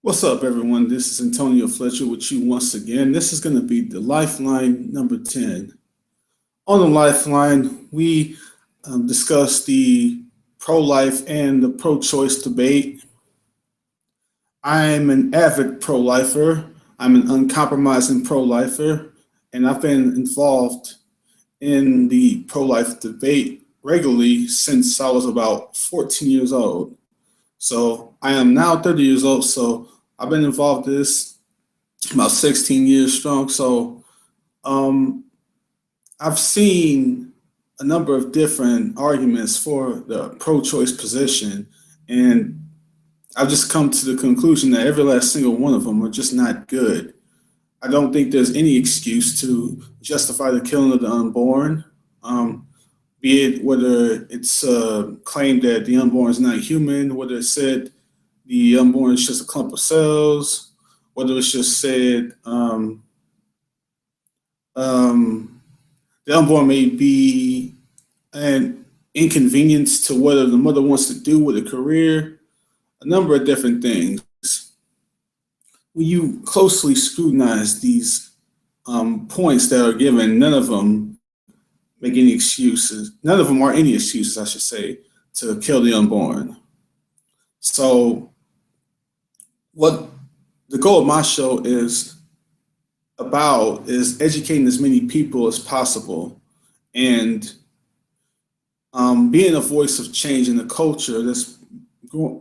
What's up, everyone? This is Antonio Fletcher with you once again. This is going to be the Lifeline number 10. On the Lifeline, we discuss the pro life and the pro choice debate. I'm an avid pro lifer, I'm an uncompromising pro lifer, and I've been involved in the pro life debate regularly since I was about 14 years old. So I am now 30 years old, so I've been involved in this about 16 years strong. So um, I've seen a number of different arguments for the pro-choice position, and I've just come to the conclusion that every last single one of them are just not good. I don't think there's any excuse to justify the killing of the unborn, be it whether it's claimed that the unborn is not human, whether it's said the unborn is just a clump of cells, whether it's just said um, the unborn may be an inconvenience to whether the mother wants to do with a career, a number of different things. When you closely scrutinize these points that are given, none of them make any excuses. None of them are any excuses, I should say, to kill the unborn. So, what the goal of my show is educating as many people as possible and being a voice of change in the culture that's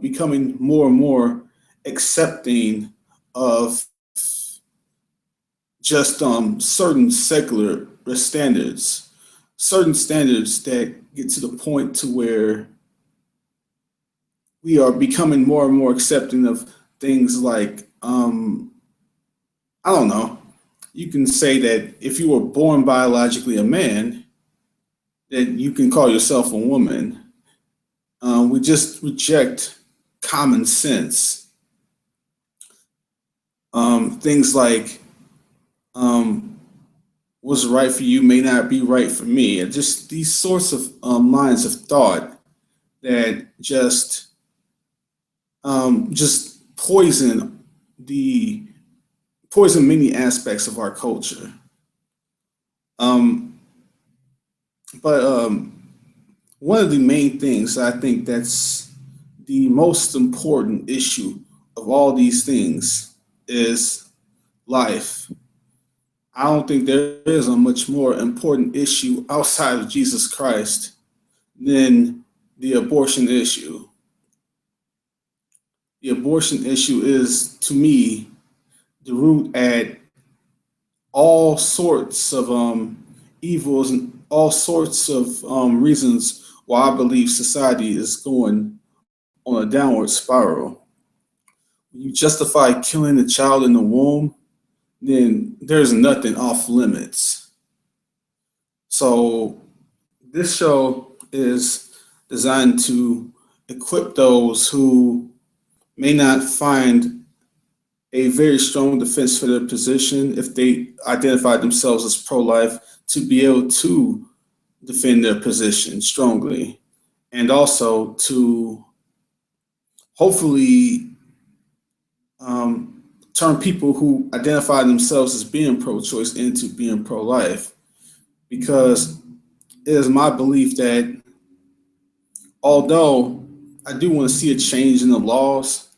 becoming more and more accepting of just certain secular certain standards that get to the point to where we are becoming more and more accepting of things like I don't know. You can say that if you were born biologically a man, that you can call yourself a woman. We just reject common sense. Things like what's right for you may not be right for me. And just these sorts of lines of thought that just the poison many aspects of our culture. Um, but one of the main things I think that's the most important issue of all these things is life. I don't think there is a much more important issue outside of Jesus Christ than the abortion issue. The abortion issue is, to me, the root at all sorts of evils and all sorts of reasons why I believe society is going on a downward spiral. When you justify killing a child in the womb, then there's nothing off limits. So this show is designed to equip those who may not find a very strong defense for their position if they identify themselves as pro-life to be able to defend their position strongly, and also to hopefully turn people who identify themselves as being pro-choice into being pro-life, because it is my belief that although I do want to see a change in the laws,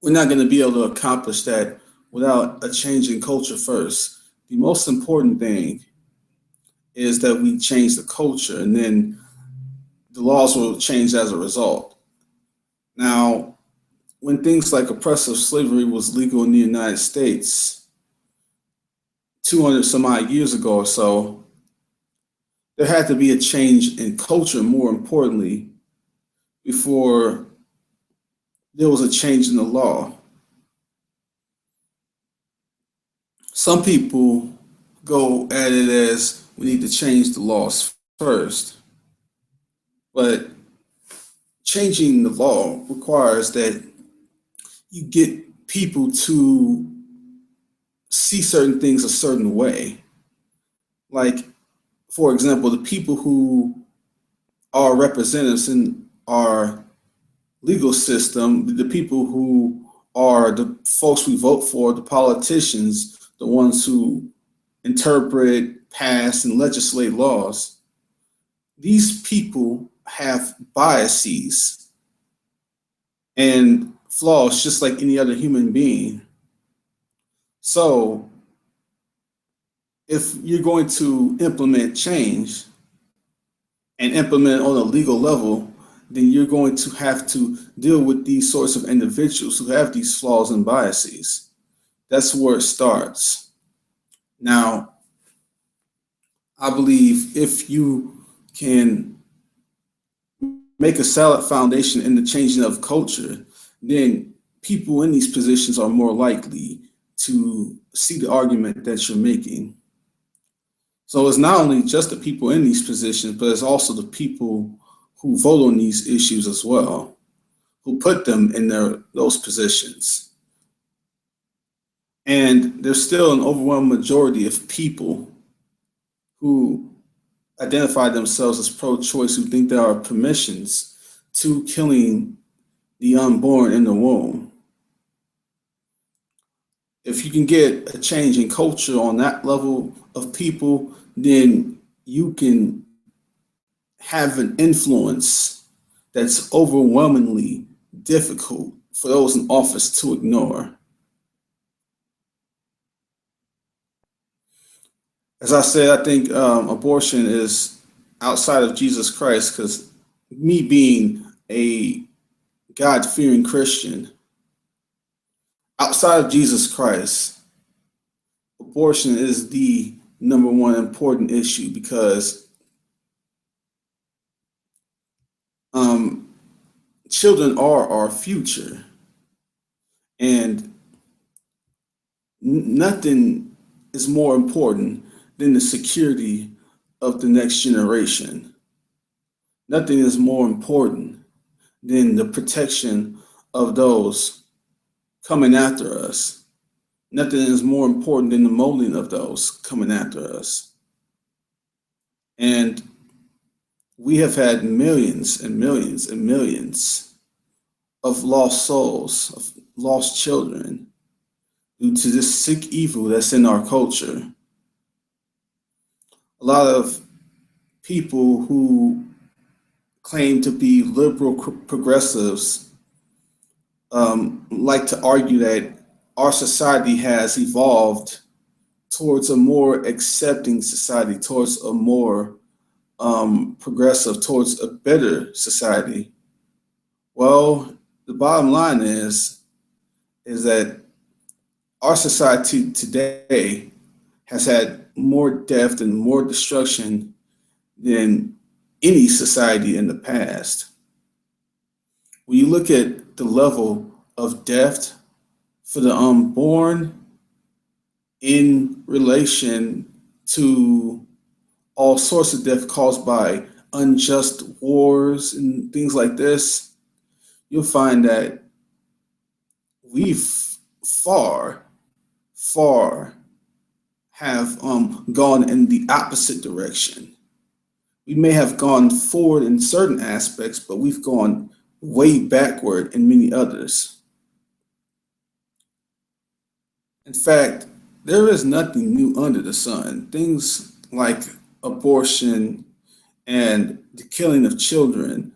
we're not going to be able to accomplish that without a change in culture first. The most important thing is that we change the culture, and then the laws will change as a result. Now, when things like oppressive slavery was legal in the United States 200 some odd years ago or so, there had to be a change in culture, more importantly, before there was a change in the law. Some people go at it as we need to change the laws first, but changing the law requires that you get people to see certain things a certain way. Like, for example, the people who are representatives in our legal system, the people who are the folks we vote for, the politicians, the ones who interpret, pass, and legislate laws. These people have biases and flaws just like any other human being. So if you're going to implement change and implement on a legal level, then you're going to have to deal with these sorts of individuals who have these flaws and biases. That's where it starts. Now, I believe if you can make a solid foundation in the changing of culture, then people in these positions are more likely to see the argument that you're making. So it's not only just the people in these positions, but it's also the people who vote on these issues as well, who put them in those positions. And there's still an overwhelming majority of people who identify themselves as pro-choice, who think there are permissions to killing the unborn in the womb. If you can get a change in culture on that level of people, then you can have an influence that's overwhelmingly difficult for those in office to ignore. As I said, I think abortion is outside of Jesus Christ, because me being a God-fearing Christian, outside of Jesus Christ, abortion is the number one important issue, because children are our future, and nothing is more important than the security of the next generation. Nothing is more important than the protection of those coming after us. Nothing is more important than the molding of those coming after us. And we have had millions and millions and millions of lost souls, of lost children, due to this sick evil that's in our culture. A lot of people who claim to be liberal progressives like to argue that our society has evolved towards a more accepting society, towards a more progressive, towards a better society. Well, the bottom line is that our society today has had more death and more destruction than any society in the past. When you look at the level of death for the unborn in relation to all sorts of death caused by unjust wars and things like this, you'll find that we've far, far have gone in the opposite direction. We may have gone forward in certain aspects, but we've gone way backward in many others. In fact, there is nothing new under the sun. Things like abortion and the killing of children,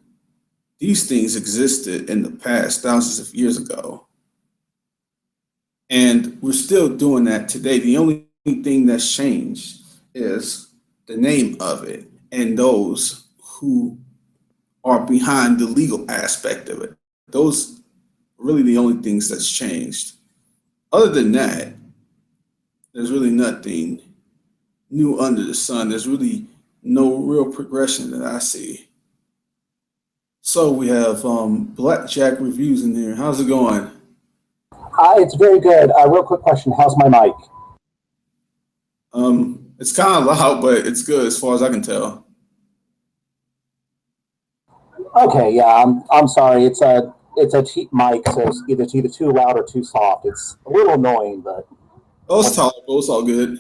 these things existed in the past, thousands of years ago. And we're still doing that today. The only thing that's changed is the name of it and those who are behind the legal aspect of it. Those are really the only things that's changed. Other than that, there's really nothing new under the sun. There's really no real progression that I see. So we have Blackjack Reviews in here. How's it going? Hi, it's very good. Real quick question. How's my mic? It's kind of loud, but it's good as far as I can tell. Okay, yeah, I'm sorry. It's a cheap mic, so it's either too loud or too soft. It's a little annoying, but it's tolerable. It's all good.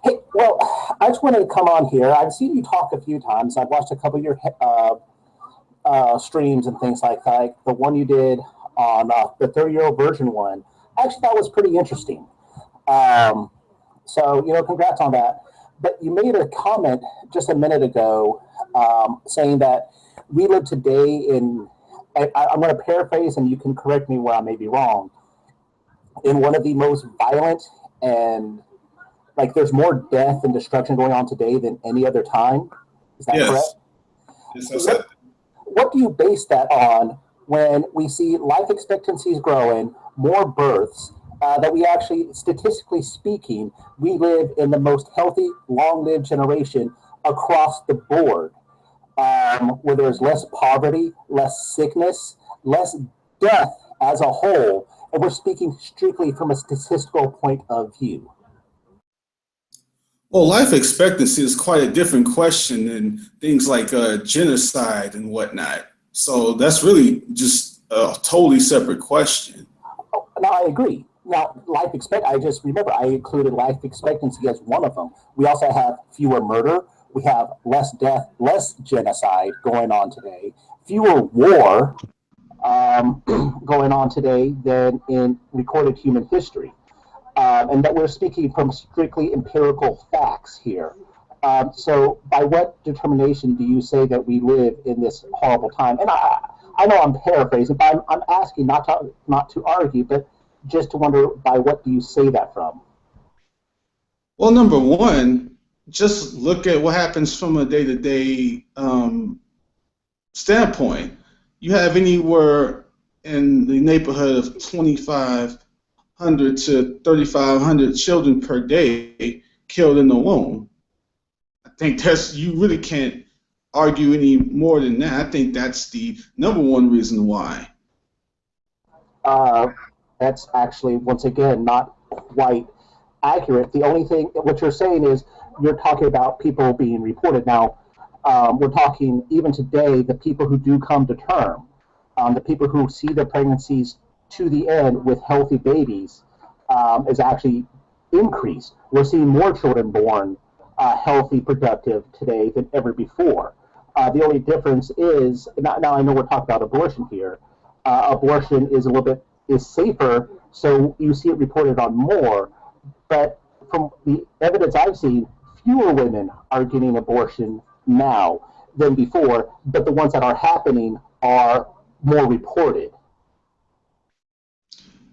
hey, well, I just wanted to come on here. I've seen you talk a few times. I've watched a couple of your streams and things like that. Like the one you did on the 30-year-old virgin one, I actually thought was pretty interesting. So, congrats on that. But you made a comment just a minute ago saying that we live today in, I'm going to paraphrase and you can correct me where I may be wrong, in one of the most violent and like there's more death and destruction going on today than any other time. Is that correct? Yes, that's it. What do you base that on when we see life expectancies growing, more births, that we actually, statistically speaking, we live in the most healthy, long-lived generation across the board, where there's less poverty, less sickness, less death as a whole, and we're speaking strictly from a statistical point of view? Well, life expectancy is quite a different question than things like genocide and whatnot. So that's really just a totally separate question. Oh, now I agree. Now, I just remember I included life expectancy as one of them. We also have fewer murder. We have less death, less genocide going on today, fewer war going on today than in recorded human history. And that we're speaking from strictly empirical facts here. So by what determination do you say that we live in this horrible time? And I know I'm paraphrasing, but I'm asking not to argue, but just to wonder, by what do you say that from? Well, number one, just look at what happens from a day-to-day standpoint. You have anywhere in the neighborhood of 2,500 to 3,500 children per day killed in the womb. I think you really can't argue any more than that. I think that's the number one reason why. That's actually, once again, not quite accurate. The only thing, what you're saying is, you're talking about people being reported. Now, we're talking, even today, the people who do come to term, the people who see their pregnancies to the end with healthy babies, is actually increased. We're seeing more children born healthy, productive today than ever before. The only difference is, now I know we're talking about abortion here, abortion is a little bit safer, so you see it reported on more, but from the evidence I've seen, fewer women are getting abortion now than before, but the ones that are happening are more reported.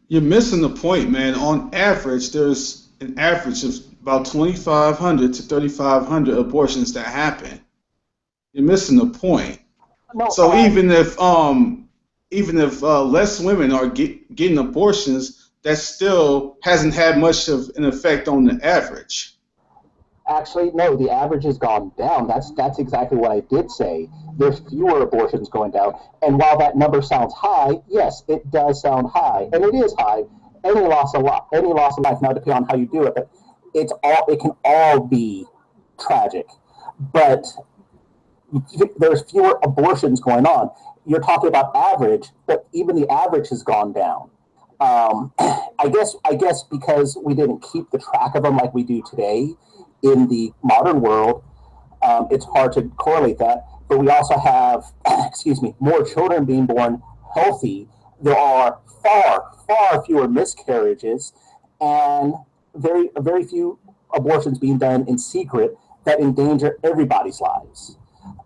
You're missing the point, man. On average, there's an average of about 2,500 to 3,500 abortions that happen. You're missing the point. No, So even if less women are getting abortions, that still hasn't had much of an effect on the average. Actually, no, the average has gone down. That's exactly what I did say. There's fewer abortions going down. And while that number sounds high, yes, it does sound high. And it is high. Any loss of life, now depending on how you do it, but it can all be tragic. But there's fewer abortions going on. You're talking about average, but even the average has gone down. I guess because we didn't keep the track of them like we do today in the modern world, it's hard to correlate that. But we also have, more children being born healthy. There are far fewer miscarriages, and very few abortions being done in secret that endanger everybody's lives.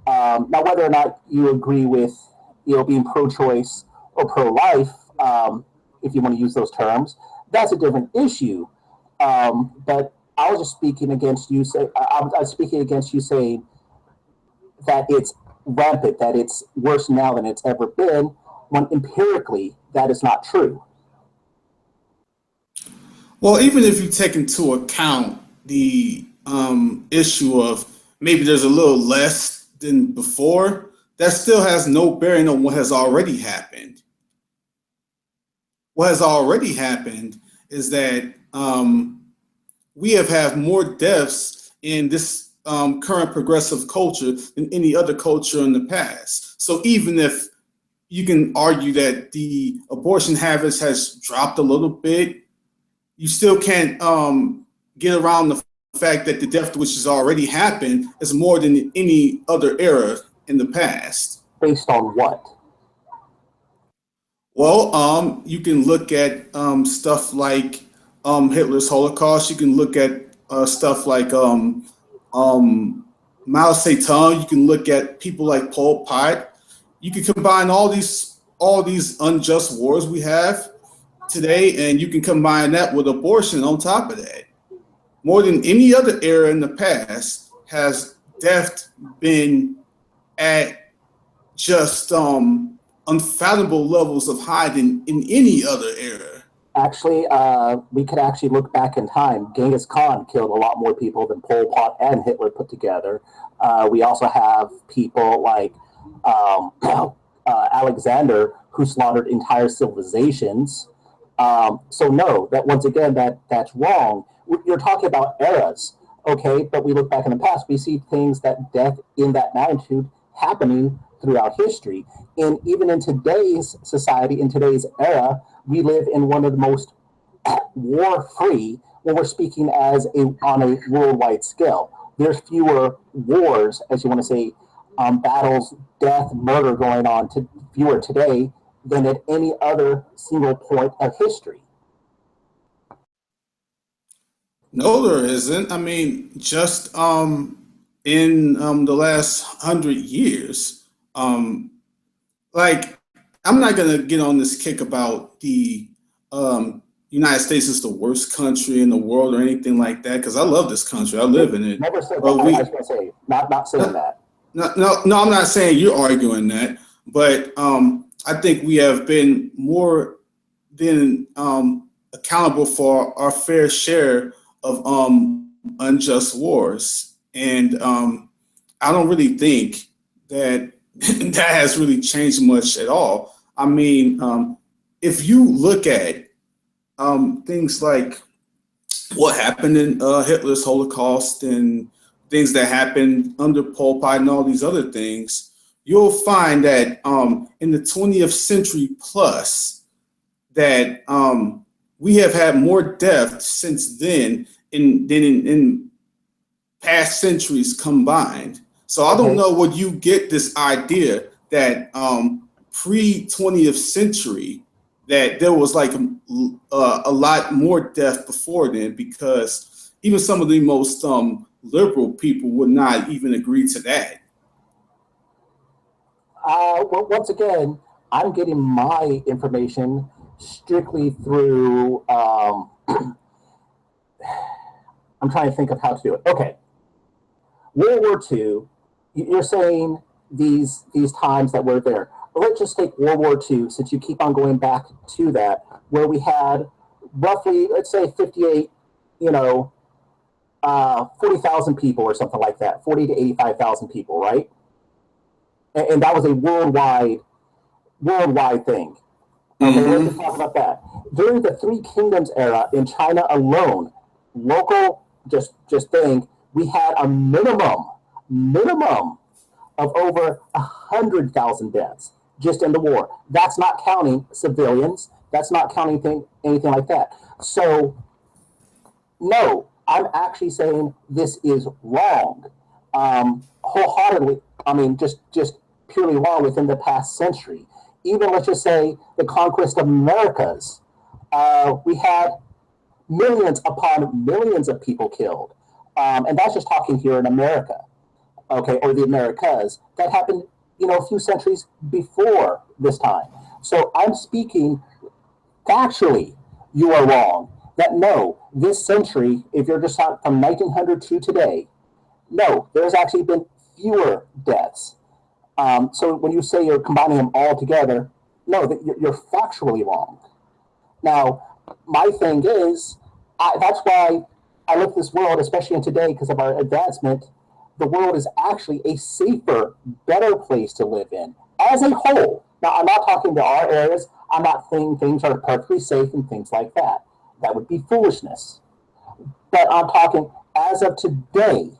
Now, whether or not you agree with being pro-choice or pro-life, if you want to use those terms, that's a different issue. But I was just speaking against you. I was speaking against you saying that it's rampant, that it's worse now than it's ever been, when empirically that is not true. Well, even if you take into account the issue of maybe there's a little less than before, that still has no bearing on what has already happened. What has already happened is that we have had more deaths in this current progressive culture than any other culture in the past. So even if you can argue that the abortion habits has dropped a little bit, you still can't get around the fact that the death which has already happened is more than any other era in the past. Based on what? Well, you can look at stuff like Hitler's Holocaust. You can look at stuff like um, Mao Zedong. You can look at people like Pol Pot. You can combine all these unjust wars we have today, and you can combine that with abortion on top of that. More than any other era in the past, has death been at just unfathomable levels of high in any other era. Actually, we could actually look back in time. Genghis Khan killed a lot more people than Pol Pot and Hitler put together. We also have people like Alexander, who slaughtered entire civilizations. So no, that once again, that's wrong. You're talking about eras, okay? But we look back in the past, we see things that death in that magnitude happening throughout history. And even in today's society, in today's era, we live in one of the most war-free when we're speaking as on a worldwide scale. There's fewer wars, as you want to say, battles, death, murder going on fewer today than at any other single point of history. No, there isn't. I mean, just in the last 100 years, like I'm not gonna get on this kick about the United States is the worst country in the world or anything like that because I love this country. I live in it. Never said that. But I we was going to say, not saying that. no, I'm not saying you're arguing that, but I think we have been more than accountable for our fair share of unjust wars, and I don't really think that that has really changed much at all. I mean, if you look at things like what happened in Hitler's Holocaust and things that happened under Pol Pot and all these other things, you'll find that in the 20th century plus, that we have had more deaths since then than in past centuries combined. So I don't Okay. know where you get this idea that pre 20th century that there was like a lot more death before then because even some of the most liberal people would not even agree to that. Well, once again, I'm getting my information strictly through. I'm trying to think of how to do it. Okay, World War II. You're saying these times that were there. But let's just take World War II, since you keep on going back to that, where we had roughly, let's say, 58, you know, 40,000 people or something like that, 40 to 85,000 people, right? And that was a worldwide thing. Okay, let's just Hmm. talk about that. During the Three Kingdoms era in China alone, local just think we had a minimum of over 100,000 deaths just in the war. That's not counting civilians. That's not counting anything like that. So no, I'm actually saying this is wrong, wholeheartedly. I mean, just purely wrong within the past century. Even let's just say the conquest of Americas, we had millions upon millions of people killed, and that's just talking here in America, okay, or the Americas. That happened, a few centuries before this time. So I'm speaking factually, you are wrong. That no, this century, if you're just from 1900 to today, no, there's actually been fewer deaths. So when you say you're combining them all together, no, that you're factually wrong. Now, my thing is, that's why I look at this world, especially in today, because of our advancement. The world is actually a safer, better place to live in as a whole. Now, I'm not talking to our areas. I'm not saying things are perfectly safe and things like that. That would be foolishness. But I'm talking as of today,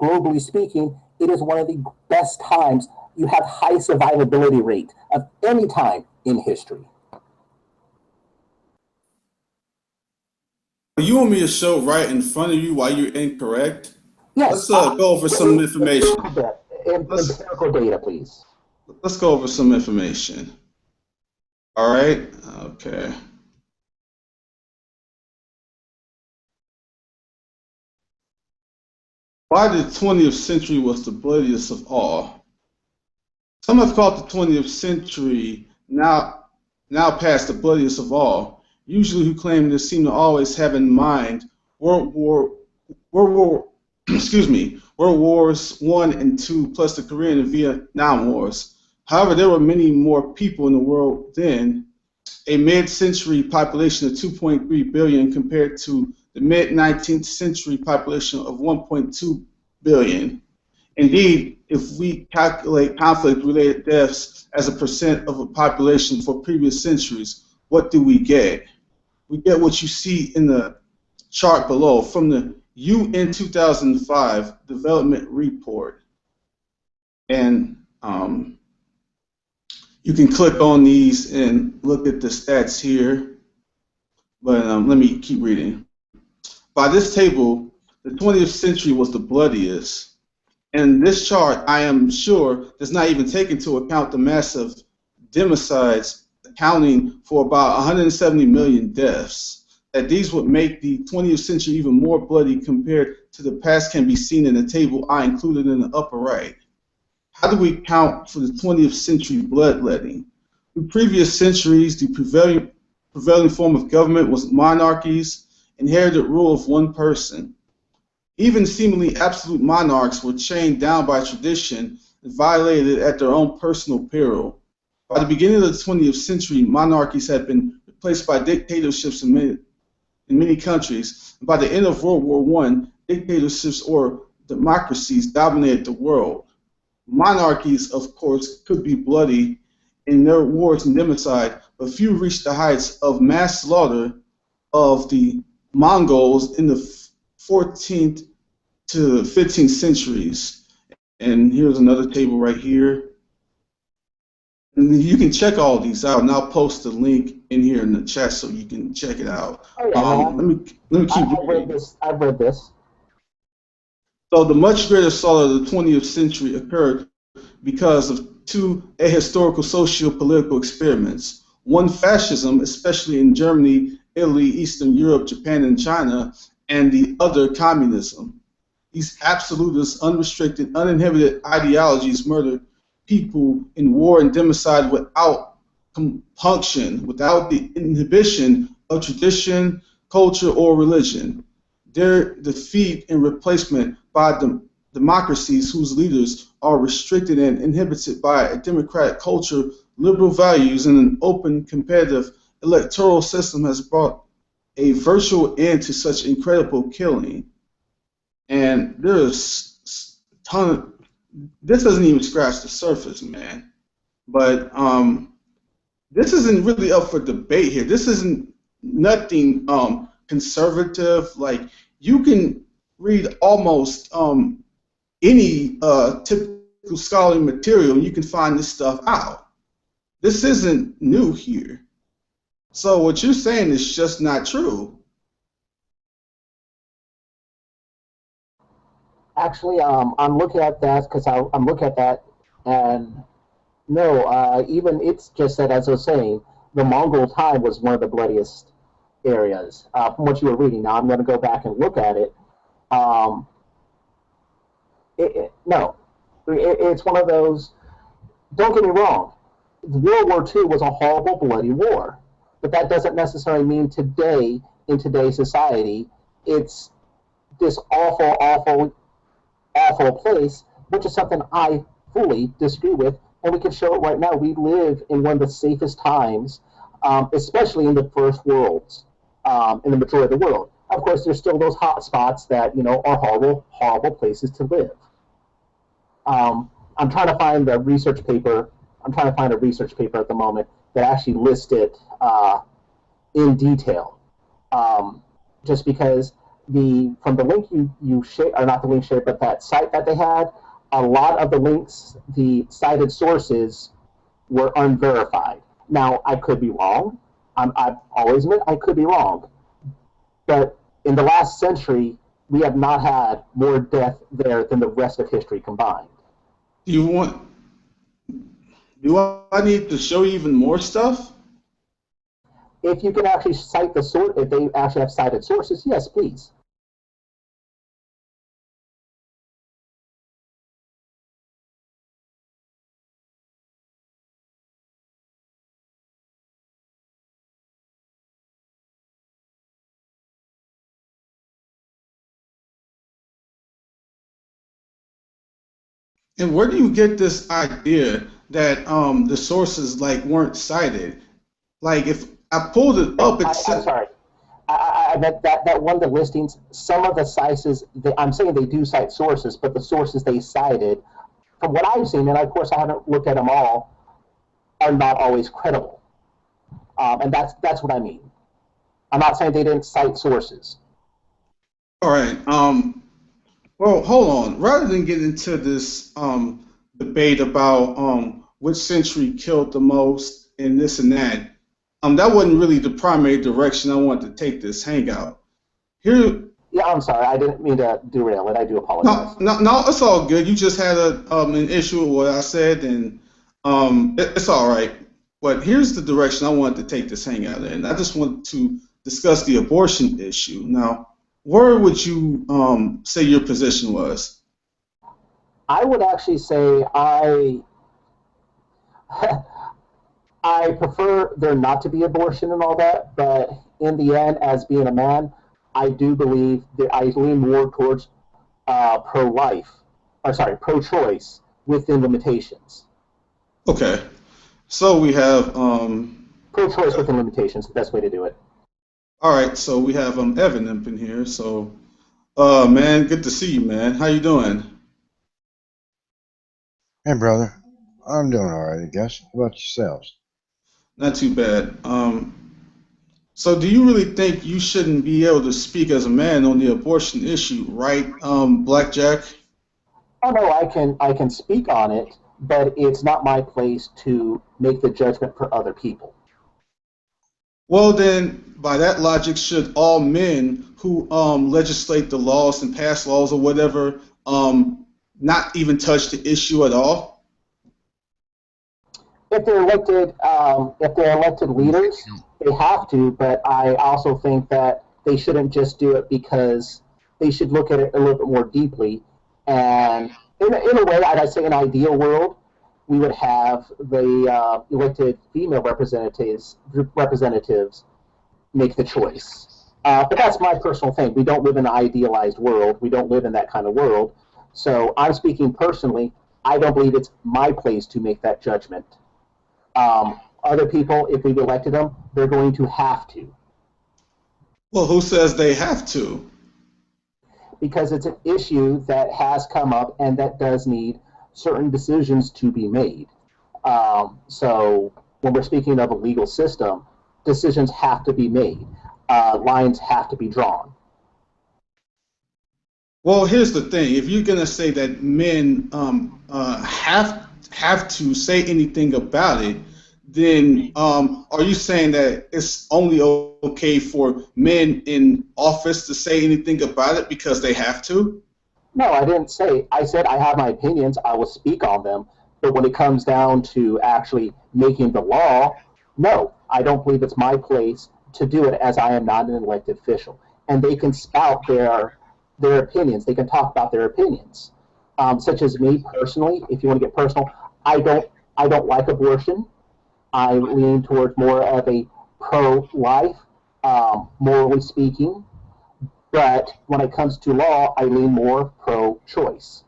globally speaking, it is one of the best times. You have high survivability rate of any time in history. You want me to show right in front of you why you're incorrect? Yes, Let's go over some information. empirical Let's empirical data, please. let's go over some information. All right. Okay. Why the 20th century was the bloodiest of all? Some have called the 20th century now past the bloodiest of all. Usually, who claim this seem to always have in mind World War World War excuse me World Wars One and Two plus the Korean and Vietnam Wars. However, there were many more people in the world then. A mid-century population of 2.3 billion compared to the mid-19th century population of 1.2 billion. Indeed, if we calculate conflict-related deaths as a percent of a population for previous centuries, what do we get? We get what you see in the chart below from the UN 2005 Development Report. And you can click on these and look at the stats here, but let me keep reading. By this table, the 20th century was the bloodiest. And this chart, I am sure, does not even take into account the massive democides, accounting for about 170 million deaths. That these would make the 20th century even more bloody compared to the past can be seen in the table I included in the upper right. How do we count for the 20th century bloodletting? In previous centuries, the prevailing form of government was monarchies, inherited rule of one person. Even seemingly absolute monarchs were chained down by tradition and violated at their own personal peril. By the beginning of the 20th century, monarchies had been replaced by dictatorships in many countries. And by the end of World War I, dictatorships or democracies dominated the world. Monarchies, of course, could be bloody in their wars and democide, but few reached the heights of mass slaughter of the Mongols in the 14th to 15th centuries. And here's another table right here. And you can check all these out, and I'll post the link in here in the chat so you can check it out. Oh, yeah, let me keep reading. I've read this. So the much greater slaughter of the 20th century occurred because of two ahistorical socio-political experiments. One, fascism, especially in Germany, Italy, Eastern Europe, Japan, and China, and the other, communism. These absolutist, unrestricted, uninhibited ideologies murdered people in war and democide without compunction, without the inhibition of tradition, culture, or religion. Their defeat and replacement by democracies whose leaders are restricted and inhibited by a democratic culture, liberal values, and an open, competitive electoral system has brought a virtual end to such incredible killing. And there's a ton of, this doesn't even scratch the surface, man. But this isn't really up for debate here. This isn't nothing conservative. Like, you can read almost any typical scholarly material, and you can find this stuff out. This isn't new here. So what you're saying is just not true. Actually, I'm looking at that because I'm looking at that, and no, even it's just that, as I was saying, the Mongol time was one of the bloodiest areas from what you were reading. Now I'm going to go back and look at it. Um, no, it's one of those. Don't get me wrong. World War II was a horrible, bloody war, but that doesn't necessarily mean today, in today's society, it's this awful, awful, awful place, which is something I fully disagree with, and we can show it right now. We live in one of the safest times, especially in the first worlds, in the majority of the world. Of course, there's still those hot spots that are horrible, horrible places to live. I'm trying to find a research paper. I'm trying to find a research paper at the moment that actually lists it in detail. Just because from the link you shared, or not the link shared, but that site that they had, a lot of the links, the cited sources, were unverified. Now, I could be wrong. I've always admit I could be wrong. But in the last century, we have not had more death there than the rest of history combined. Do I need to show you even more stuff? If you can actually cite the source, if they actually have cited sources, yes, please. And where do you get this idea that the sources like weren't cited? Like if I pulled it up, it I'm said, sorry. I meant that one of the listings, some of the sites, I'm saying they do cite sources, but the sources they cited, from what I've seen, and of course I haven't looked at them all, are not always credible. And that's what I mean. I'm not saying they didn't cite sources. all right. Well, hold on. Rather than get into this debate about which century killed the most and this and that, that wasn't really the primary direction I wanted to take this hangout. Here, Yeah, I'm sorry. I didn't mean to derail it. I do apologize. no, it's all good. You just had an issue with what I said, and it's all right. But here's the direction I wanted to take this hangout in. I just wanted to discuss the abortion issue. Now, where would you say your position was? I would actually say I prefer there not to be abortion and all that, but in the end, as being a man, I do believe that I lean more towards pro-life, or sorry, pro-choice within limitations. Okay, so we have Pro-choice within limitations, the best way to do it. all right. So we have Evan up in here. So, man, good to see you, man. How you doing? Hey, brother. I'm doing all right, I guess. How about yourselves? Not too bad. So do you really think you shouldn't be able to speak as a man on the abortion issue, right, Blackjack? Oh no, I can speak on it, but it's not my place to make the judgment for other people. Well, then, by that logic, should all men who legislate the laws and pass laws or whatever not even touch the issue at all? If they're elected leaders, they have to. But I also think that they shouldn't just do it because they should look at it a little bit more deeply. And in a way, I'd say in an ideal world, we would have the elected female representatives make the choice. But that's my personal thing. We don't live in an idealized world. We don't live in that kind of world. So I'm speaking personally. I don't believe it's my place to make that judgment. Other people, if we've elected them, they're going to have to. Well, who says they have to? Because it's an issue that has come up and that does need certain decisions to be made. So when we're speaking of a legal system, decisions have to be made. Lines have to be drawn. Well, here's the thing. If you're going to say that men have to say anything about it, then are you saying that it's only okay for men in office to say anything about it because they have to? No, I didn't say. I said I have my opinions. I will speak on them. But when it comes down to actually making the law, no, I don't believe it's my place to do it as I am not an elected official. And they can spout their opinions. They can talk about their opinions. Such as me personally, if you want to get personal, I don't like abortion. I lean towards more of a pro-life, morally speaking. But when it comes to law, I lean more pro-choice.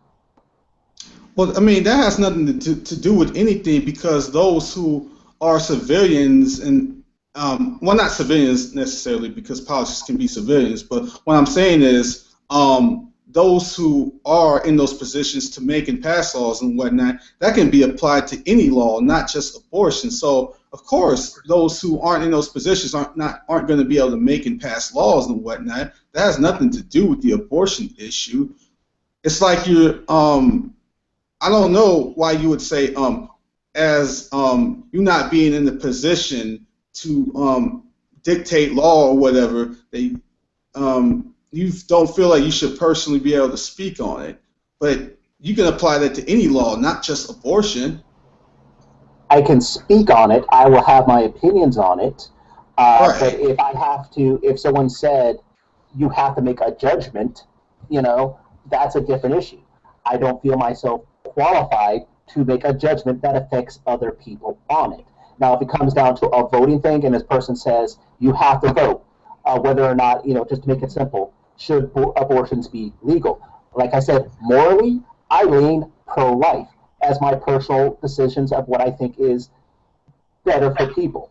Well, I mean, that has nothing to do with anything because those who are civilians and, well, not civilians necessarily because politics can be civilians, but what I'm saying is those who are in those positions to make and pass laws and whatnot, that can be applied to any law, not just abortion. So, of course, those who aren't in those positions aren't going to be able to make and pass laws and whatnot. That has nothing to do with the abortion issue. It's like you're, I don't know why you would say, as you not being in the position to dictate law or whatever, they you don't feel like you should personally be able to speak on it, but you can apply that to any law, not just abortion. I can speak on it. I will have my opinions on it. Right. But if someone said you have to make a judgment, that's a different issue. I don't feel myself qualified to make a judgment that affects other people on it. Now, if it comes down to a voting thing and this person says you have to vote, whether or not, just to make it simple, should abortions be legal? Like I said, morally, I lean pro-life as my personal decisions of what I think is better for people.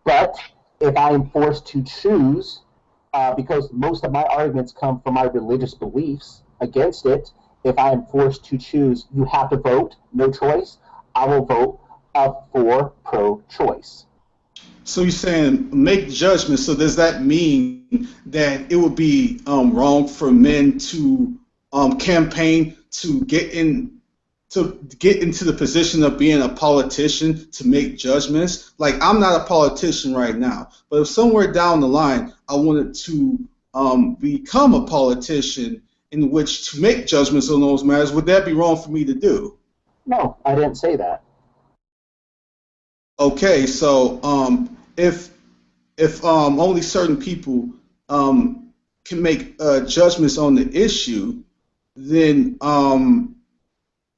But if I am forced to choose, because most of my arguments come from my religious beliefs against it, if I am forced to choose, you have to vote, no choice, I will vote for pro-choice. So you're saying make judgments. So does that mean that it would be wrong for men to campaign to get into the position of being a politician to make judgments? Like, I'm not a politician right now, but if somewhere down the line I wanted to become a politician in which to make judgments on those matters, would that be wrong for me to do? No, I didn't say that. Okay, so if only certain people can make judgments on the issue, then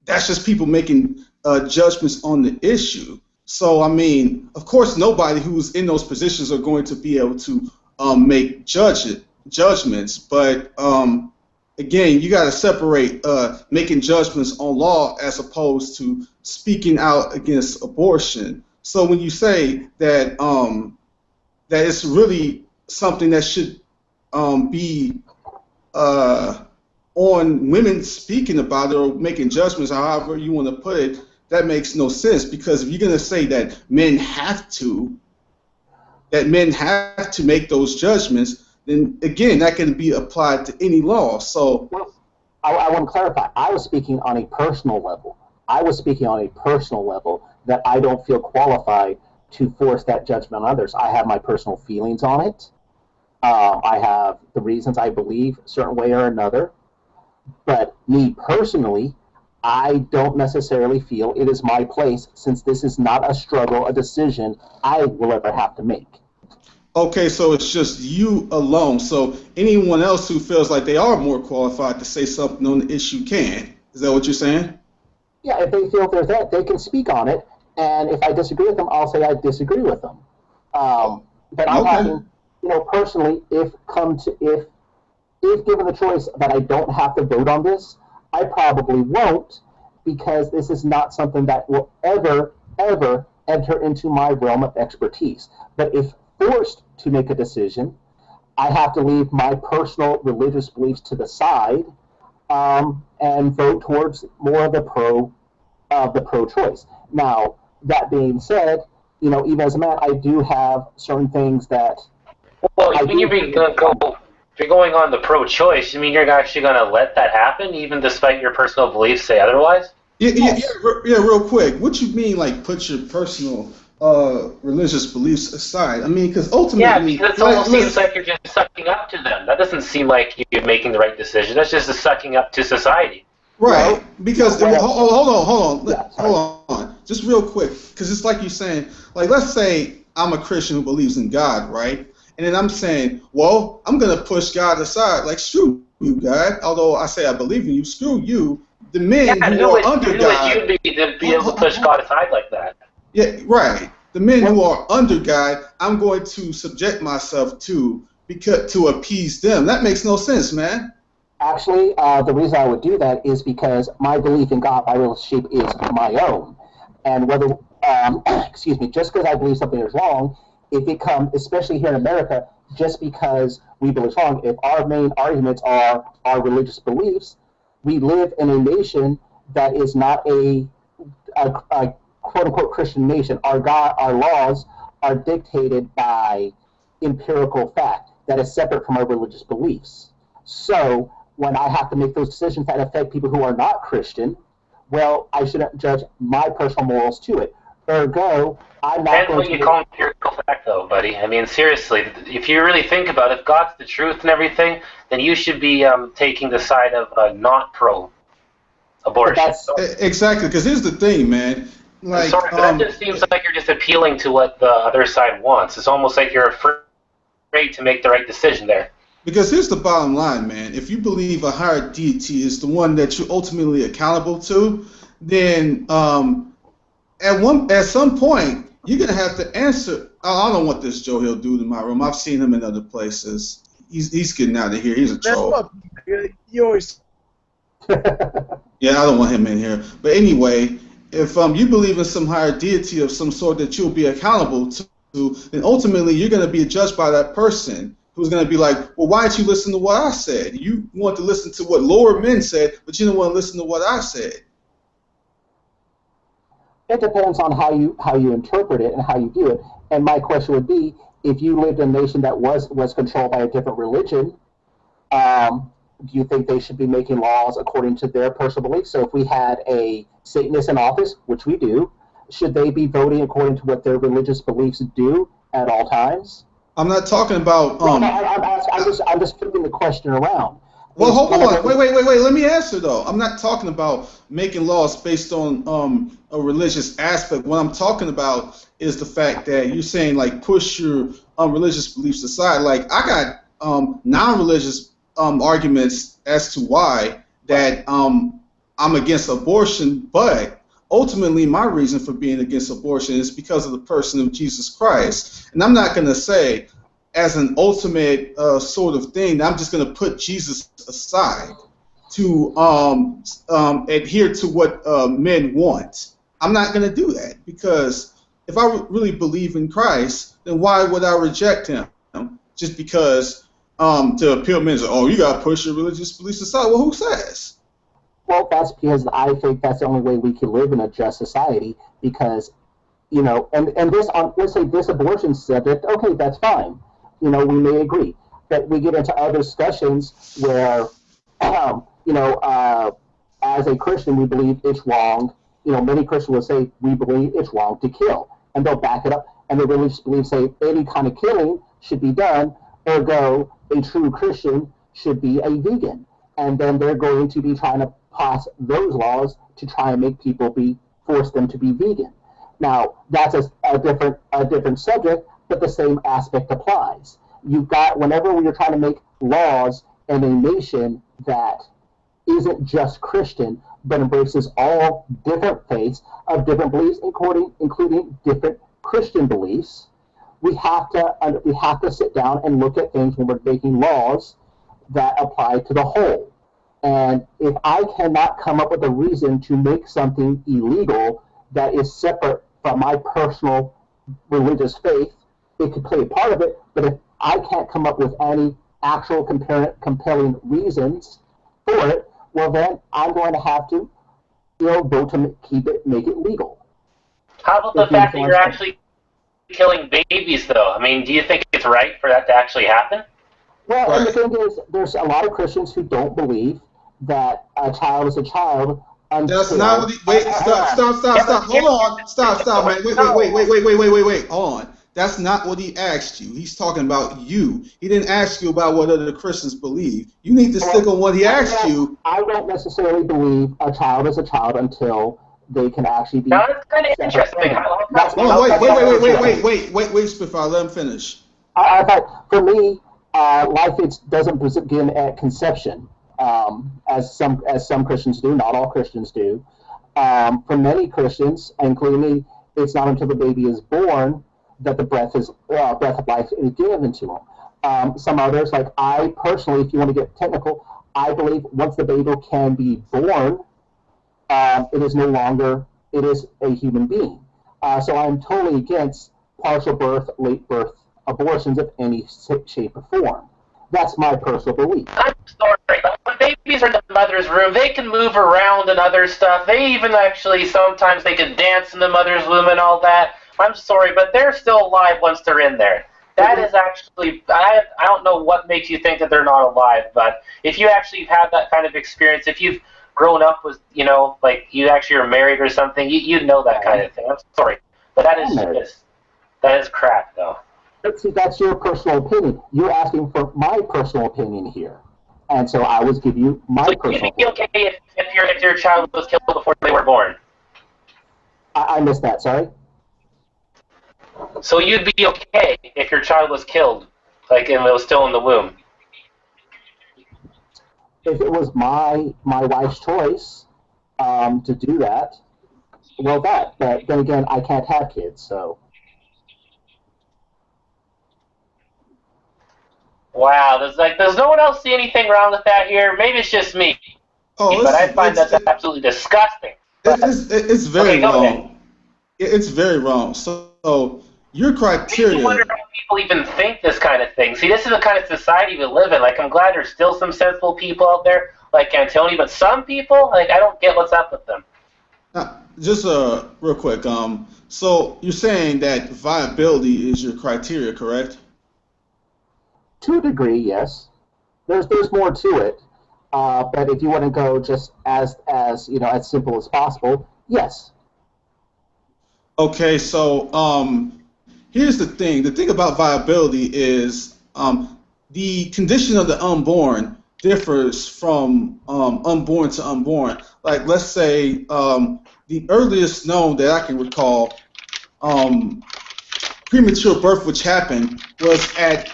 that's just people making judgments on the issue. So, I mean, of course, nobody who's in those positions are going to be able to make judgments. But again, you got to separate making judgments on law as opposed to speaking out against abortion. So when you say that that it's really something that should be on women speaking about it or making judgments, or however you want to put it, that makes no sense. Because if you're going to say that men have to make those judgments, then again, that can be applied to any law. So, well, I want to clarify. I was speaking on a personal level. That I don't feel qualified to force that judgment on others. I have my personal feelings on it. I have the reasons I believe a certain way or another. But me personally, I don't necessarily feel it is my place, since this is not a struggle, a decision I will ever have to make. Okay, so it's just you alone. So anyone else who feels like they are more qualified to say something on the issue can. Is that what you're saying? Yeah, if they feel there's that, they can speak on it. And if I disagree with them, I'll say I disagree with them. But I'm talking, personally, if given the choice that I don't have to vote on this, I probably won't, because this is not something that will ever enter into my realm of expertise. But if forced to make a decision, I have to leave my personal religious beliefs to the side and vote towards more of the pro-choice. Now, that being said, even as a man, I do have certain things that. Well, if you're going on the pro-choice, you mean you're actually going to let that happen, even despite your personal beliefs say otherwise? Yeah, real quick. What you mean, like, put your personal religious beliefs aside? I mean, because ultimately... Yeah, because it almost seems like you're just sucking up to them. That doesn't seem like you're making the right decision. That's just a sucking up to society. Right, because hold on, just real quick, because it's like you're saying, like, let's say I'm a Christian who believes in God, right? And then I'm saying, well, I'm gonna push God aside, like, screw you, God. Although I say I believe in you, screw you. The men who are under God, you'd be able to push God aside like that. Yeah, right. The men who are under God, I'm going to subject myself to appease them. That makes no sense, man. Actually, the reason I would do that is because my belief in God, my relationship, is my own. And whether, just because I believe something is wrong, if it comes, especially here in America, just because we believe it's wrong, if our main arguments are our religious beliefs, we live in a nation that is not a quote-unquote Christian nation. Our laws are dictated by empirical fact that is separate from our religious beliefs. So when I have to make those decisions that affect people who are not Christian, well, I shouldn't judge my personal morals to it. Ergo, I'm not going to... Depends what you call empirical fact, though, buddy. I mean, seriously, if you really think about it, if God's the truth and everything, then you should be taking the side of not pro-abortion. Exactly, because here's the thing, man. like Sorry, but that just seems like you're just appealing to what the other side wants. It's almost like you're afraid to make the right decision there. because here's the bottom line, man. If you believe a higher deity is the one that you're ultimately accountable to, then at some point you're gonna have to answer. I don't want this Joe Hill dude in my room. I've seen him in other places. He's getting out of here. He's a troll. That's what you always. Yeah, I don't want him in here. But anyway, if you believe in some higher deity of some sort that you'll be accountable to, then ultimately you're going to be judged by that person who's going to be like, well, why didn't you listen to what I said? You want to listen to what lower men said, but you don't want to listen to what I said. It depends on how you interpret it and how you view it. And my question would be, if you lived in a nation that was controlled by a different religion, do you think they should be making laws according to their personal beliefs? So if we had a Satanist in office, which we do, should they be voting according to what their religious beliefs do at all times? I'm not talking about. I'm just flipping the question around. Well, hold on. Wait. Let me answer, though. I'm not talking about making laws based on a religious aspect. What I'm talking about is the fact that you're saying, like, push your religious beliefs aside. Like, I got non-religious arguments as to why that I'm against abortion, but ultimately my reason for being against abortion is because of the person of Jesus Christ. And I'm not going to say as an ultimate sort of thing, I'm just going to put Jesus aside to adhere to what men want. I'm not going to do that, because if I really believe in Christ, then why would I reject him just because to appeal men? Oh, you got to push your religious beliefs aside. Well, who says? Well, that's because I think that's the only way we can live in a just society, because, you know, and this, let's say this abortion subject, okay, that's fine. You know, we may agree. But we get into other discussions where, you know, as a Christian, we believe it's wrong. You know, many Christians will say, we believe it's wrong to kill. And they'll back it up. And the religious beliefs say any kind of killing should be done, ergo, a true Christian should be a vegan. And then they're going to be trying to pass those laws to try and make people force them to be vegan. Now, that's a different subject, but the same aspect applies. You've got, whenever you're trying to make laws in a nation that isn't just Christian, but embraces all different faiths of different beliefs, including different Christian beliefs, we have to sit down and look at things when we're making laws that apply to the whole. And if I cannot come up with a reason to make something illegal that is separate from my personal religious faith, it could play a part of it. But if I can't come up with any actual compelling reasons for it, well, then I'm going to have to, you know, vote to make it legal. How about the fact that you're actually killing babies, though? I mean, do you think it's right for that to actually happen? Well, and the thing is, there's a lot of Christians who don't believe that a child is a child. That's not what wait, stop. Hold on. Stop, man. Wait. Hold on. That's not what he asked you. He's talking about you. He didn't ask you about what other Christians believe. You need to stick on what he asked you. I don't necessarily believe a child is a child until they can actually be. Now, that's kind of interesting. Wait, Spitfire, let him finish. I thought, for me, life doesn't begin at conception, as some Christians do. Not all Christians do. For many Christians, including me, it's not until the baby is born that the breath of life is given to them. Some others, like I personally, if you want to get technical, I believe once the baby can be born, it is a human being. So I'm totally against partial birth, late birth abortions of any shape or form. That's my personal belief. I'm sorry, but when babies are in the mother's room, they can move around and other stuff. They even sometimes they can dance in the mother's womb and all that. I'm sorry, but they're still alive once they're in there. That is actually, I don't know what makes you think that they're not alive, but if you actually have that kind of experience, if you've grown up with, you know, like you actually are married or something, you know that kind of thing. I'm sorry, but that is crap, though. But see, that's your personal opinion. You're asking for my personal opinion here, and so I was give you my personal. So you'd be okay if your child was killed before they were born? I missed that. Sorry. So you'd be okay if your child was killed, like, and it was still in the womb. If it was my wife's choice to do that, well, that. But then again, I can't have kids, so. Wow, does no one else see anything wrong with that here? Maybe it's just me, Oh, but I find that's absolutely disgusting. it's very Okay, go ahead. wrong. It's very wrong. So your Makes me criteria. wonder how people even think this kind of thing. See, this is the kind of society we live in. Like, I'm glad there's still some sensible people out there, like Antoni, but some people, like, I don't get what's up with them. Just real quick. So you're saying that viability is your criteria, correct? To a degree, yes. There's more to it, but if you want to go just as as simple as possible, yes. Okay, so here's the thing. The thing about viability is the condition of the unborn differs from unborn to unborn. Like, let's say the earliest known that I can recall premature birth which happened was at.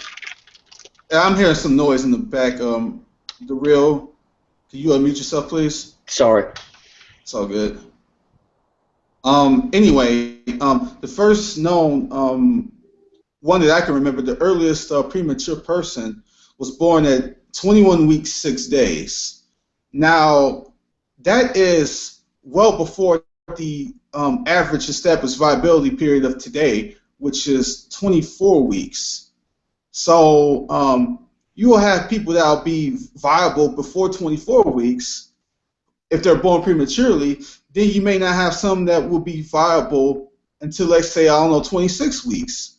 I'm hearing some noise in the back. The real. Can you unmute yourself, please? Sorry. It's all good. Anyway, the first known one that I can remember, the earliest premature person was born at 21 weeks, 6 days. Now, that is well before the average established viability period of today, which is 24 weeks. So you will have people that will be viable before 24 weeks if they're born prematurely. Then you may not have some that will be viable until, let's say, I don't know, 26 weeks.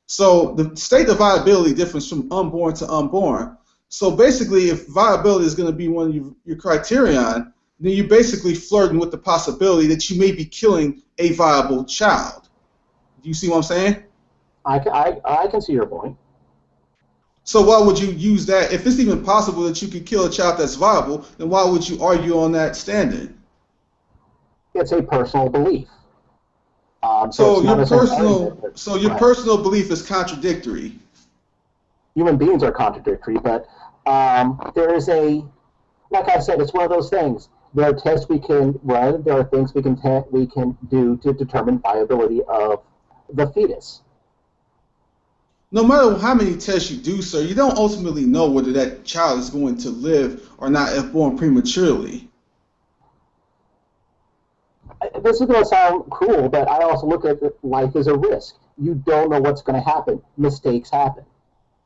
So the state of viability differs from unborn to unborn. So basically, if viability is going to be one of your criterion, then you're basically flirting with the possibility that you may be killing a viable child. Do you see what I'm saying? I can see your point. So why would you use that? If it's even possible that you could kill a child that's viable, then why would you argue on that standard? It's a personal belief. So your it's your personal belief is contradictory. Human beings are contradictory, but there is like I said, it's one of those things. There are tests we can run. There are things we can do to determine viability of the fetus. No matter how many tests you do, sir, you don't ultimately know whether that child is going to live or not if born prematurely. This is going to sound cruel, but I also look at life as a risk. You don't know what's going to happen. Mistakes happen.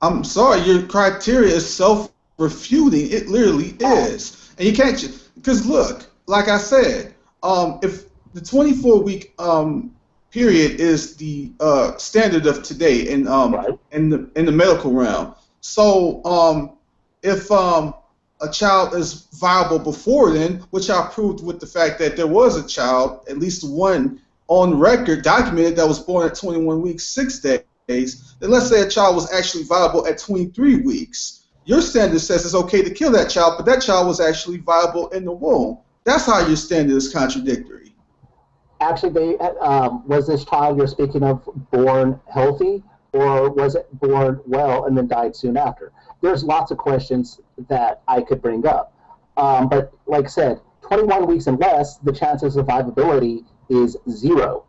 I'm sorry, your criteria is self-refuting. It literally is. And you can't, because look, like I said, if the 24-week period is the standard of today in the medical realm. So if a child is viable before then, which I proved with the fact that there was a child, at least one on record documented, that was born at 21 weeks, 6 days, then let's say a child was actually viable at 23 weeks. Your standard says it's okay to kill that child, but that child was actually viable in the womb. That's how your standard is contradictory. Actually, was this child you're speaking of born healthy, or was it born well and then died soon after? There's lots of questions that I could bring up. But like I said, 21 weeks and less, the chance of survivability is zero.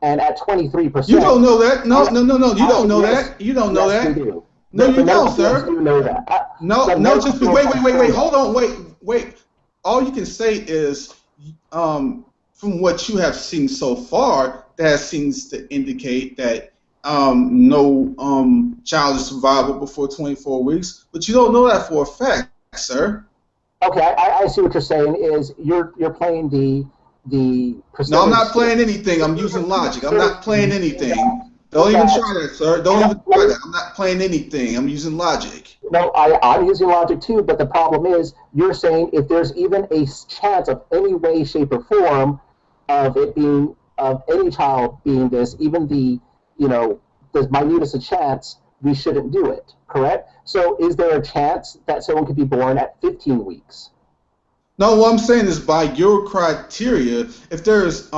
And at 23%... You don't know that. No. You don't know that. You don't know that. Do. No, you don't, sir. You know that. Wait. Hold on. Wait. All you can say is, from what you have seen so far, that seems to indicate that no child is survivable before 24 weeks. But you don't know that for a fact, sir. Okay, I see what you're saying. Is you're playing the percentage. No, I'm not playing anything. I'm using logic. I'm not playing anything. Don't even try that, sir. Don't even try that. I'm not playing anything. I'm using logic. No, I'm using logic too, but the problem is you're saying if there's even a chance of any way, shape, or form of any child being this, even the minutest a chance, we shouldn't do it, correct? So is there a chance that someone could be born at 15 weeks? No, what I'm saying is by your criteria, if there's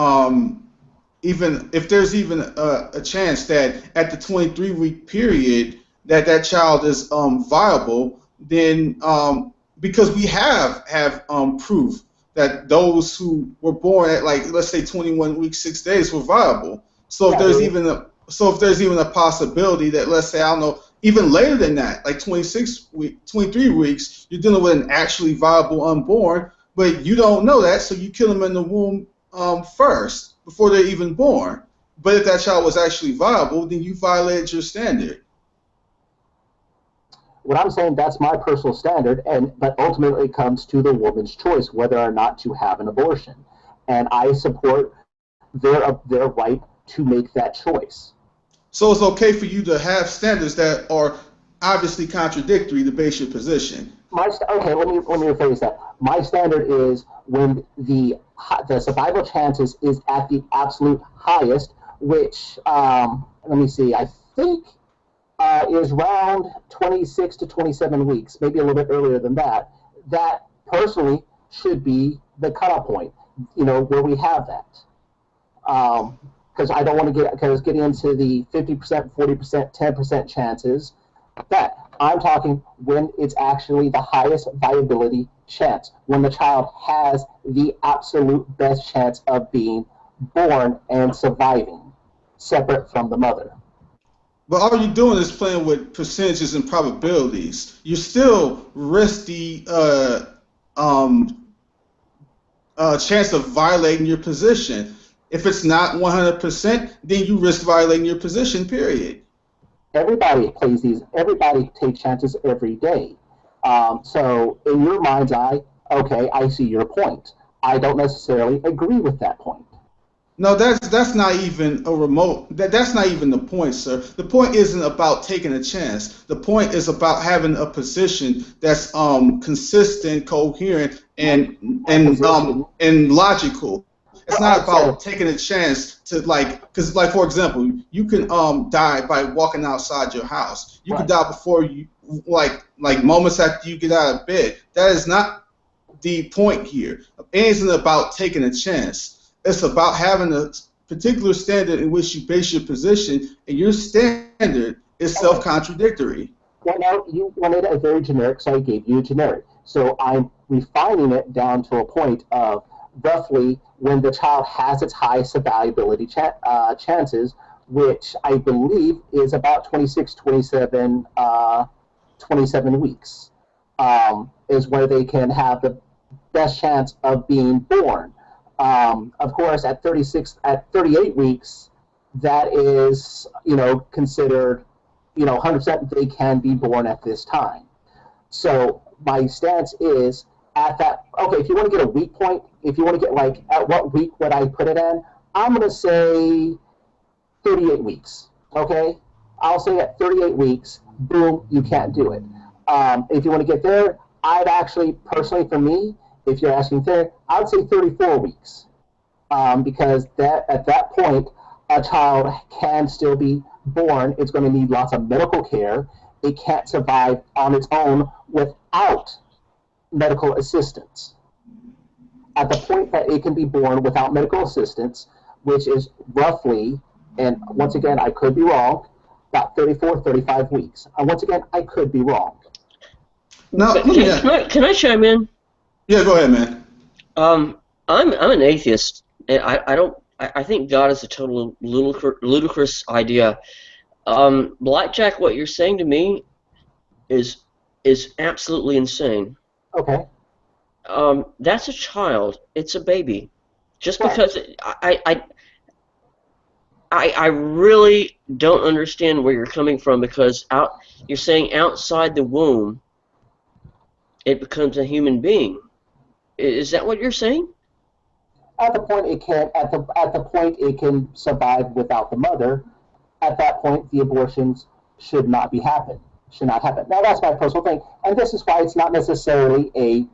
even a chance that at the 23-week period that child is viable, then because we have proof that those who were born at, like, let's say 21 weeks 6 days were viable. So if there's even a possibility that, let's say, I don't know, even later than that, like 23 weeks, you're dealing with an actually viable unborn, but you don't know that, so you kill them in the womb first before they're even born. But if that child was actually viable, then you violated your standard. What I'm saying, that's my personal standard, but ultimately it comes to the woman's choice whether or not to have an abortion, and I support their right to make that choice. So it's okay for you to have standards that are obviously contradictory to base your position. Okay, let me rephrase that. My standard is when the survival chances is at the absolute highest, which let me see, I think is around 26 to 27 weeks, maybe a little bit earlier than that. That personally should be the cutoff point, where we have that. Because I don't want to get into the 50%, 40%, 10% chances. That I'm talking when it's actually the highest viability chance, when the child has the absolute best chance of being born and surviving, separate from the mother. But all you're doing is playing with percentages and probabilities. You still risk the chance of violating your position. If it's not 100%, then you risk violating your position, period. Everybody takes chances every day. So in your mind's eye, okay, I see your point. I don't necessarily agree with that point. No, that's not even a remote. That's not even the point, sir. The point isn't about taking a chance. The point is about having a position that's consistent, coherent, and logical. It's not about taking a chance to, because for example, you can die by walking outside your house. You can die before you, like moments after you get out of bed. That is not the point here. It isn't about taking a chance. It's about having a particular standard in which you base your position, and your standard is self-contradictory. Well, now you wanted a very generic, so I gave you a generic. So I'm refining it down to a point of roughly when the child has its highest survivability chances, which I believe is about 26, 27 weeks, is where they can have the best chance of being born. Of course, at 38 weeks, that is, considered, 100% they can be born at this time. So my stance is at that, okay, if you want to get a weak point, if you want to get at what week would I put it in, I'm going to say 38 weeks, okay? I'll say at 38 weeks, boom, you can't do it. If you want to get there, I'd actually, personally for me, if you're asking there, I would say 34 weeks. Because at that point, a child can still be born. It's going to need lots of medical care. It can't survive on its own without medical assistance. At the point that it can be born without medical assistance, which is roughly, and once again, I could be wrong, about 34, 35 weeks. Once again, I could be wrong. Now, can I chime in? Yeah, go ahead, man. I'm an atheist, and I think God is a total ludicrous idea. Blackjack, what you're saying to me is absolutely insane. Okay. That's a child. It's a baby. Just because I really don't understand where you're coming from, because you're saying outside the womb it becomes a human being. Is that what you're saying? At the point it can it can survive without the mother. At that point, the abortions should not happen. Now that's my personal thing, and this is why it's not necessarily a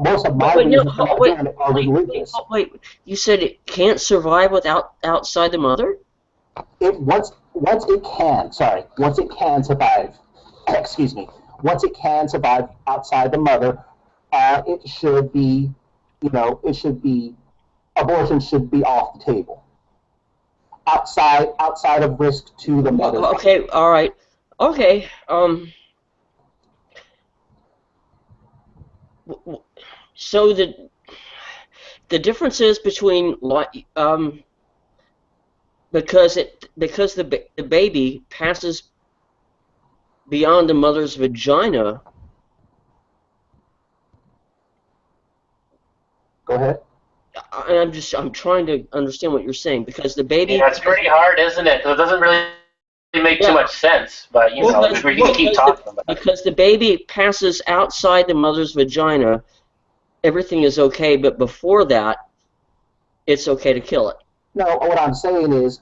most of my reasons for not doing it are religious. Wait, you said it can't survive outside the mother? Once it can survive. Excuse me. Once it can survive outside the mother, it should be it should be, abortion should be off the table. Outside of risk to the mother. Okay, all right. Okay, so the difference is between because the baby passes beyond the mother's vagina. Go ahead. I'm trying to understand what you're saying, because the baby. Yeah, it's pretty hard, isn't it? 'Cause it doesn't really make too much sense, but you know, we can keep talking about it. Because the baby passes outside the mother's vagina, everything is okay, but before that, it's okay to kill it. No, what I'm saying is,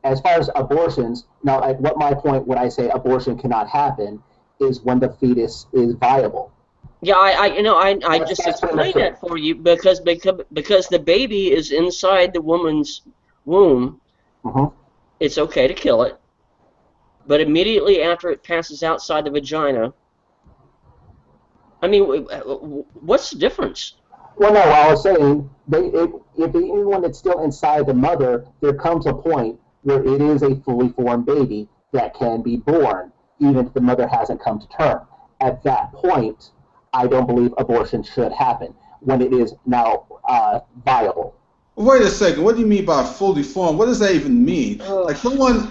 as far as abortions, now, like, what my point when I say abortion cannot happen is when the fetus is viable. Yeah, I just That's explained what I'm that for you because the baby is inside the woman's womb. Mm-hmm. It's okay to kill it, but immediately after it passes outside the vagina, I mean, what's the difference? Well, no, I was saying, even when it's still inside the mother, there comes a point where it is a fully formed baby that can be born, even if the mother hasn't come to term. At that point, I don't believe abortion should happen, when it is now viable. Wait a second. What do you mean by fully formed? What does that even mean? Like someone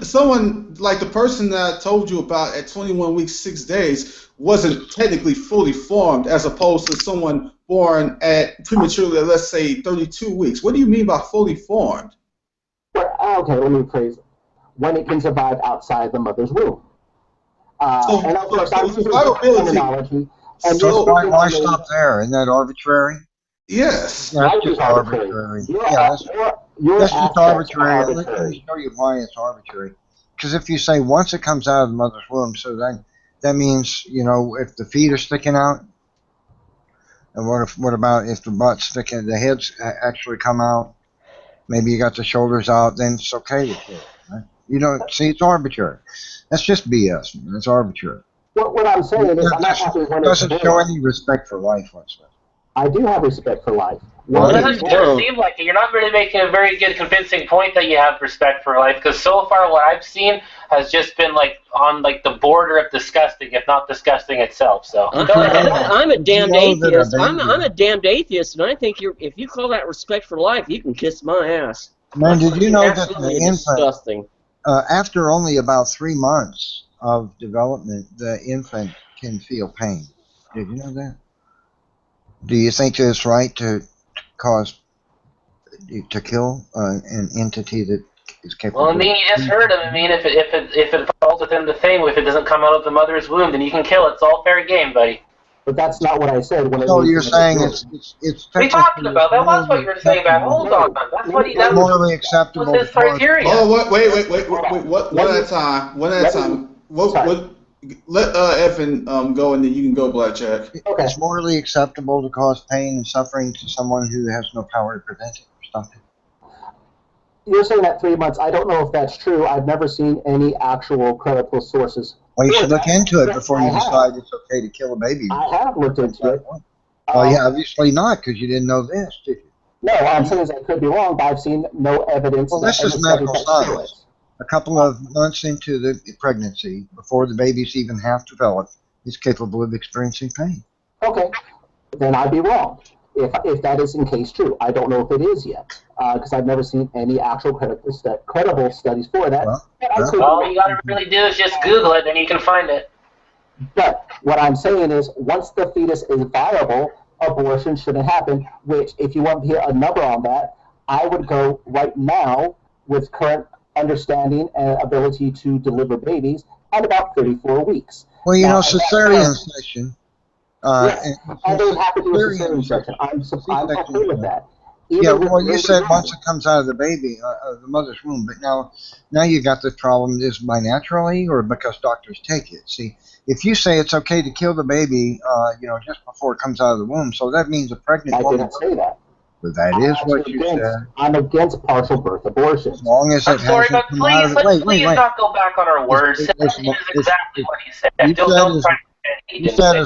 like the person that I told you about at 21 weeks 6 days wasn't technically fully formed, as opposed to someone born at prematurely, let's say 32 weeks. What do you mean by fully formed? Well, okay, let me rephrase it. When it can survive outside the mother's womb. And of course, I'm using terminology. And So why stop there? Isn't that arbitrary? Yes. That's just arbitrary. That's just arbitrary. Let me show you why it's arbitrary. Because if you say once it comes out of the mother's womb, so then that means, if the feet are sticking out, and what about if the butt's sticking, the heads actually come out, maybe you got the shoulders out, then it's okay to kill it, right? See, it's arbitrary. That's just BS. It's arbitrary. What I'm saying is, I'm not happy when It doesn't show any respect for life whatsoever. I do have respect for life. Well, it doesn't seem like it. You're not really making a very good, convincing point that you have respect for life, because so far what I've seen has just been on the border of disgusting, if not disgusting itself. So I'm a damned atheist. I'm a damned atheist, and I think if you call that respect for life, you can kiss my ass. Man, did you know that Absolutely the infant, disgusting. After only about 3 months of development, the infant can feel pain? Did you know that? Do you think it's right to kill an entity that is capable? Well, I mean, you just heard him. I mean, if it falls within the thing, if it doesn't come out of the mother's womb, then you can kill it. It's all fair game, buddy. But that's not what I said. So you're saying it's we talked about that. That's what you were saying about. Hold on, that's what he does. Morally acceptable. What's his criteria? Oh, wait. One at a time. Let Evan go, and then you can go, Blackjack. Okay. It's morally acceptable to cause pain and suffering to someone who has no power to prevent it or stop it. You're saying that 3 months. I don't know if that's true. I've never seen any actual credible sources. Well, you should look into it before you decide it's okay to kill a baby. I have looked into it. Well, yeah, obviously not, because you didn't know this, did you? No, what I'm saying is I could be wrong, but I've seen no evidence. Well, this is medical science. A couple of months into the pregnancy, before the baby's even half developed, is capable of experiencing pain. Okay, then I'd be wrong if that is in case true. I don't know if it is yet, because I've never seen any actual credible studies for that. All you gotta really do is just Google it, and you can find it. But what I'm saying is, once the fetus is viable, abortion shouldn't happen. Which, if you want to hear a number on that, I would go right now with current understanding and ability to deliver babies at about 34 weeks. Well, cesarean section. Yes, I don't have to do a cesarean section. I'm okay with that. You said once it comes out of the baby, the mother's womb, but now you got the problem, is by naturally or because doctors take it? See, if you say it's okay to kill the baby, just before it comes out of the womb, so that means a pregnant woman. I didn't say that. But that is what you said. I'm against partial birth abortion. As long as it sorry, but hasn't come out of the please wait. not go back on our words. This is exactly what he said. Don't try to you said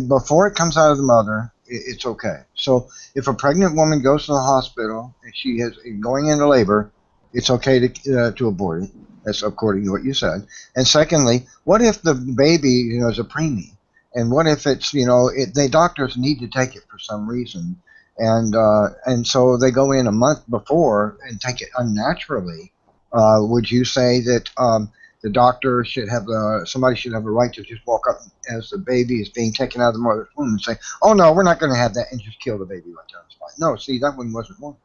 before it comes out of the mother, it's okay. So if a pregnant woman goes to the hospital and she is going into labor, it's okay to abort it. That's according to what you said. And secondly, what if the baby, is a preemie? And what if it's, the doctors need to take it for some reason, and so they go in a month before and take it unnaturally? Would you say that the doctor should have somebody should have a right to just walk up as the baby is being taken out of the mother's womb and say, "Oh no, we're not going to have that," and just kill the baby right down the spot? No, see, that one wasn't one.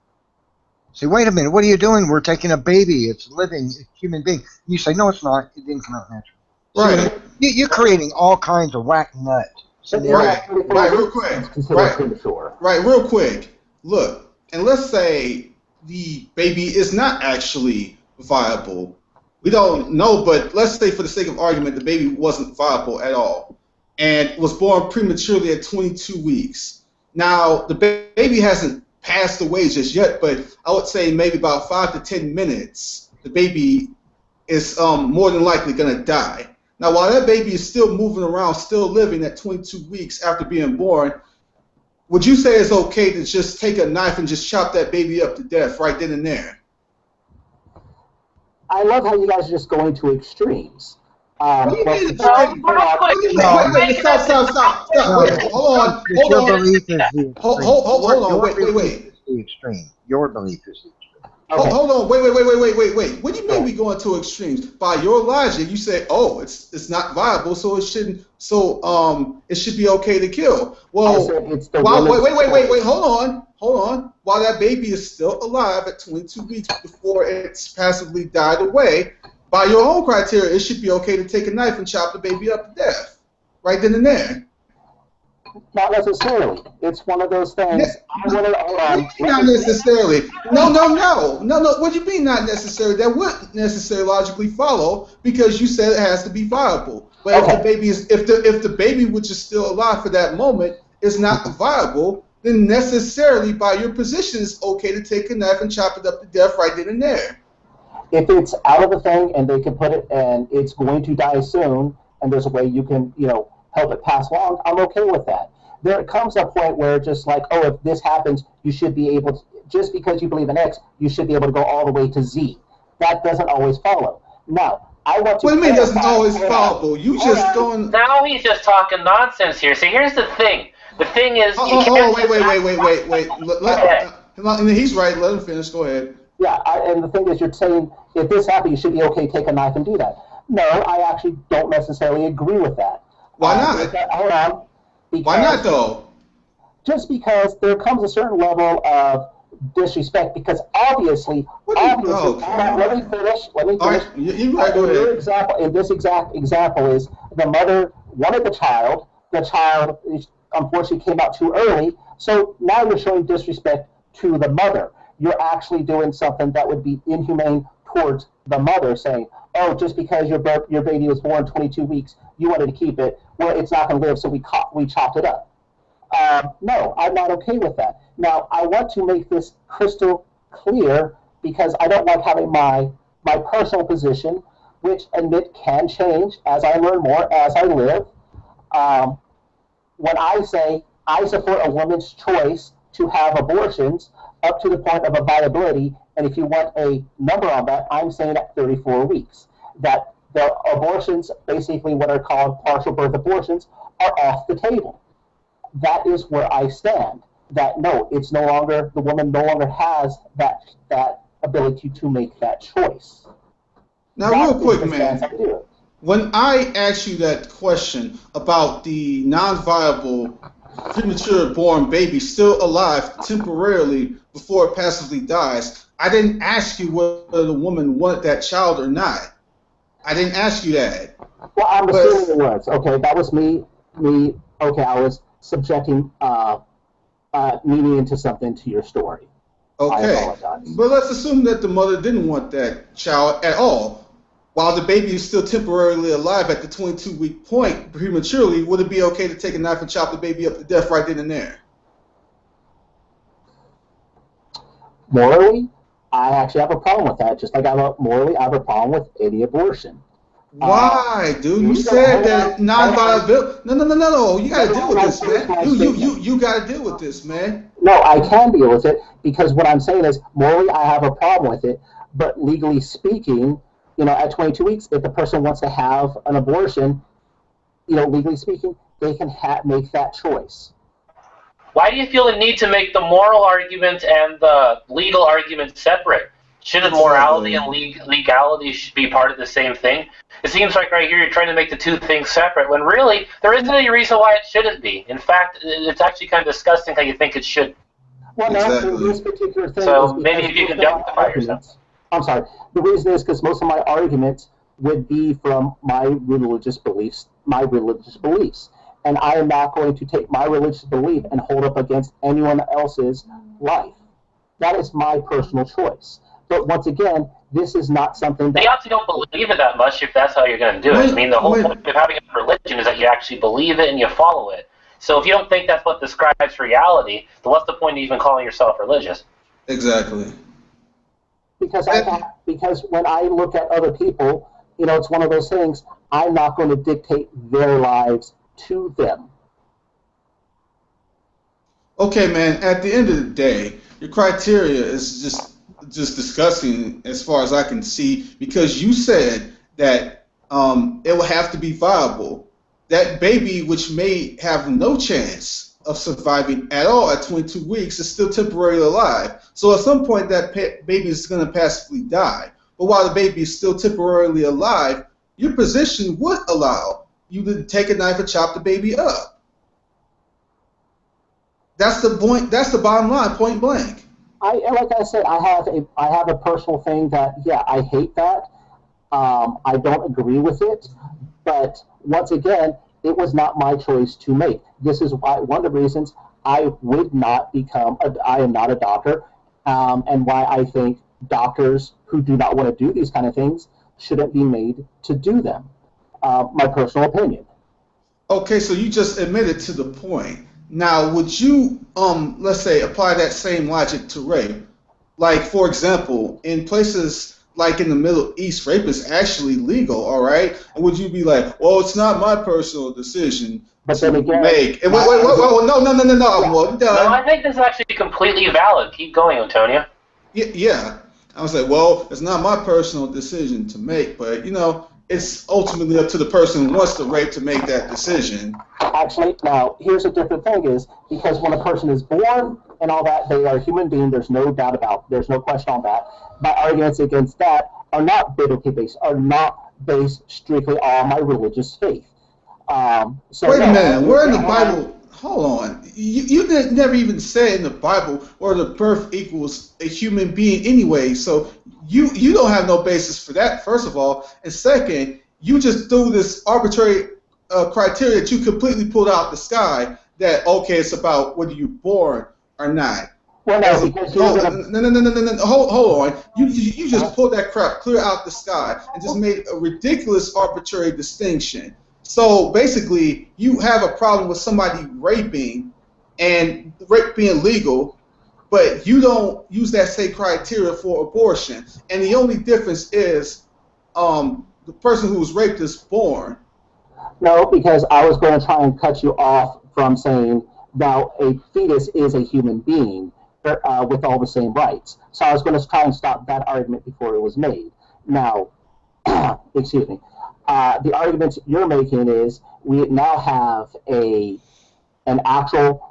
Say, wait a minute, what are you doing? We're taking a baby. It's a living human being. You say, no, it's not. It didn't come out naturally. Right. So you're creating all kinds of whack nut scenarios. Right, real quick. Right, real quick. Look, and let's say the baby is not actually viable. We don't know, but let's say for the sake of argument, the baby wasn't viable at all and was born prematurely at 22 weeks. Now, the baby hasn't passed away just yet, but I would say maybe about 5 to 10 minutes, the baby is more than likely going to die. Now, while that baby is still moving around, still living at 22 weeks after being born, would you say it's okay to just take a knife and just chop that baby up to death right then and there? I love how you guys are just going to extremes. What do you mean? Stop. Wait, hold on. Your belief is the Hold on. Wait. The extreme. Your belief is the extreme. Okay. Hold on. Wait. What do you mean we going to extremes? By your logic, you say, oh, it's not viable, so it shouldn't. So it should be okay to kill. Well, wait. Hold on. While that baby is still alive at 22 weeks before it's passively died away, by your own criteria, it should be okay to take a knife and chop the baby up to death, right then and there. Not necessarily. It's one of those things. Not necessarily. No. What do you mean not necessarily? That wouldn't necessarily logically follow because you said it has to be viable. But if the baby is, if the baby which is still alive for that moment is not viable, then necessarily by your position it's okay to take a knife and chop it up to death right then and there. If it's out of the thing and they can put it and it's going to die soon, and there's a way you can, help it pass along, I'm okay with that. There comes a point where just like, oh, if this happens, you should be able to, just because you believe in X, you should be able to go all the way to Z. That doesn't always follow. Now, I want to. What do you mean it doesn't always follow? You just going. Now he's just talking nonsense here. See, here's the thing. The thing is. Wait. He's right. Let him finish. Go ahead. Yeah, and the thing is, you're saying if this happens, you should be okay to take a knife and do that. No, I actually don't necessarily agree with that. Why not? Hold on. Why not, though? Just because there comes a certain level of disrespect, because obviously, let me finish. All right, you're right, go ahead. This exact example is the mother wanted the child unfortunately came out too early, so now you're showing disrespect to the mother. You're actually doing something that would be inhumane towards the mother, saying, oh, just because your baby was born 22 weeks, you wanted to keep it, well, it's not going to live, so we chopped it up. No, I'm not okay with that. Now, I want to make this crystal clear because I don't like having my personal position, which admit can change as I learn more, as I live. When I say I support a woman's choice to have abortions up to the point of a viability, and if you want a number on that, I'm saying at 34 weeks, that the abortions, basically what are called partial birth abortions, are off the table. That is where I stand. That no, it's no longer, the woman no longer has that ability to make that choice. Now, real quick, man, when I asked you that question about the non-viable premature born baby still alive temporarily before it passively dies, I didn't ask you whether the woman wanted that child or not. I didn't ask you that. Well, I'm assuming it was. Okay, that was me. Okay, I was subjecting meaning into something to your story. Okay, I apologize. But let's assume that the mother didn't want that child at all. While the baby is still temporarily alive at the 22-week point prematurely, would it be okay to take a knife and chop the baby up to death right then and there? Morally, I actually have a problem with that. Just like morally, I have a problem with any abortion. Why, dude? You said that non-viability. No. You gotta deal with this, man. You gotta deal with this, man. No, I can deal with it because what I'm saying is morally I have a problem with it, but legally speaking, at 22 weeks, if the person wants to have an abortion, legally speaking, they can make that choice. Why do you feel the need to make the moral argument and the legal argument separate? Shouldn't morality and legality should be part of the same thing? It seems like right here you're trying to make the two things separate, when really there isn't any reason why it shouldn't be. In fact, it's actually kind of disgusting how you think it should. Well, no, this particular thing. So maybe if you can justify yourself. I'm sorry. The reason is because most of my arguments would be from my religious beliefs, and I am not going to take my religious belief and hold up against anyone else's life. That is my personal choice. But once again, this is not something that... You obviously don't believe it that much if that's how you're going to do it. I mean, the whole point of having a religion is that you actually believe it and you follow it. So if you don't think that's what describes reality, then what's the point of even calling yourself religious? Exactly. Because when I look at other people, it's one of those things, I'm not going to dictate their lives to them. Okay, man, at the end of the day, your criteria is just disgusting as far as I can see, because you said that it will have to be viable. That baby, which may have no chance of surviving at all at 22 weeks, is still temporarily alive. So at some point, that baby is going to passively die. But while the baby is still temporarily alive, your position would allow you to take a knife and chop the baby up. That's the point. That's the bottom line, point blank. Like I said, I have a personal thing that, yeah, I hate that. I don't agree with it. But once again, it was not my choice to make. This is why one of the reasons I would not I am not a doctor, and why I think doctors who do not want to do these kind of things shouldn't be made to do them. My personal opinion. Okay, so you just admitted to the point. Now, would you, let's say, apply that same logic to rape? Like, for example, in places like in the Middle East, rape is actually legal, all right? And would you be like, well, it's not my personal decision to make? No, well, no, I think this is actually completely valid. Keep going, Antonio. Yeah. I was like, well, it's not my personal decision to make, but, it's ultimately up to the person who wants to rape to make that decision. Actually, now, here's a different thing is, because when a person is born and all that, they are a human being, there's no doubt about, there's no question on that. My arguments against that are not biblically based, are not based strictly on my religious faith. Wait a minute, we're in the Bible. Hold on. You never even said in the Bible where the birth equals a human being anyway, so you don't have no basis for that, first of all. And second, you just threw this arbitrary criteria that you completely pulled out the sky that, okay, it's about whether you're born or not. Well, no, because no. Hold on. You just pulled that crap clear out the sky and just made a ridiculous arbitrary distinction. So basically, you have a problem with somebody raping and rape being legal, but you don't use that same criteria for abortion. And the only difference is the person who was raped is born. No, because I was going to try and cut you off from saying, now, a fetus is a human being with all the same rights. So I was going to try and stop that argument before it was made. Now, excuse me. The argument you're making is we now have an actual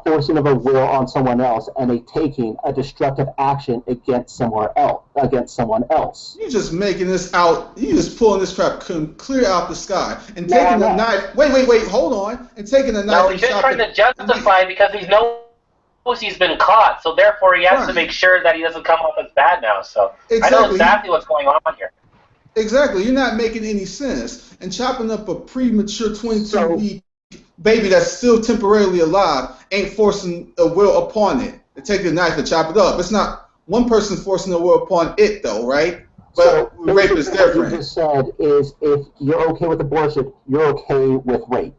forcing of a will on someone else and a destructive action against someone else. You're just making this out. You're just pulling this crap clear out the sky and taking the knife. Wait, hold on, and taking the knife. No, he's just trying to justify because he knows he's been caught, so therefore he has to make sure that he doesn't come off as bad now. So exactly. I know exactly what's going on here. Exactly, you're not making any sense. And chopping up a premature 22-week baby that's still temporarily alive ain't forcing a will upon it. To take the knife and chop it up. It's not one person forcing a will upon it, though, right? But so rape is different. What you just said is if you're okay with abortion, you're okay with rape.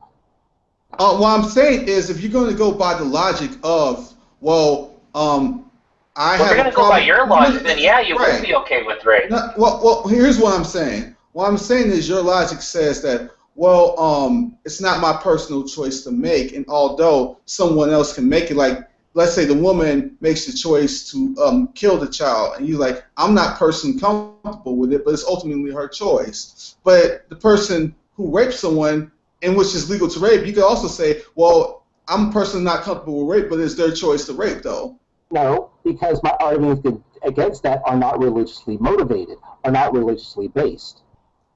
What I'm saying is if you're going to go by the logic of, well, if you're going to go by your logic, then yeah, you would be okay with rape. Well, here's what I'm saying. What I'm saying is your logic says that, well, it's not my personal choice to make, and although someone else can make it, like let's say the woman makes the choice to kill the child, and you're like, I'm not personally comfortable with it, but it's ultimately her choice. But the person who rapes someone, in which is legal to rape, you could also say, well, I'm personally not comfortable with rape, but it's their choice to rape, though. No, because my arguments against that are not religiously motivated, are not religiously based.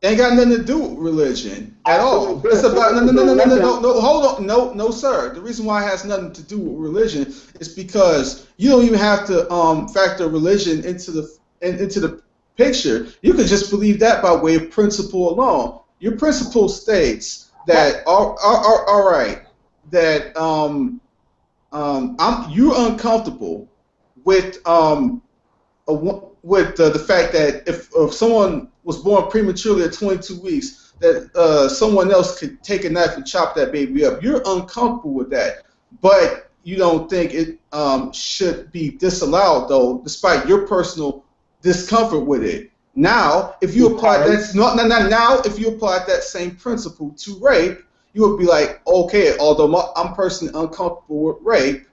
Ain't got nothing to do with religion at all. It's about no. Hold on, no, sir. The reason why it has nothing to do with religion is because you don't even have to factor religion into the picture. You could just believe that by way of principle alone. Your principle states that all right, that you're uncomfortable with the fact that if someone was born prematurely at 22 weeks, that someone else could take a knife and chop that baby up. You're uncomfortable with that, but you don't think it should be disallowed, though, despite your personal discomfort with it. Now, if you apply if you applied that same principle to rape, you would be like, okay, although I'm personally uncomfortable with rape,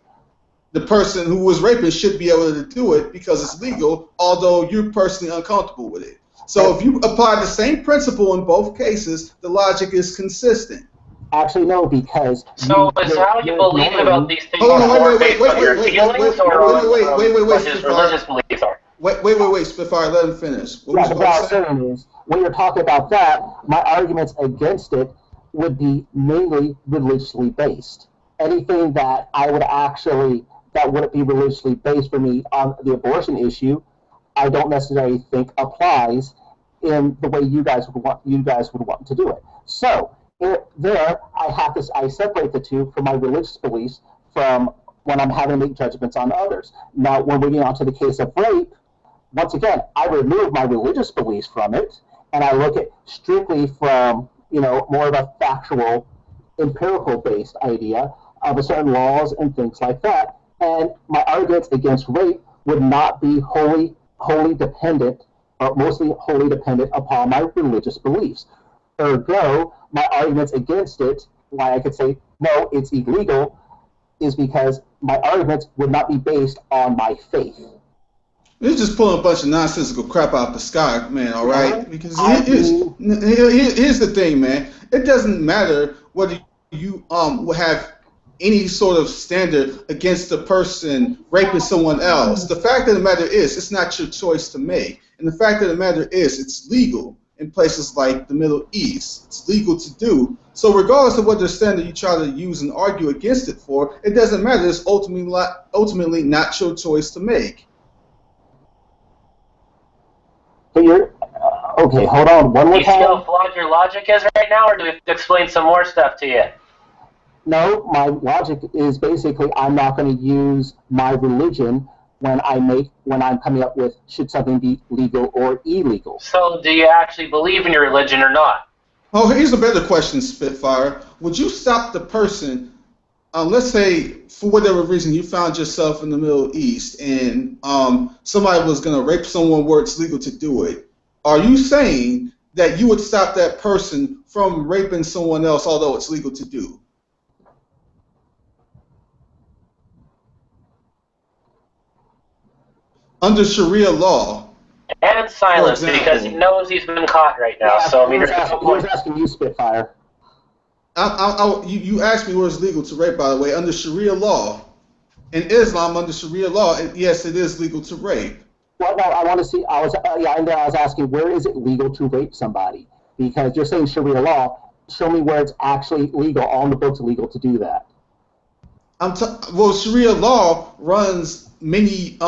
the person who was raping should be able to do it because it's legal, although you're personally uncomfortable with it. So if you apply the same principle in both cases, the logic is consistent. Actually, no, because... So is how you believe about these things more based on your feelings or what his religious beliefs are? Wait, Spitfire, let him finish. What I'm saying is, when you're talking about that, my arguments against it would be mainly religiously based. Anything that that wouldn't be religiously based for me on the abortion issue, I don't necessarily think applies in the way you guys would want to do it. So I separate the two from my religious beliefs from when I'm having to make judgments on others. Now, when we get on to the case of rape, once again, I remove my religious beliefs from it, and I look at strictly from more of a factual, empirical-based idea of a certain laws and things like that. And my arguments against rape would not be wholly dependent, or mostly wholly dependent upon my religious beliefs. Ergo, my arguments against it, why I could say, no, it's illegal, is because my arguments would not be based on my faith. You're just pulling a bunch of nonsensical crap out the sky, man, all right? Because here's the thing, man. It doesn't matter whether you have any sort of standard against the person raping someone else. The fact of the matter is, it's not your choice to make. And the fact of the matter is, it's legal in places like the Middle East. It's legal to do. So regardless of what the standard you try to use and argue against it for, it doesn't matter. It's ultimately not your choice to make. But you're okay. Hold on, one more time. Do you see how flawed your logic is right now, or do we have to explain some more stuff to you? No, my logic is basically I'm not going to use my religion when I'm coming up with should something be legal or illegal. So do you actually believe in your religion or not? Oh, here's a better question, Spitfire. Would you stop the person, let's say for whatever reason you found yourself in the Middle East and somebody was going to rape someone where it's legal to do it. Are you saying that you would stop that person from raping someone else although it's legal to do? Under Sharia law. And silence because he knows he's been caught right now. Yeah, so I mean, he was asking you, Spitfire. You asked me where it's legal to rape, by the way, under Sharia law. In Islam, under Sharia law, yes, it is legal to rape. Well, no, I want to see. I was asking where is it legal to rape somebody? Because you're saying Sharia law. Show me where it's actually legal on the books, legal to do that. Well, Sharia law runs many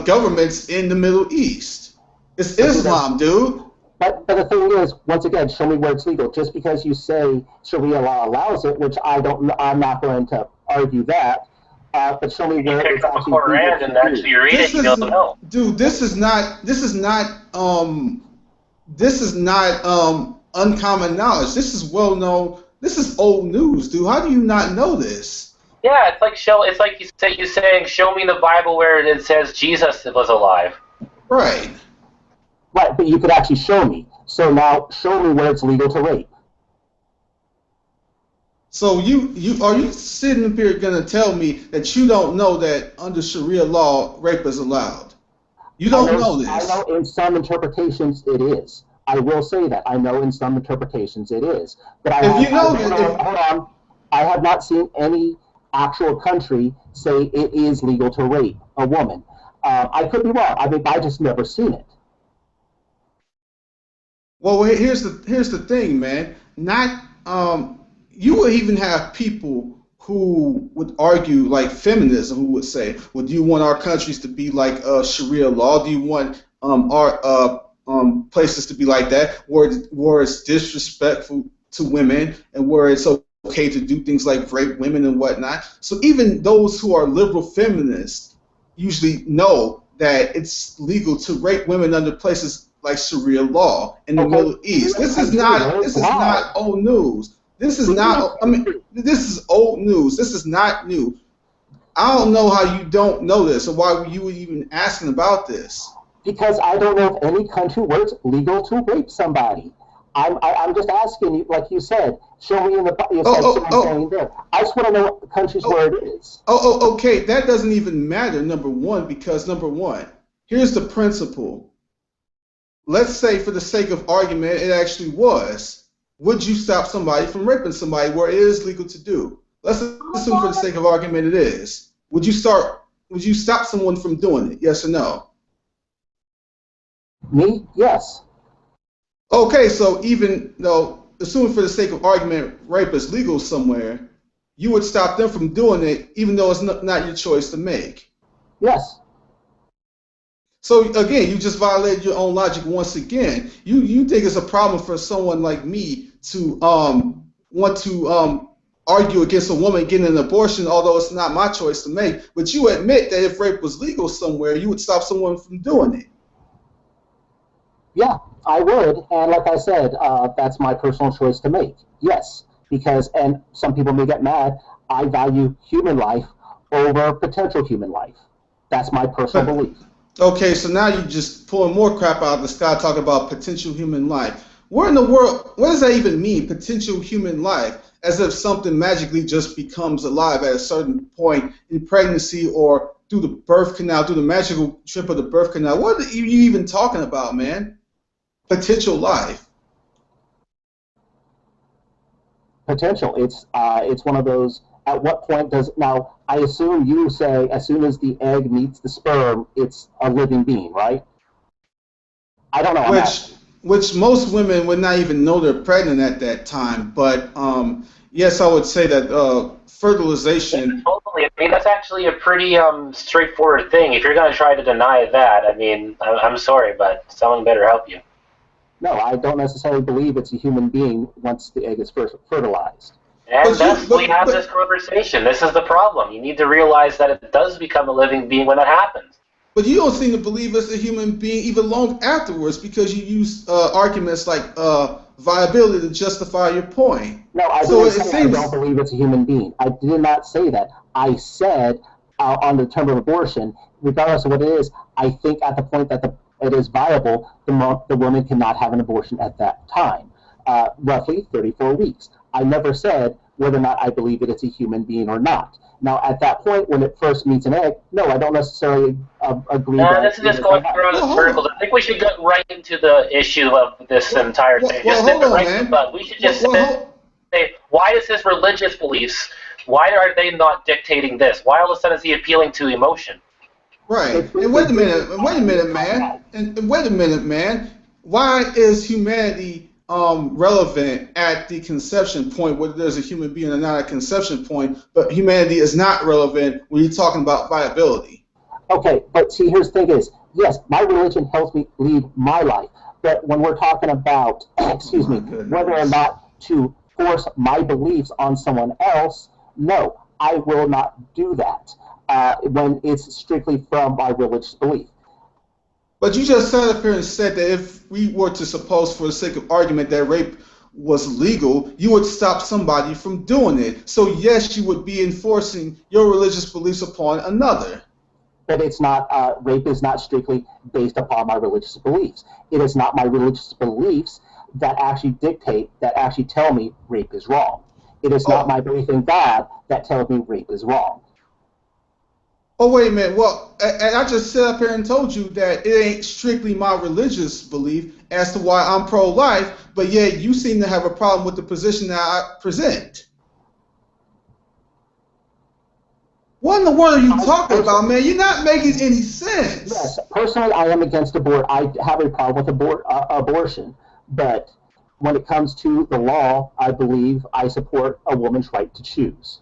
governments in the Middle East. It's Islam, dude. But the thing is, once again, show me where it's legal. Just because you say Sharia law allows it, which I'm not going to argue that. But show me where it's actually legal. And actually read it, you don't know. Dude, this is not uncommon knowledge. This is well known. This is old news, dude. How do you not know this? Yeah, it's like you saying, show me the Bible where it says Jesus was alive. Right. Right, but you could actually show me. So now show me where it's legal to rape. So you are you sitting up here gonna tell me that you don't know that under Sharia law rape is allowed? You don't know I this. know in some interpretations it is. I will say that. I know in some interpretations it is. But If you know that, hold on. I have not seen any actual country say it is legal to rape a woman. I could be wrong. I mean, I just never seen it. well, here's the thing, man. Not you would even have people who would argue like feminism, who would say, "Well, do you want our countries to be like Sharia law? Do you want our places to be like that, where it's disrespectful to women and where it's okay to do things like rape women and whatnot?" So even those who are liberal feminists usually know that it's legal to rape women under places like Sharia law in the Middle East. This is not old news. This is not. I mean, this is old news. This is not new. I don't know how you don't know this, or why you were even asking about this. Because I don't know of any country where it's legal to rape somebody. I'm just asking you, like you said, show me in the. You said saying there. I just want to know countries where it is. Okay. That doesn't even matter. Number one, because number one, here's the principle. Let's say, for the sake of argument, it actually was. Would you stop somebody from raping somebody where it is legal to do? Let's assume, for the sake of argument, it is. Would you stop someone from doing it? Yes or no? Me? Yes. Okay, so even though, assuming for the sake of argument, rape is legal somewhere, you would stop them from doing it, even though it's not your choice to make. Yes. So again, you just violated your own logic once again. You think it's a problem for someone like me to want to argue against a woman getting an abortion, although it's not my choice to make. But you admit that if rape was legal somewhere, you would stop someone from doing it. Yeah, I would. And like I said, that's my personal choice to make. Yes, because, and some people may get mad, I value human life over potential human life. That's my personal belief. Okay, so now you're just pulling more crap out of the sky talking about potential human life. Where in the world, what does that even mean, potential human life? As if something magically just becomes alive at a certain point in pregnancy or through the birth canal, through the magical trip of the birth canal. What are you even talking about, man? Potential life. Potential. It's one of those. At what point does, now I assume you say as soon as the egg meets the sperm, it's a living being, right? I don't know. Which most women would not even know they're pregnant at that time. But yes, I would say that fertilization. Totally. I mean, that's actually a pretty straightforward thing. If you're going to try to deny that, I mean, I'm sorry, but someone better help you. No, I don't necessarily believe it's a human being once the egg is first fertilized. And we have this conversation. This is the problem. You need to realize that it does become a living being when that happens. But you don't seem to believe it's a human being even long afterwards, because you use arguments like viability to justify your point. No, I don't believe it's a human being. I did not say that. I said on the term of abortion, regardless of what it is, I think at the point that it is viable, the woman cannot have an abortion at that time, roughly 34 weeks. I never said whether or not I believe that it's a human being or not. Now, at that point, when it first meets an egg, no, I don't necessarily agree. This is just going around in circles. I think we should get right into the issue of this entire thing. But we should just say, why is his religious beliefs, why are they not dictating this? Why all of a sudden is he appealing to emotion? Right. And wait a minute, man. Why is humanity relevant at the conception point, whether there's a human being or not at conception point, but humanity is not relevant when you're talking about viability? Okay, but see, here's the thing is, yes, my religion helps me lead my life, but when we're talking about, whether or not to force my beliefs on someone else, no, I will not do that when it's strictly from my religious belief. But you just sat up here and said that if we were to suppose, for the sake of argument, that rape was legal, you would stop somebody from doing it. So yes, you would be enforcing your religious beliefs upon another. but it's not. Rape is not strictly based upon my religious beliefs. It is not my religious beliefs that actually dictate, that actually tell me rape is wrong. It is not my belief in God that tells me rape is wrong. Oh, wait a minute. Well, and I just sat up here and told you that it ain't strictly my religious belief as to why I'm pro-life, but yet you seem to have a problem with the position that I present. What in the world are you talking about, man? You're not making any sense. Yes, personally, I am against abortion. I have a problem with abortion, but when it comes to the law, I believe I support a woman's right to choose.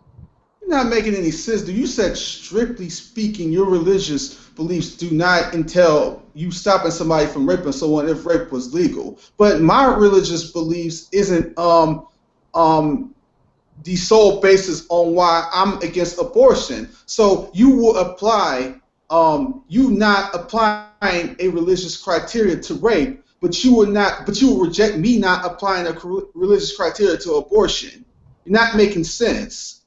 You're not making any sense. You said, strictly speaking, your religious beliefs do not entail you stopping somebody from raping someone if rape was legal. But my religious beliefs isn't the sole basis on why I'm against abortion. So you will apply, you not applying a religious criteria to rape, but you will reject me not applying a religious criteria to abortion. You're not making sense.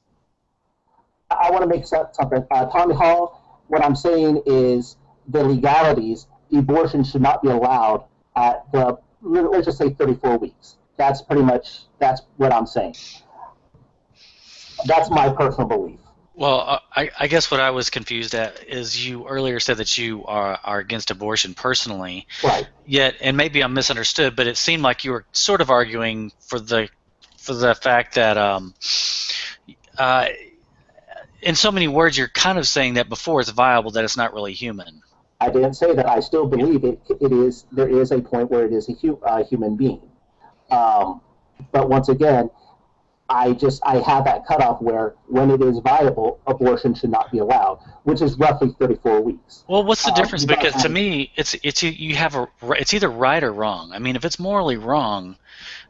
I want to make something. Tommy Hall, what I'm saying is the legalities, abortion should not be allowed at the, let's just say 34 weeks. That's pretty much, that's what I'm saying. That's my personal belief. Well, I guess what I was confused at is you earlier said that you are against abortion personally. Right. Yet, and maybe I'm misunderstood, but it seemed like you were sort of arguing for the fact that in so many words you're kind of saying that before it's viable that it's not really human. I didn't say that. I still believe it is. There is a point where it is a human being. But once again, I have that cutoff where when it is viable, abortion should not be allowed, which is roughly 34 weeks. Well, what's the difference? Because to me, it's either right or wrong. I mean, if it's morally wrong,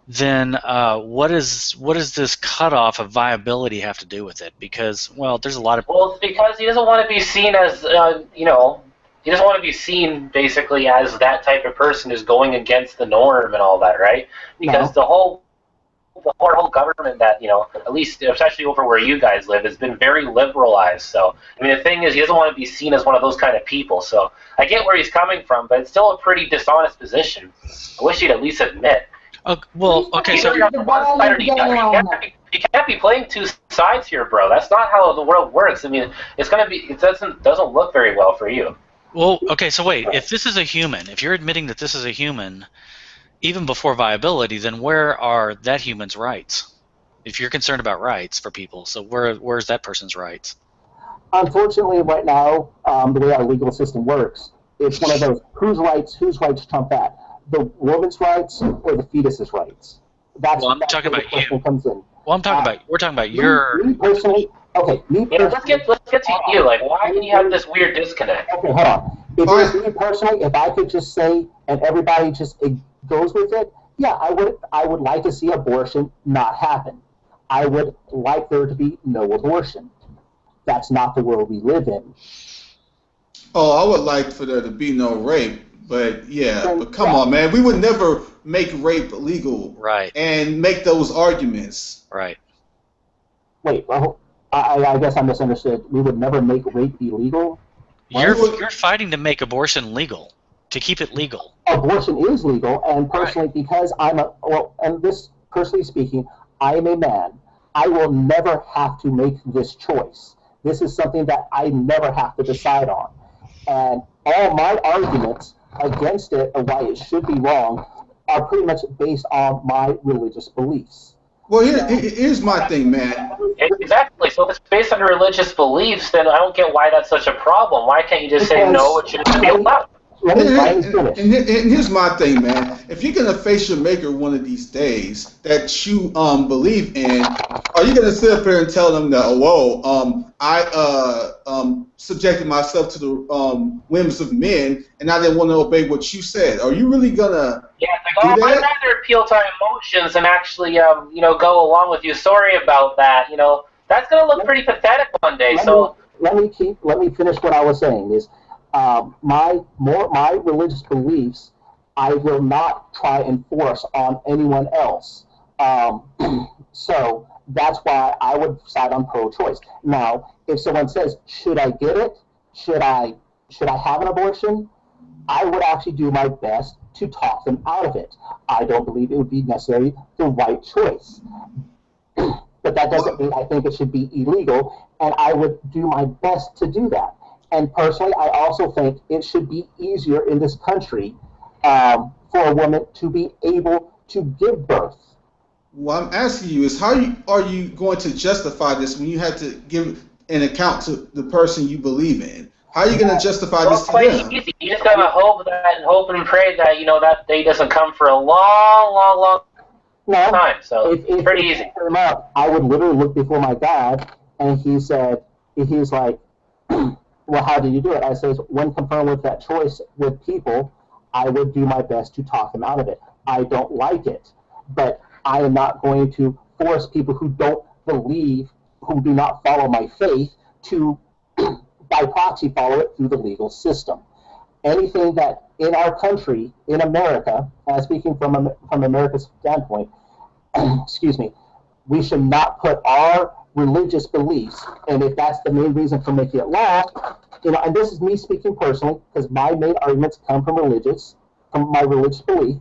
then what is this cutoff of viability have to do with it? Because, well, there's a lot of... Well, it's because he doesn't want to be seen as, he doesn't want to be seen basically as that type of person who's going against the norm and all that, right? Because the whole government that, at least especially over where you guys live, has been very liberalized. So, I mean, the thing is, he doesn't want to be seen as one of those kind of people. So I get where he's coming from, but it's still a pretty dishonest position. I wish he'd at least admit. Oh, well, okay, so... You're on one side or the other. You can't be playing two sides here, bro. That's not how the world works. I mean, it doesn't look very well for you. Well, okay, so wait. If this is a human, if you're admitting that this is a human, even before viability, then where are that human's rights? If you're concerned about rights for people, so where's that person's rights? Unfortunately, right now, the way our legal system works, it's one of those whose rights trump that? The woman's rights or the fetus's rights? Well, I'm talking about you. Well, we're talking about your... Me personally, okay, let's get to you. Like, why do you have this weird disconnect? Okay, hold on. If it was me personally, if I could just say, and everybody just goes with it, yeah, I would like to see abortion not happen. I would like there to be no abortion. That's not the world we live in. Oh, I would like for there to be no rape, but come on, man. We would never make rape legal, right? And make those arguments, right? Wait, I guess I misunderstood. We would never make rape illegal. You're fighting to make abortion legal, to keep it legal. Abortion is legal, and personally, because and this personally speaking, I am a man. I will never have to make this choice. This is something that I never have to decide on. And all my arguments against it or why it should be wrong are pretty much based on my religious beliefs. Well, here's my thing, man. Exactly. So if it's based on your religious beliefs, then I don't get why that's such a problem. Why can't you just say no, it shouldn't be allowed? And here's my thing, man. If you're gonna face your maker one of these days that you believe in, are you gonna sit up here and tell them that, I subjected myself to the whims of men and I didn't want to obey what you said? Are you really gonna? Yeah, I'd rather appeal to emotions and actually, go along with you. Sorry about that. That's gonna look pretty pathetic one day. Let me finish what I was saying. Is my religious beliefs, I will not try and force on anyone else. So that's why I would side on pro-choice. Now, if someone says, should I get it? should I have an abortion? I would actually do my best to talk them out of it. I don't believe it would be necessarily the right choice. But that doesn't mean I think it should be illegal, and I would do my best to do that. And personally, I also think it should be easier in this country for a woman to be able to give birth. What I'm asking you is are you going to justify this when you have to give an account to the person you believe in? How are you going to justify this to them? Easy. You just gotta hope and pray that that day doesn't come for a long time. So it's pretty easy. I would literally look before my God, and he's like, well, how did you do it? I says, when confronted with that choice with people, I would do my best to talk them out of it. I don't like it, but I am not going to force people who don't believe, who do not follow my faith, to by proxy follow it through the legal system. Anything that in our country, in America, speaking from America's standpoint, excuse me, we should not put our religious beliefs, and if that's the main reason for making it law, and this is me speaking personally, because my main arguments come from my religious belief,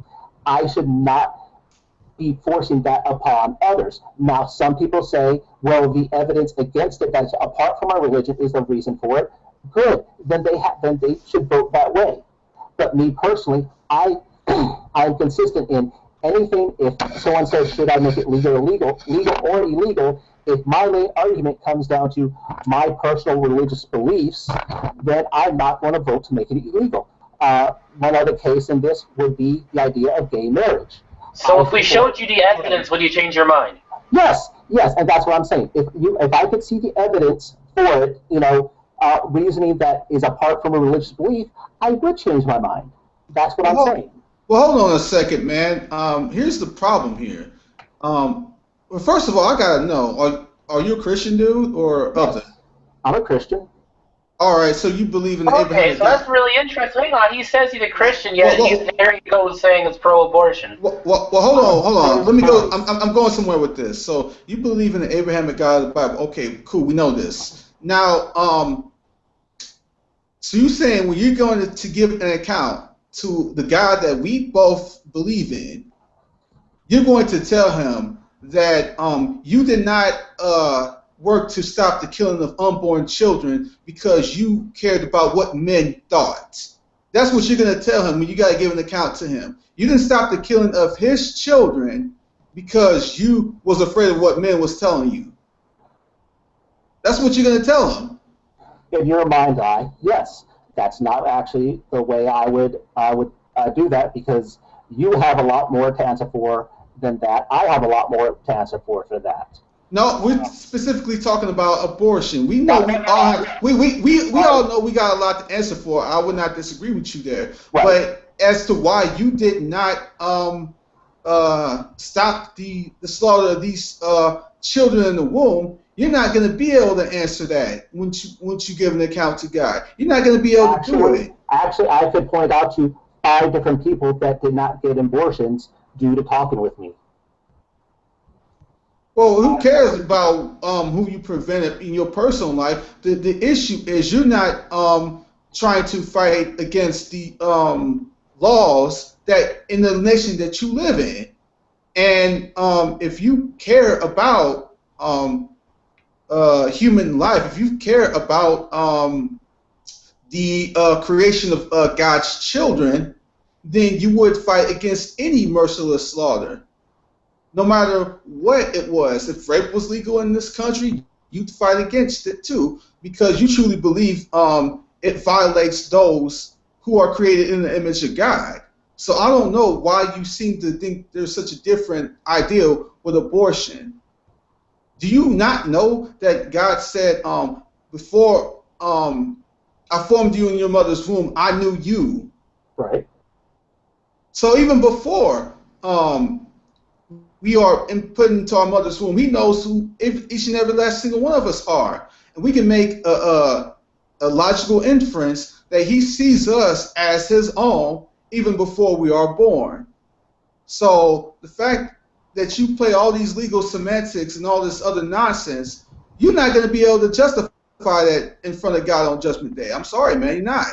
I should not be forcing that upon others. Now, some people say, well, the evidence against it that's apart from our religion is the reason for it. Good, then they should vote that way. But me personally, I'm consistent in anything. If someone says, should I make it legal or illegal, if my main argument comes down to my personal religious beliefs, then I'm not going to vote to make it illegal. One other case in this would be the idea of gay marriage. So if we showed you the evidence, would you change your mind? Yes, and that's what I'm saying. If I could see the evidence for it, reasoning that is apart from a religious belief, I would change my mind. That's what I'm saying. Well, hold on a second, man. Here's the problem here. Well, first of all, I gotta know: are you a Christian dude or other? I'm a Christian. All right, so you believe in the Abraham? Okay, so that's really interesting. Hang on, he says he's a Christian, yet there he goes saying it's pro-abortion. Well, hold on. Let me go. I'm going somewhere with this. So you believe in the Abrahamic God of the Bible? Okay, cool. We know this. Now, so you're saying when you're going to give an account to the God that we both believe in, you're going to tell him that you did not work to stop the killing of unborn children because you cared about what men thought. That's what you're going to tell him when you got to give an account to him. You didn't stop the killing of his children because you was afraid of what men was telling you. That's what you're going to tell him. In your mind's eye, yes. That's not actually the way I would do that, because you have a lot more to answer for than that. I have a lot more to answer for that. No, we're specifically talking about abortion. We know we all know we got a lot to answer for. I would not disagree with you there. Right. But as to why you did not stop the slaughter of these children in the womb, you're not going to be able to answer that once you give an account to God. You're not going to be able to do it. Actually, I could point out to 5 different people that did not get abortions due to talking with me. Well, who cares about who you prevented in your personal life? The issue is you're not trying to fight against the laws that in the nation that you live in. And if you care about human life, if you care about the creation of God's children, then you would fight against any merciless slaughter. No matter what it was. If rape was legal in this country, you'd fight against it too, because you truly believe it violates those who are created in the image of God. So I don't know why you seem to think there's such a different idea with abortion. Do you not know that God said, before I formed you in your mother's womb, I knew you? Right. So even before we are put into our mother's womb, he knows who each and every last single one of us are. And we can make a logical inference that he sees us as his own even before we are born. So the fact that you play all these legal semantics and all this other nonsense, you're not going to be able to justify that in front of God on Judgment Day. I'm sorry, man, you're not.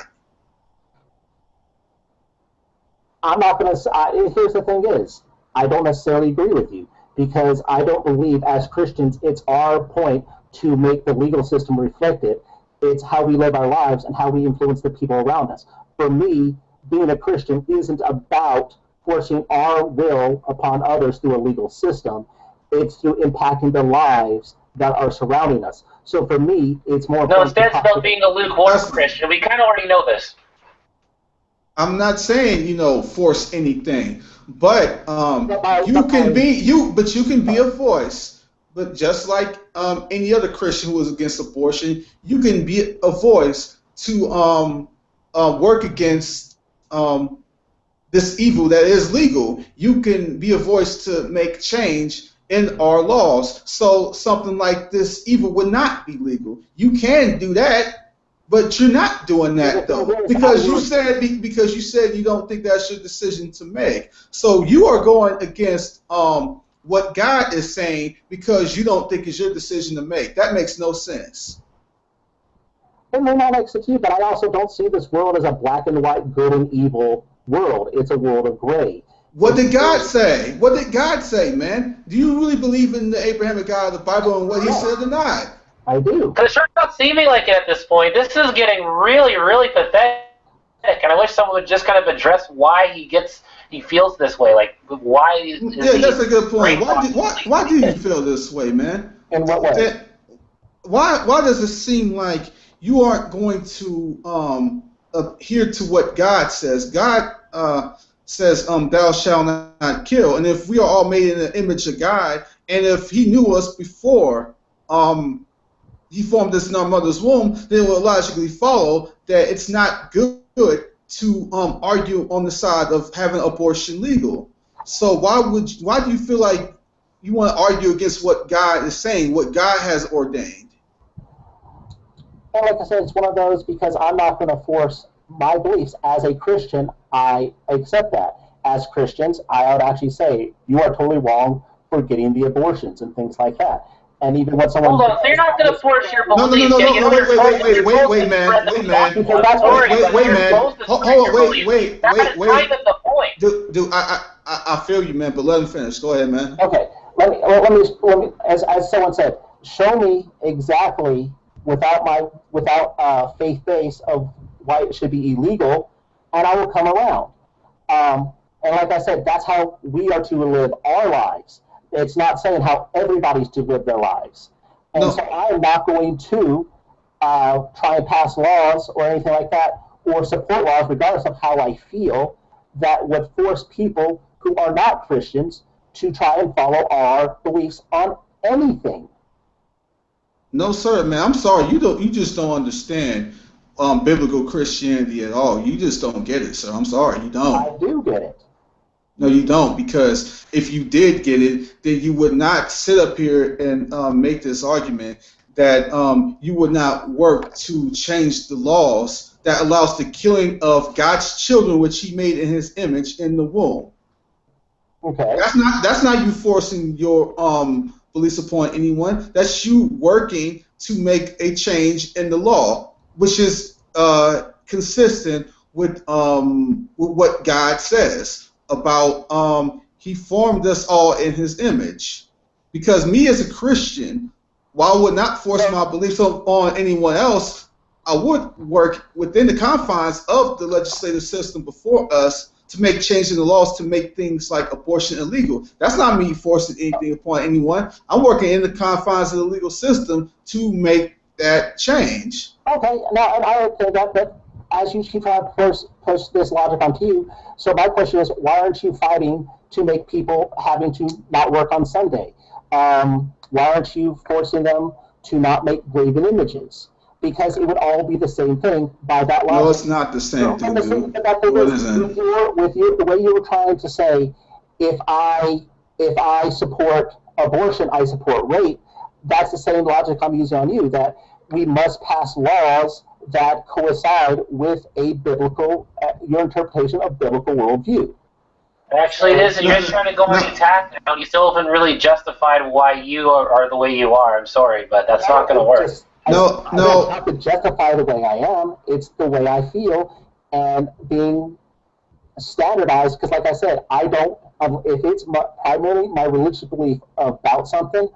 I'm not going to. Here's the thing: is I don't necessarily agree with you because I don't believe, as Christians, it's our point to make the legal system reflect it. It's how we live our lives and how we influence the people around us. For me, being a Christian isn't about forcing our will upon others through a legal system. It's through impacting the lives that are surrounding us. So for me, it's more. No, instead it's about being a lukewarm Christian. We kind of already know this. I'm not saying, force anything, but you can be a voice. But just like any other Christian who is against abortion, you can be a voice to work against this evil that is legal. You can be a voice to make change in our laws, so something like this evil would not be legal. You can do that. But you're not doing that though, because you said you don't think that's your decision to make. So you are going against what God is saying because you don't think it's your decision to make. That makes no sense. It may not make sense to you, but I also don't see this world as a black and white, good and evil world. It's a world of gray. What did God say? What did God say, man? Do you really believe in the Abrahamic God of the Bible and what He said or not? I do. But it sure not seeming like it at this point. This is getting really, really pathetic, and I wish someone would just kind of address why he feels this way. Like, why? Yeah, that's a good point. Why do you feel this way, man? In what way? Why does it seem like you aren't going to adhere to what God says? God says, "Thou shalt not kill," and if we are all made in the image of God, and if He knew us before, He formed us in our mother's womb, then it will logically follow that it's not good to argue on the side of having abortion legal. So why do you feel like you want to argue against what God is saying, what God has ordained? And like I said, it's one of those because I'm not going to force my beliefs. As a Christian, I accept that. As Christians, I would actually say, you are totally wrong for getting the abortions and things like that. And even when someone... Hold on, so you're not going to force your beliefs. No, wait, man. Wait. That's the point. I feel you, man, but let him finish. Go ahead, man. Okay, let me as someone said, show me exactly without faith base of why it should be illegal, and I will come around. And like I said, that's how we are to live our lives. It's not saying how everybody's to live their lives. And so I am not going to try and pass laws or anything like that, or support laws, regardless of how I feel, that would force people who are not Christians to try and follow our beliefs on anything. No, sir, man. I'm sorry. You just don't understand biblical Christianity at all. You just don't get it, sir. I'm sorry. You don't. I do get it. No, you don't, because if you did get it, then you would not sit up here and make this argument that you would not work to change the laws that allows the killing of God's children, which He made in His image in the womb. Okay. That's not you forcing your beliefs upon anyone. That's you working to make a change in the law, which is consistent with what God says about He formed us all in His image. Because me as a Christian, while I would not force my beliefs on anyone else, I would work within the confines of the legislative system before us to make change in the laws to make things like abortion illegal. That's not me forcing anything upon anyone. I'm working in the confines of the legal system to make that change. Okay, now and I would say that, but as you keep trying to push this logic onto you, so my question is, why aren't you fighting to make people having to not work on Sunday? Why aren't you forcing them to not make graven images? Because it would all be the same thing by that logic. No, it's not the same thing, dude. The way you were trying to say, if I support abortion, I support rape, that's the same logic I'm using on you, that we must pass laws that coincide with a biblical, your interpretation of biblical worldview. Actually, it is, and you're just trying to go on attack now. You still haven't really justified why you are the way you are. I'm sorry, but that's not going to work. I don't have to justify the way I am. It's the way I feel, and being standardized. Because, like I said, I don't. If it's primarily my religious belief about something,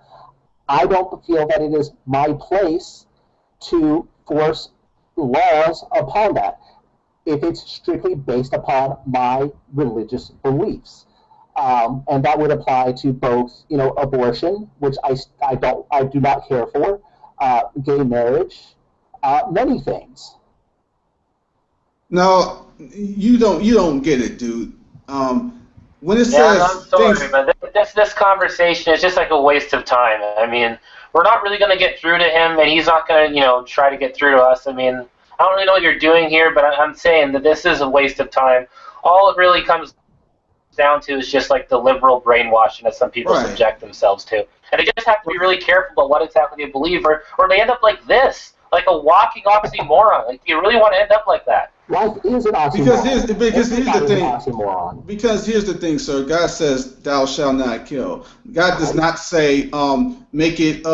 I don't feel that it is my place to force laws upon that. If it's strictly based upon my religious beliefs. And that would apply to both, abortion, which I do not care for, gay marriage, many things. No, you don't get it, dude. When it Yeah, says I'm sorry, things, but this conversation is just like a waste of time. I mean, we're not really going to get through to him, and he's not going to, try to get through to us. I mean, I don't really know what you're doing here, but I'm saying that this is a waste of time. All it really comes down to is just like the liberal brainwashing that some people Right. subject themselves to. And they just have to be really careful about what exactly they believe, or they end up like this, like a walking oxymoron. Like, do you really want to end up like that? Life is an oxymoron. Because here's the thing. Oxymoron. Because here's the thing, sir. God says, "Thou shalt not kill." God does not say, make it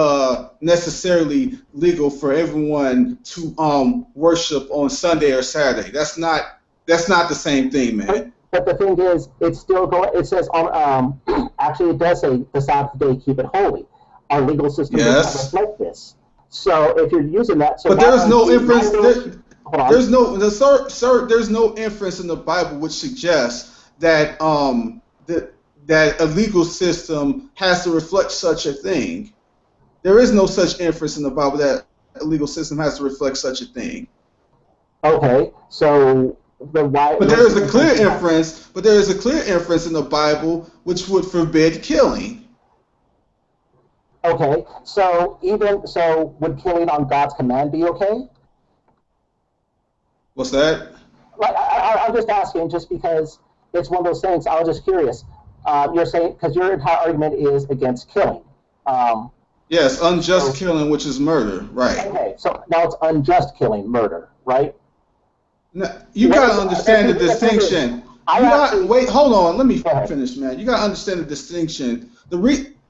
necessarily legal for everyone to worship on Sunday or Saturday. That's not the same thing, man. But the thing is, it's still going. It says on. Actually, it does say the Sabbath day keep it holy. Our legal system does not reflect this. So if you're using that, so but there is no inference. There's no There's inference in the Bible which suggests that that a legal system has to reflect such a thing. There is no such inference in the Bible that a legal system has to reflect such a thing. Okay, so But there is a clear inference. But there is a clear inference in the Bible which would forbid killing. Okay, so would killing on God's command be okay? What's that? Like, I'm just asking, just because it's one of those things. I was just curious. You're saying because your entire argument is against killing. Yes, unjust killing, which is murder, right? Okay, so now it's unjust killing, murder, right? Now, you gotta understand the distinction. Wait, hold on. Let me finish, man. You gotta understand the distinction.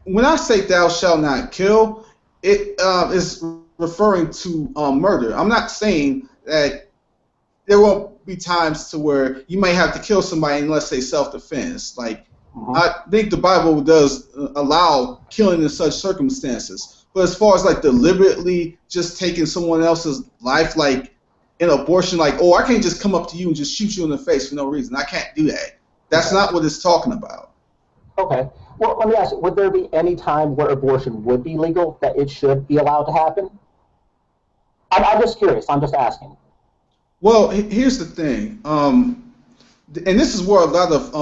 When I say "thou shalt not kill," it is referring to murder. I'm not saying that there won't be times to where you might have to kill somebody unless they self-defense. Like, I think the Bible does allow killing in such circumstances. But as far as like deliberately just taking someone else's life, like in abortion, like, oh, I can't just come up to you and just shoot you in the face for no reason. I can't do that. That's not what it's talking about. Okay. Well, let me ask you, would there be any time where abortion would be legal, that it should be allowed to happen? I'm just curious. I'm just asking. Well, here's the thing, and this is where a lot of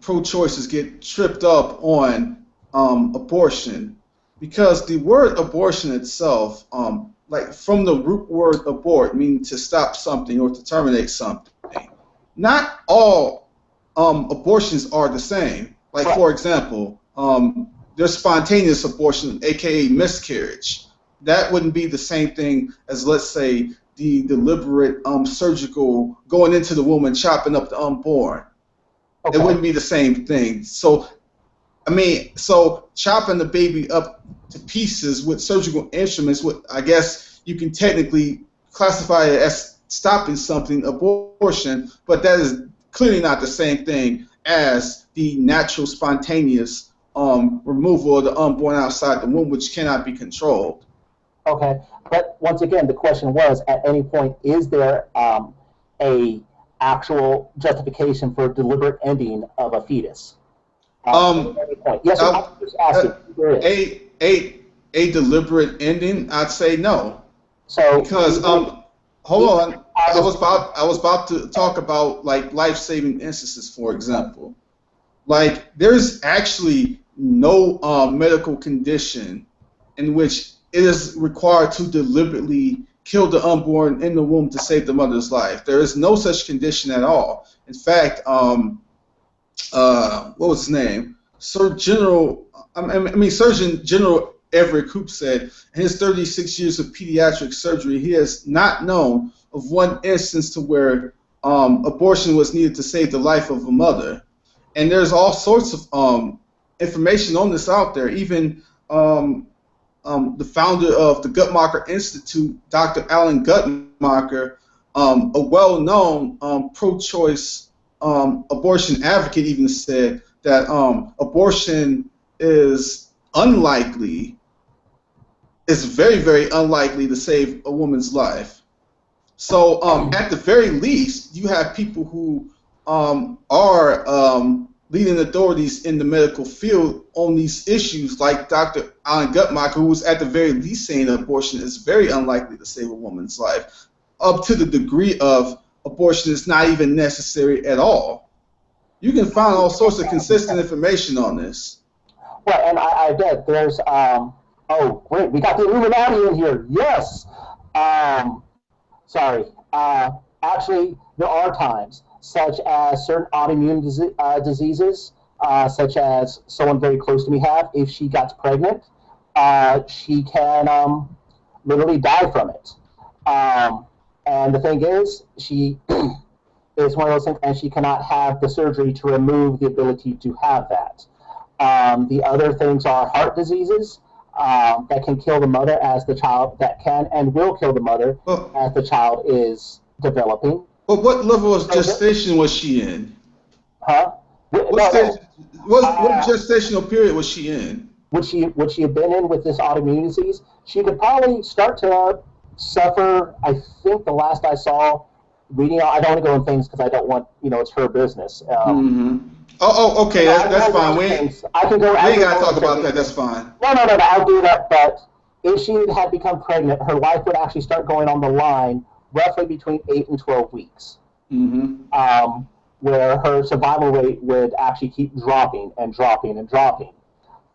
pro-choicers get tripped up on abortion, because the word abortion itself, like from the root word abort, meaning to stop something or to terminate something, not all abortions are the same. Like, for example, there's spontaneous abortion, aka miscarriage. That wouldn't be the same thing as, let's say, the deliberate surgical going into the womb and chopping up the unborn. Okay. It wouldn't be the same thing. So, chopping the baby up to pieces with surgical instruments, I guess you can technically classify it as stopping something, abortion, but that is clearly not the same thing as the natural, spontaneous removal of the unborn outside the womb, which cannot be controlled. Okay, but once again, the question was: at any point, is there a actual justification for deliberate ending of a fetus? At any point, yes. I'm just asking. A deliberate ending? I'd say no. So because hold on, I was about to talk about like life-saving instances, for example. Like, there's actually no medical condition in which it is required to deliberately kill the unborn in the womb to save the mother's life. There is no such condition at all. In fact, what was his name? Surgeon General Everett Koop said in his 36 years of pediatric surgery, he has not known of one instance to where abortion was needed to save the life of a mother. And there's all sorts of information on this out there. Even the founder of the Guttmacher Institute, Dr. Alan Guttmacher, a well-known pro-choice abortion advocate, even said that abortion is very, very unlikely to save a woman's life. So at the very least, you have people who are leading authorities in the medical field on these issues, like Dr. Alan Guttmacher, who was at the very least saying abortion is very unlikely to save a woman's life, up to the degree of abortion is not even necessary at all. You can find all sorts of consistent information on this. Well, and I bet there's, oh, wait, we got the Illuminati in here. Yes. Sorry. Actually, there are times, such as certain autoimmune diseases, such as someone very close to me have. If she gets pregnant, she can literally die from it. And the thing is, she is one of those things, and she cannot have the surgery to remove the ability to have that. The other things are heart diseases that can kill the mother as the child, that can and will kill the mother as the child is developing. But what level of gestation was she in? Huh? What gestational period was she in? Would she have been in with this autoimmune disease? She could probably start to suffer. I think the last I saw, reading, I don't want to go in things because I don't want, it's her business. Okay, that's fine. I can go. We ain't gotta talk about that. That's fine. No, I'll do that. But if she had become pregnant, her life would actually start going on the line roughly between 8 and 12 weeks, where her survival rate would actually keep dropping and dropping and dropping.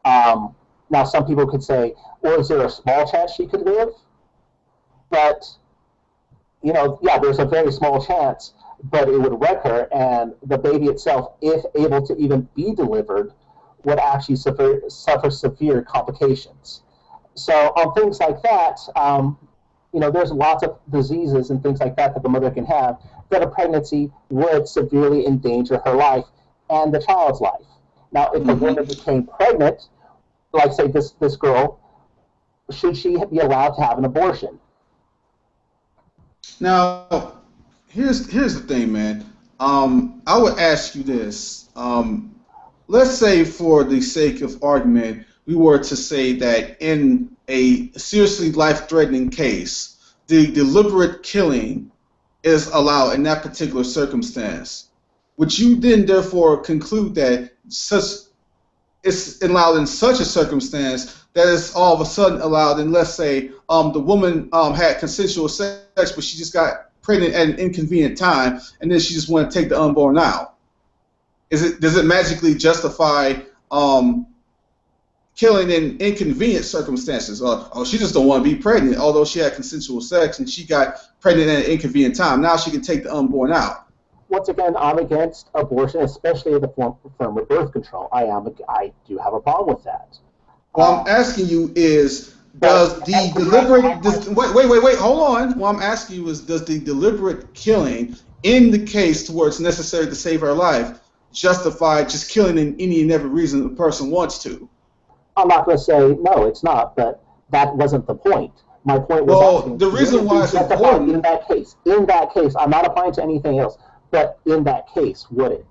Now, some people could say, well, is there a small chance she could live? But, yeah, there's a very small chance, but it would wreck her, and the baby itself, if able to even be delivered, would actually suffer severe complications. So on things like that, there's lots of diseases and things like that the mother can have that a pregnancy would severely endanger her life and the child's life. Now, if the woman became pregnant, like say this girl, should she be allowed to have an abortion? Now, here's the thing, man. I would ask you this. Let's say, for the sake of argument, we were to say that in a seriously life-threatening case, the deliberate killing is allowed in that particular circumstance. Would you then therefore conclude that it's allowed in such a circumstance that it's all of a sudden allowed, and let's say the woman had consensual sex, but she just got pregnant at an inconvenient time, and then she just wanted to take the unborn out? Does it magically justify killing in inconvenient circumstances? She just don't want to be pregnant, although she had consensual sex and she got pregnant at an inconvenient time. Now she can take the unborn out. Once again, I'm against abortion, especially in the form of birth control. I do have a problem with that. What I'm asking you is, does the deliberate... Wait, hold on. What I'm asking you is, does the deliberate killing in the case to where it's necessary to save her life justify just killing in any and every reason the person wants to? I'm not going to say no, it's not, but that wasn't the point. My point was the reason why it's important in that case, I'm not applying to anything else, but in that case, would it?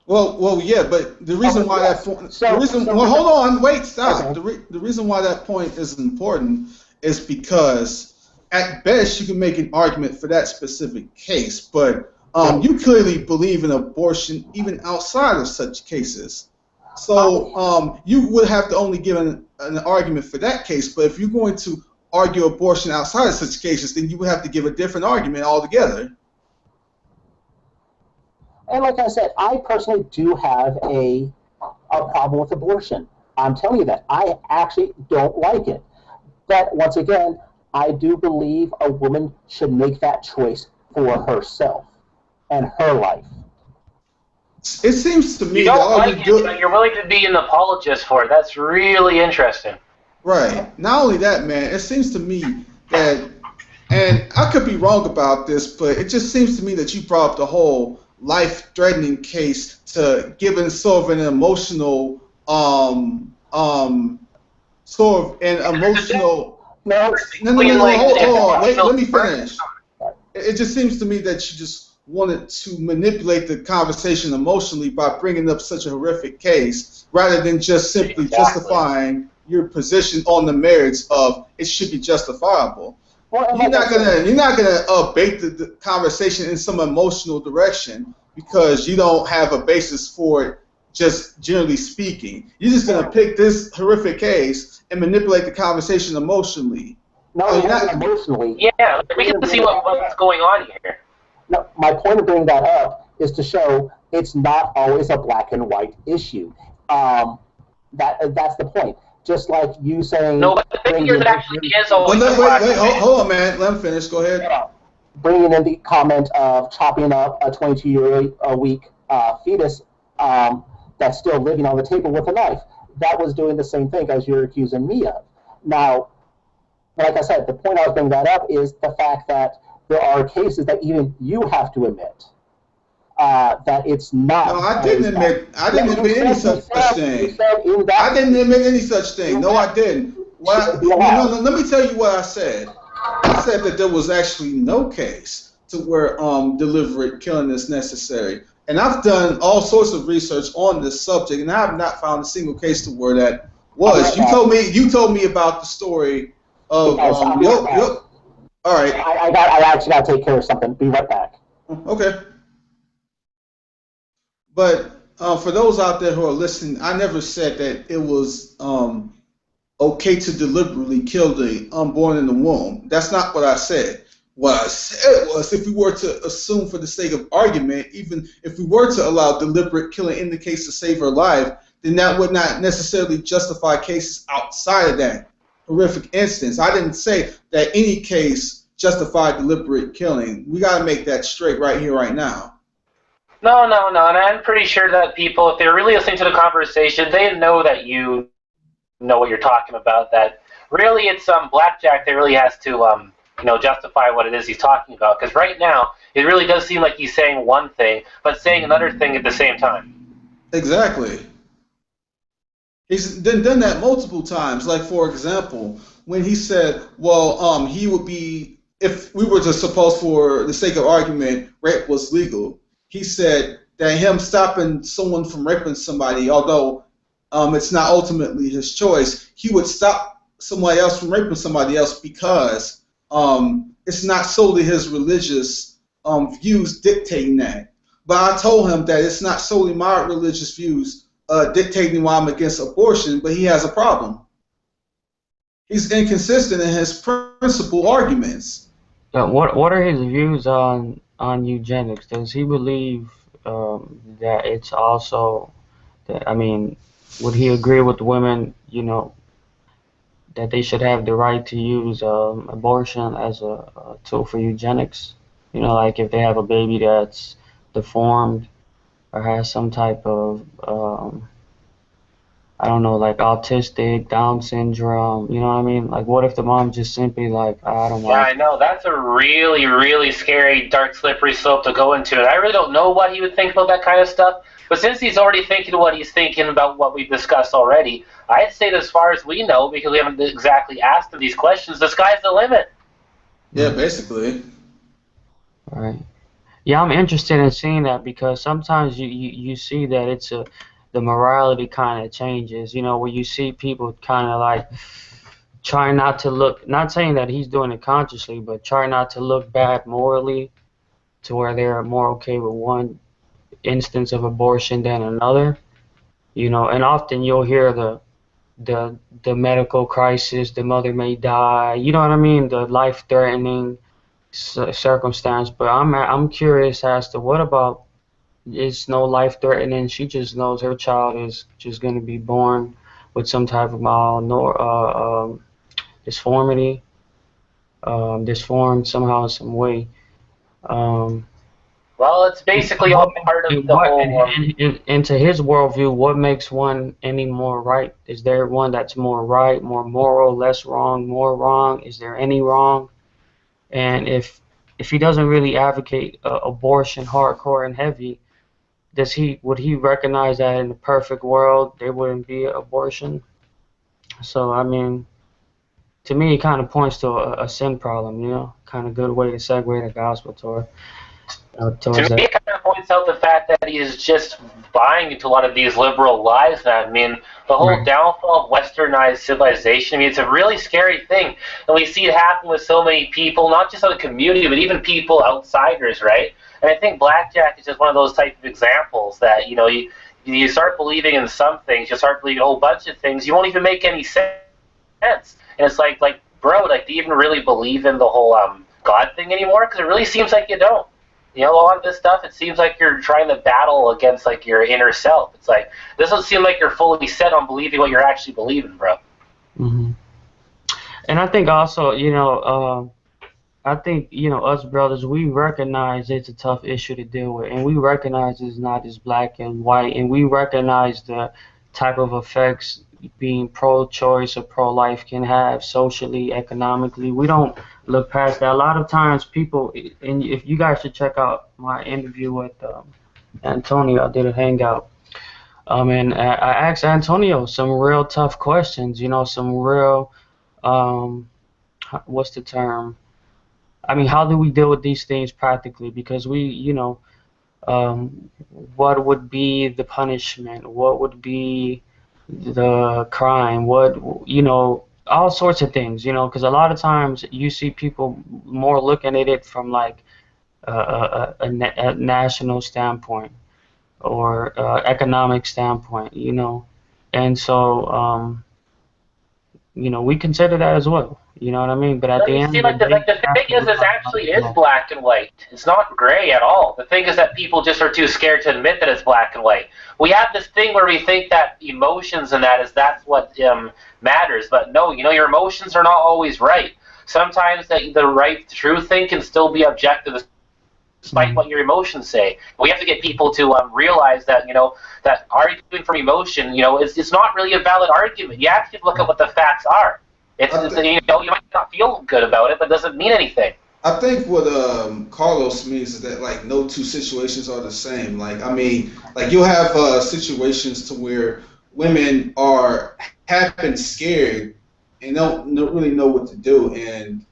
Well, yeah, but the reason why that hold on, wait, stop. Okay. The reason why that point is important is because at best you can make an argument for that specific case, but you clearly believe in abortion even outside of such cases. So you would have to only give an argument for that case, but if you're going to argue abortion outside of such cases, then you would have to give a different argument altogether. And like I said, I personally do have a problem with abortion. I'm telling you that. I actually don't like it. But once again, I do believe a woman should make that choice for herself and her life. It seems to me you don't like it, but you're willing to be an apologist for it. That's really interesting. Right. Not only that, man, it seems to me that, and I could be wrong about this, but it just seems to me that you brought up the whole life-threatening case to giving sort of an emotional sort of an emotional. No, No. Hold on. Wait. Let me finish. It just seems to me that you just wanted to manipulate the conversation emotionally by bringing up such a horrific case, rather than just simply justifying your position on the merits of it should be justifiable. Well, You're not gonna bait the conversation in some emotional direction because you don't have a basis for it. Just generally speaking, you're just gonna pick this horrific case and manipulate the conversation emotionally. No, not emotionally. Yeah, we can see what's going on here. No, my point of bringing that up is to show it's not always a black and white issue. That's the point. Just like you saying. No, but there actually is always. Hold on, man. Let him finish. Go ahead. Bringing in the comment of chopping up a 22-year-a-week fetus that's still living on the table with a knife. That was doing the same thing as you're accusing me of. Now, like I said, the point I was bringing that up is the fact that there are cases that even you have to admit that it's not. No, I didn't admit any such thing. I didn't admit any such thing. No, I didn't. No, let me tell you what I said. I said that there was actually no case to where deliberate killing is necessary. And I've done all sorts of research on this subject, and I have not found a single case to where that was. You told me about the story of all right. I actually got to take care of something. Be right back. Okay. But for those out there who are listening, I never said that it was okay to deliberately kill the unborn in the womb. That's not what I said. What I said was, if we were to assume for the sake of argument, even if we were to allow deliberate killing in the case to save her life, then that would not necessarily justify cases outside of that horrific instance. I didn't say that any case justified deliberate killing. We got to make that straight right here, right now. No, and I'm pretty sure that people, if they're really listening to the conversation, they know that you know what you're talking about. That really, it's Blackjack that really has to justify what it is he's talking about. Because right now, it really does seem like he's saying one thing, but saying another thing at the same time. Exactly. He's done that multiple times. Like, for example, when he said, well, he would be, if we were to suppose for the sake of argument, rape was legal, he said that him stopping someone from raping somebody, although it's not ultimately his choice, he would stop somebody else from raping somebody else because it's not solely his religious views dictating that. But I told him that it's not solely my religious views dictating why I'm against abortion, but he has a problem. He's inconsistent in his principal arguments. What are his views on eugenics? Does he believe that it's also that, I mean, would he agree with women, that they should have the right to use abortion as a tool for eugenics? Like if they have a baby that's deformed or has some type of I don't know, like autistic, Down syndrome, you know what I mean? Like, what if the mom just simply like, I don't know. Yeah, I know. That's a really, really scary, dark, slippery slope to go into. And I really don't know what he would think about that kind of stuff. But since he's already thinking what he's thinking about what we've discussed already, I'd say that as far as we know, because we haven't exactly asked him these questions, the sky's the limit. Yeah, basically. All right. Yeah, I'm interested in seeing that because sometimes you see that the morality kind of changes, where you see people kind of like try not to look, not saying that he's doing it consciously, but try not to look bad morally to where they're more okay with one instance of abortion than another, and often you'll hear the medical crisis, the mother may die, you know what I mean, the life-threatening circumstance. But I'm curious as to what about it's no life-threatening, she just knows her child is just going to be born with some type of disformity, disformed somehow in some way. Well, it's basically all part of the whole... And to his worldview, what makes one any more right? Is there one that's more right, more moral, less wrong, more wrong? Is there any wrong? And if he doesn't really advocate abortion hardcore and heavy, would he recognize that in the perfect world there wouldn't be abortion? So I mean, to me, it kind of points to a sin problem. Kind of good way to segue the gospel To towards me, that. it kind of points out the fact that he is just buying into a lot of these liberal lies. I mean, the whole Right. downfall of westernized civilization, I mean, it's a really scary thing. And we see it happen with so many people, not just in the community, but even people outsiders, right? And I think blackjack is just one of those type of examples that, you start believing in some things, you start believing a whole bunch of things, you won't even make any sense. And it's like bro, like, do you even really believe in the whole God thing anymore? Because it really seems like you don't. A lot of this stuff, it seems like you're trying to battle against, like, your inner self. It's like, this doesn't seem like you're fully set on believing what you're actually believing, bro. Hmm. And I think also, us brothers, we recognize it's a tough issue to deal with, and we recognize it's not as black and white, and we recognize the type of effects being pro-choice or pro-life can have socially, economically. We don't look past that. A lot of times people, and if you guys should check out my interview with Antonio, I did a hangout. And I asked Antonio some real tough questions, some real, what's the term? I mean, how do we deal with these things practically? Because what would be the punishment? What would be the crime? All sorts of things, because a lot of times you see people more looking at it from like a national standpoint or economic standpoint, and so we consider that as well. You know what I mean? But at the You end see, of the like, day, the thing is, this actually is black and white. It's not gray at all. The thing is that people just are too scared to admit that it's black and white. We have this thing where we think that emotions and that's what matters. But no, your emotions are not always right. Sometimes the right, true thing can still be objective, despite what your emotions say. We have to get people to realize that, that arguing from emotion, it's not really a valid argument. You have to look at what the facts are. You might not feel good about it, but it doesn't mean anything. I think what Carlos means is that, like, no two situations are the same. Like, I mean, like, you'll have situations to where women have been scared and don't really know what to do, and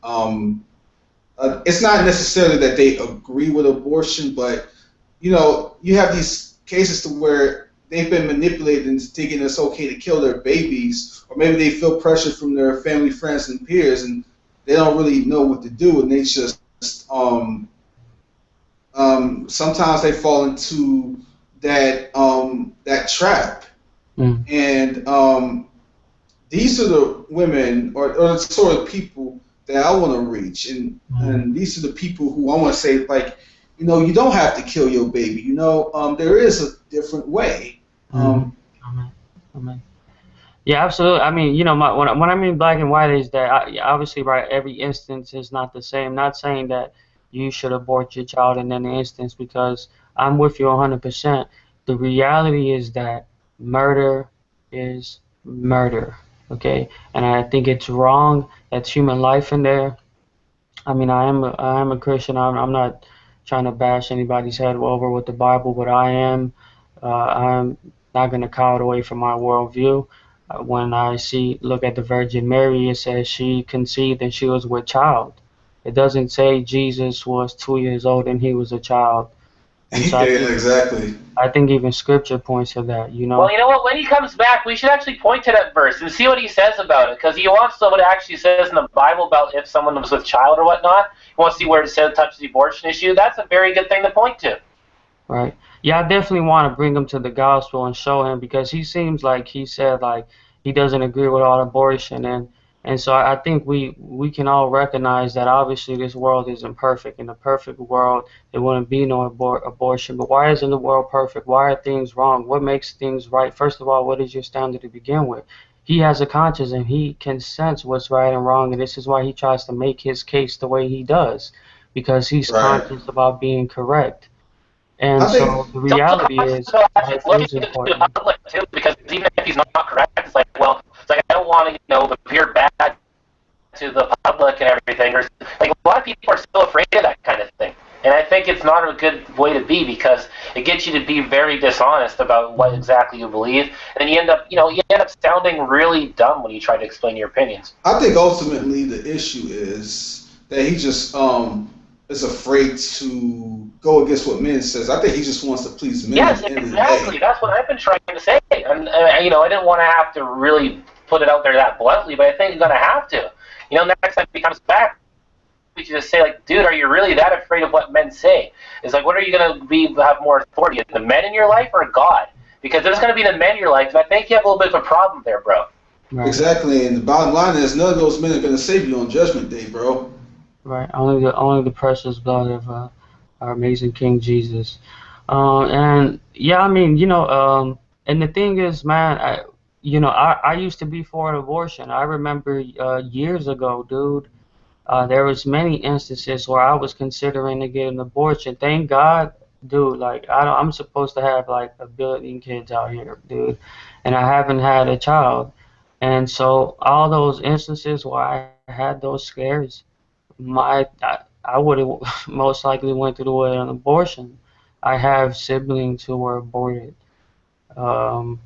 it's not necessarily that they agree with abortion, but you have these cases to where they've been manipulated into thinking it's okay to kill their babies, or maybe they feel pressure from their family, friends, and peers, and they don't really know what to do, and they just sometimes they fall into that trap. And these are the women or the sort of people that I want to reach, and these are the people who I want to say, like, you don't have to kill your baby. There is a different way. Amen. Yeah, absolutely. I mean, when I mean black and white is that obviously, right, every instance is not the same. Not saying that you should abort your child in any instance, because I'm with you 100%. The reality is that murder is murder, okay? And I think it's wrong. That's human life in there. I mean, I am a Christian. I'm not trying to bash anybody's head over with the Bible, but I'm not going to cower away from my worldview. When I look at the Virgin Mary, it says she conceived and she was with child. It doesn't say Jesus was 2 years old and he was a child. And so Exactly. I think even Scripture points to that. Well, you know what? When he comes back, we should actually point to that verse and see what he says about it, because he wants to know what it actually says in the Bible about if someone was with child or whatnot. He wants to see where it says touches the abortion issue. That's a very good thing to point to. Right. Yeah, I definitely want to bring him to the gospel and show him, because he seems like he said like he doesn't agree with all abortion, and so I think we can all recognize that obviously this world isn't perfect. In a perfect world, there wouldn't be no abortion. But why isn't the world perfect? Why are things wrong? What makes things right? First of all, what is your standard to begin with? He has a conscience and he can sense what's right and wrong, and this is why he tries to make his case the way he does, because he's conscious about being correct. And so the reality is, life is important. Too, because even if he's not correct, it's like I don't want to appear bad to the public and everything. Like, a lot of people are still afraid of that kind of thing. And I think it's not a good way to be, because it gets you to be very dishonest about what exactly you believe, and you end up sounding really dumb when you try to explain your opinions. I think ultimately the issue is that he just is afraid to go against what men says. I think he just wants to please men. Yes, exactly. That's what I've been trying to say. And I didn't want to have to really put it out there that bluntly, but I think you're gonna have to. Next time he comes back, we should just say, like, dude, are you really that afraid of what men say? It's like, what are you gonna have more authority? The men in your life or God? Because there's gonna be the men in your life, and I think you have a little bit of a problem there, bro. Right. Exactly, and the bottom line is none of those men are gonna save you on Judgment Day, bro. Right. Only the precious blood of our amazing King Jesus. And yeah, I mean, and the thing is, man, I used to be for an abortion. I remember years ago, dude. There was many instances where I was considering to get an abortion. Thank God, dude. Like I'm supposed to have like 1 billion kids out here, dude, and I haven't had a child. And so all those instances where I had those scares, I would have most likely went through the way of an abortion. I have siblings who were aborted. And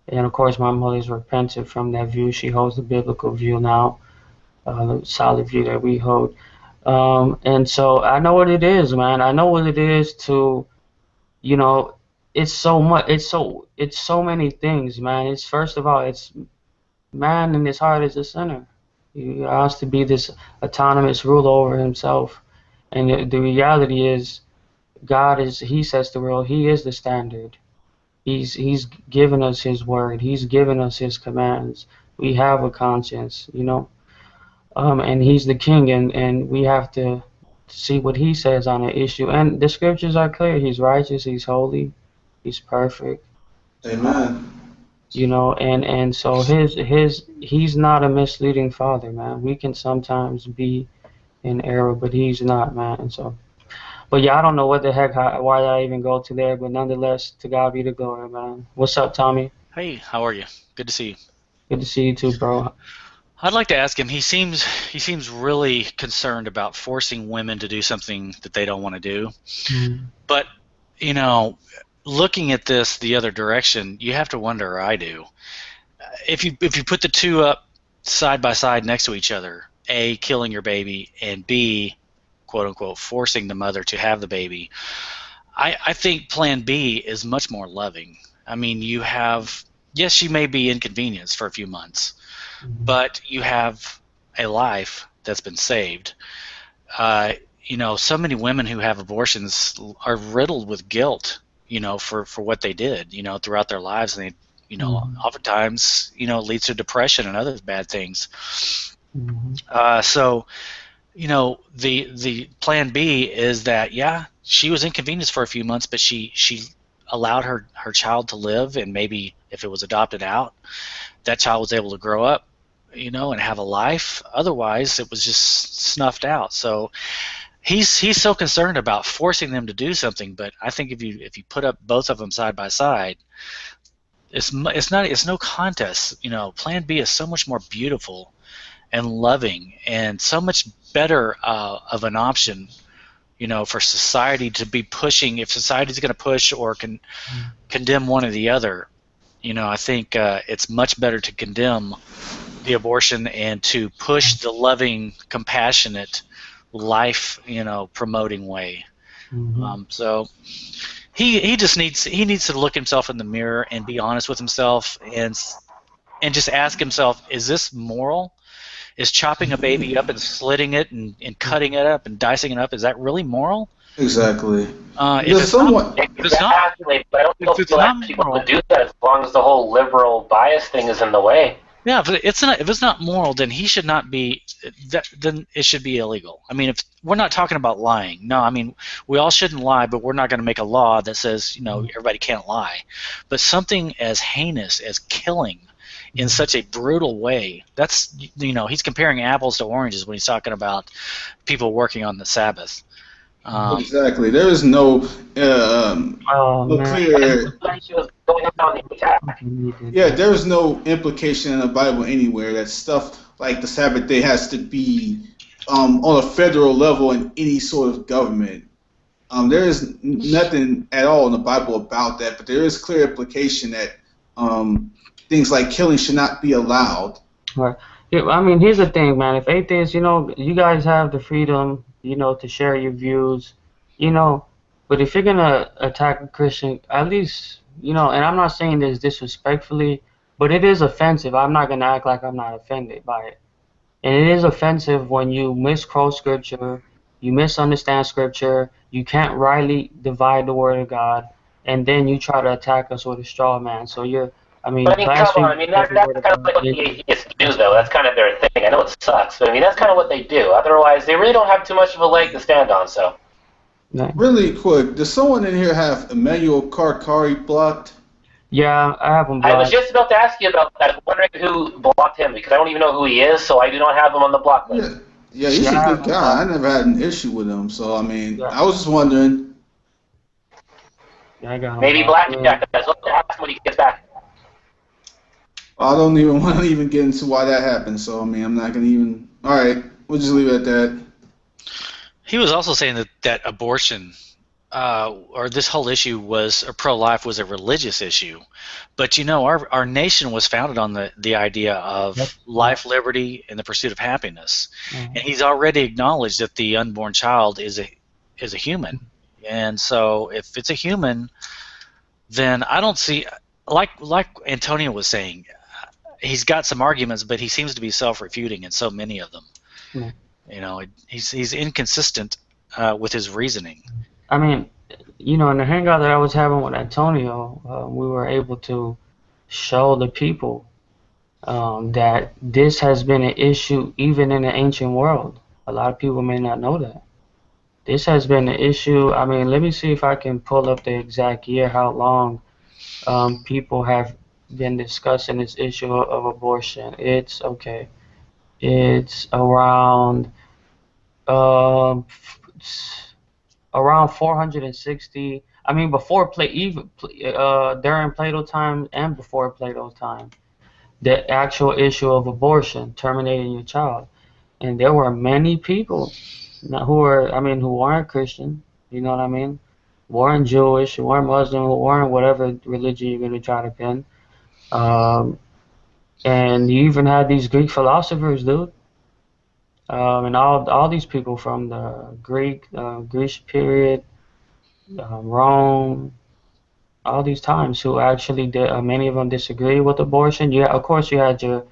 of course, my mother's repented from that view. She holds the biblical view now. The solid view that we hold. And so I know what it is, man. I know what it is to, it's so much, it's so many things, man. It's, first of all, it's man in his heart is a sinner. He has to be this autonomous ruler over himself. And the reality is, God is, he sets the rule. He is the standard. He's given us his word. He's given us his commands. We have a conscience, and he's the king, and we have to see what he says on an issue. And the scriptures are clear. He's righteous. He's holy. He's perfect. Amen. And so he's not a misleading father, man. We can sometimes be in error, but he's not, man. And so, but yeah, I don't know what the heck, why I even go to there, but nonetheless, to God be the glory, man. What's up, Tommy? Hey, how are you? Good to see you. Good to see you too, bro. I'd like to ask him. He seems really concerned about forcing women to do something that they don't want to do. Mm-hmm. But looking at this the other direction, you have to wonder, or I do, if you put the two up side by side next to each other, A, killing your baby, and B, quote unquote, forcing the mother to have the baby, I think Plan B is much more loving. I mean, yes, she may be inconvenienced for a few months, but you have a life that's been saved. So many women who have abortions are riddled with guilt, for what they did, throughout their lives, and they, oftentimes, leads to depression and other bad things. So, the Plan B is that, yeah, she was inconvenienced for a few months, but she allowed her child to live, and maybe if it was adopted out, that child was able to grow up, and have a life. Otherwise, it was just snuffed out. So he's so concerned about forcing them to do something. But I think if you put up both of them side by side, it's no contest. Plan B is so much more beautiful and loving, and so much better of an option, for society to be pushing. If society's going to push or condemn one or the other, I think it's much better to condemn the abortion and to push the loving, compassionate, life, promoting way. So he needs to look himself in the mirror and be honest with himself and just ask himself, is this moral? Is chopping a baby up and slitting it and cutting it up and dicing it up, is that really moral? Exactly. If it's not, but I don't know if people would do that as long as the whole liberal bias thing is in the way. Yeah, if it's not moral, then he should not be. Then it should be illegal. I mean, if we're not talking about lying, no, I mean we all shouldn't lie, but we're not going to make a law that says everybody can't lie. But something as heinous as killing in such a brutal way, that's he's comparing apples to oranges when he's talking about people working on the Sabbath. Exactly. There is no clear. Yeah, there is no implication in the Bible anywhere that stuff like the Sabbath day has to be on a federal level in any sort of government. there is nothing at all in the Bible about that, but there is clear implication that things like killing should not be allowed. Right. Yeah, I mean, here's the thing, man. If atheists, you guys have the freedom, to share your views, but if you're gonna attack a Christian, at least, and I'm not saying this disrespectfully, but it is offensive. I'm not gonna act like I'm not offended by it. And it is offensive when you misquote scripture, you misunderstand scripture, you can't rightly divide the word of God, and then you try to attack us with a straw man. So come on. That's kind of like what the atheists do, though. That's kind of their thing. I know it sucks, but that's kind of what they do. Otherwise, they really don't have too much of a leg to stand on. So. No. Really quick, does someone in here have Emmanuel Karkari blocked? Yeah, I have him blocked. I was just about to ask you about that. I'm wondering who blocked him, because I don't even know who he is, so I do not have him on the block list. Yeah, he's a good guy. I never had an issue with him, so I was just wondering. Yeah, I got him. Maybe Blackjack does. Let's ask him when he gets back. I don't even want to even get into why that happened, so I'm not gonna even. All right, we'll just leave it at that. He was also saying that abortion, or this whole issue or pro-life was a religious issue, but our nation was founded on the idea of life, liberty, and the pursuit of happiness, and he's already acknowledged that the unborn child is a human, and so if it's a human, then I don't see, like Antonio was saying, he's got some arguments, but he seems to be self-refuting in so many of them. He's inconsistent with his reasoning. I mean, in the hangout that I was having with Antonio, we were able to show the people that this has been an issue even in the ancient world. A lot of people may not know that. This has been an issue. I mean, let me see if I can pull up the exact year, how long people have been discussing this issue of abortion. It's around 460. I mean, during Plato time and before Plato's time, the actual issue of abortion, terminating your child, and there were many people who weren't Christian. You know what I mean? Weren't Jewish, weren't Muslim, weren't whatever religion you're gonna try to pin. And you even had these Greek philosophers, dude. And all these people from the Greece period, Rome, all these times who actually did. Many of them disagreed with abortion. Yeah, of course you had your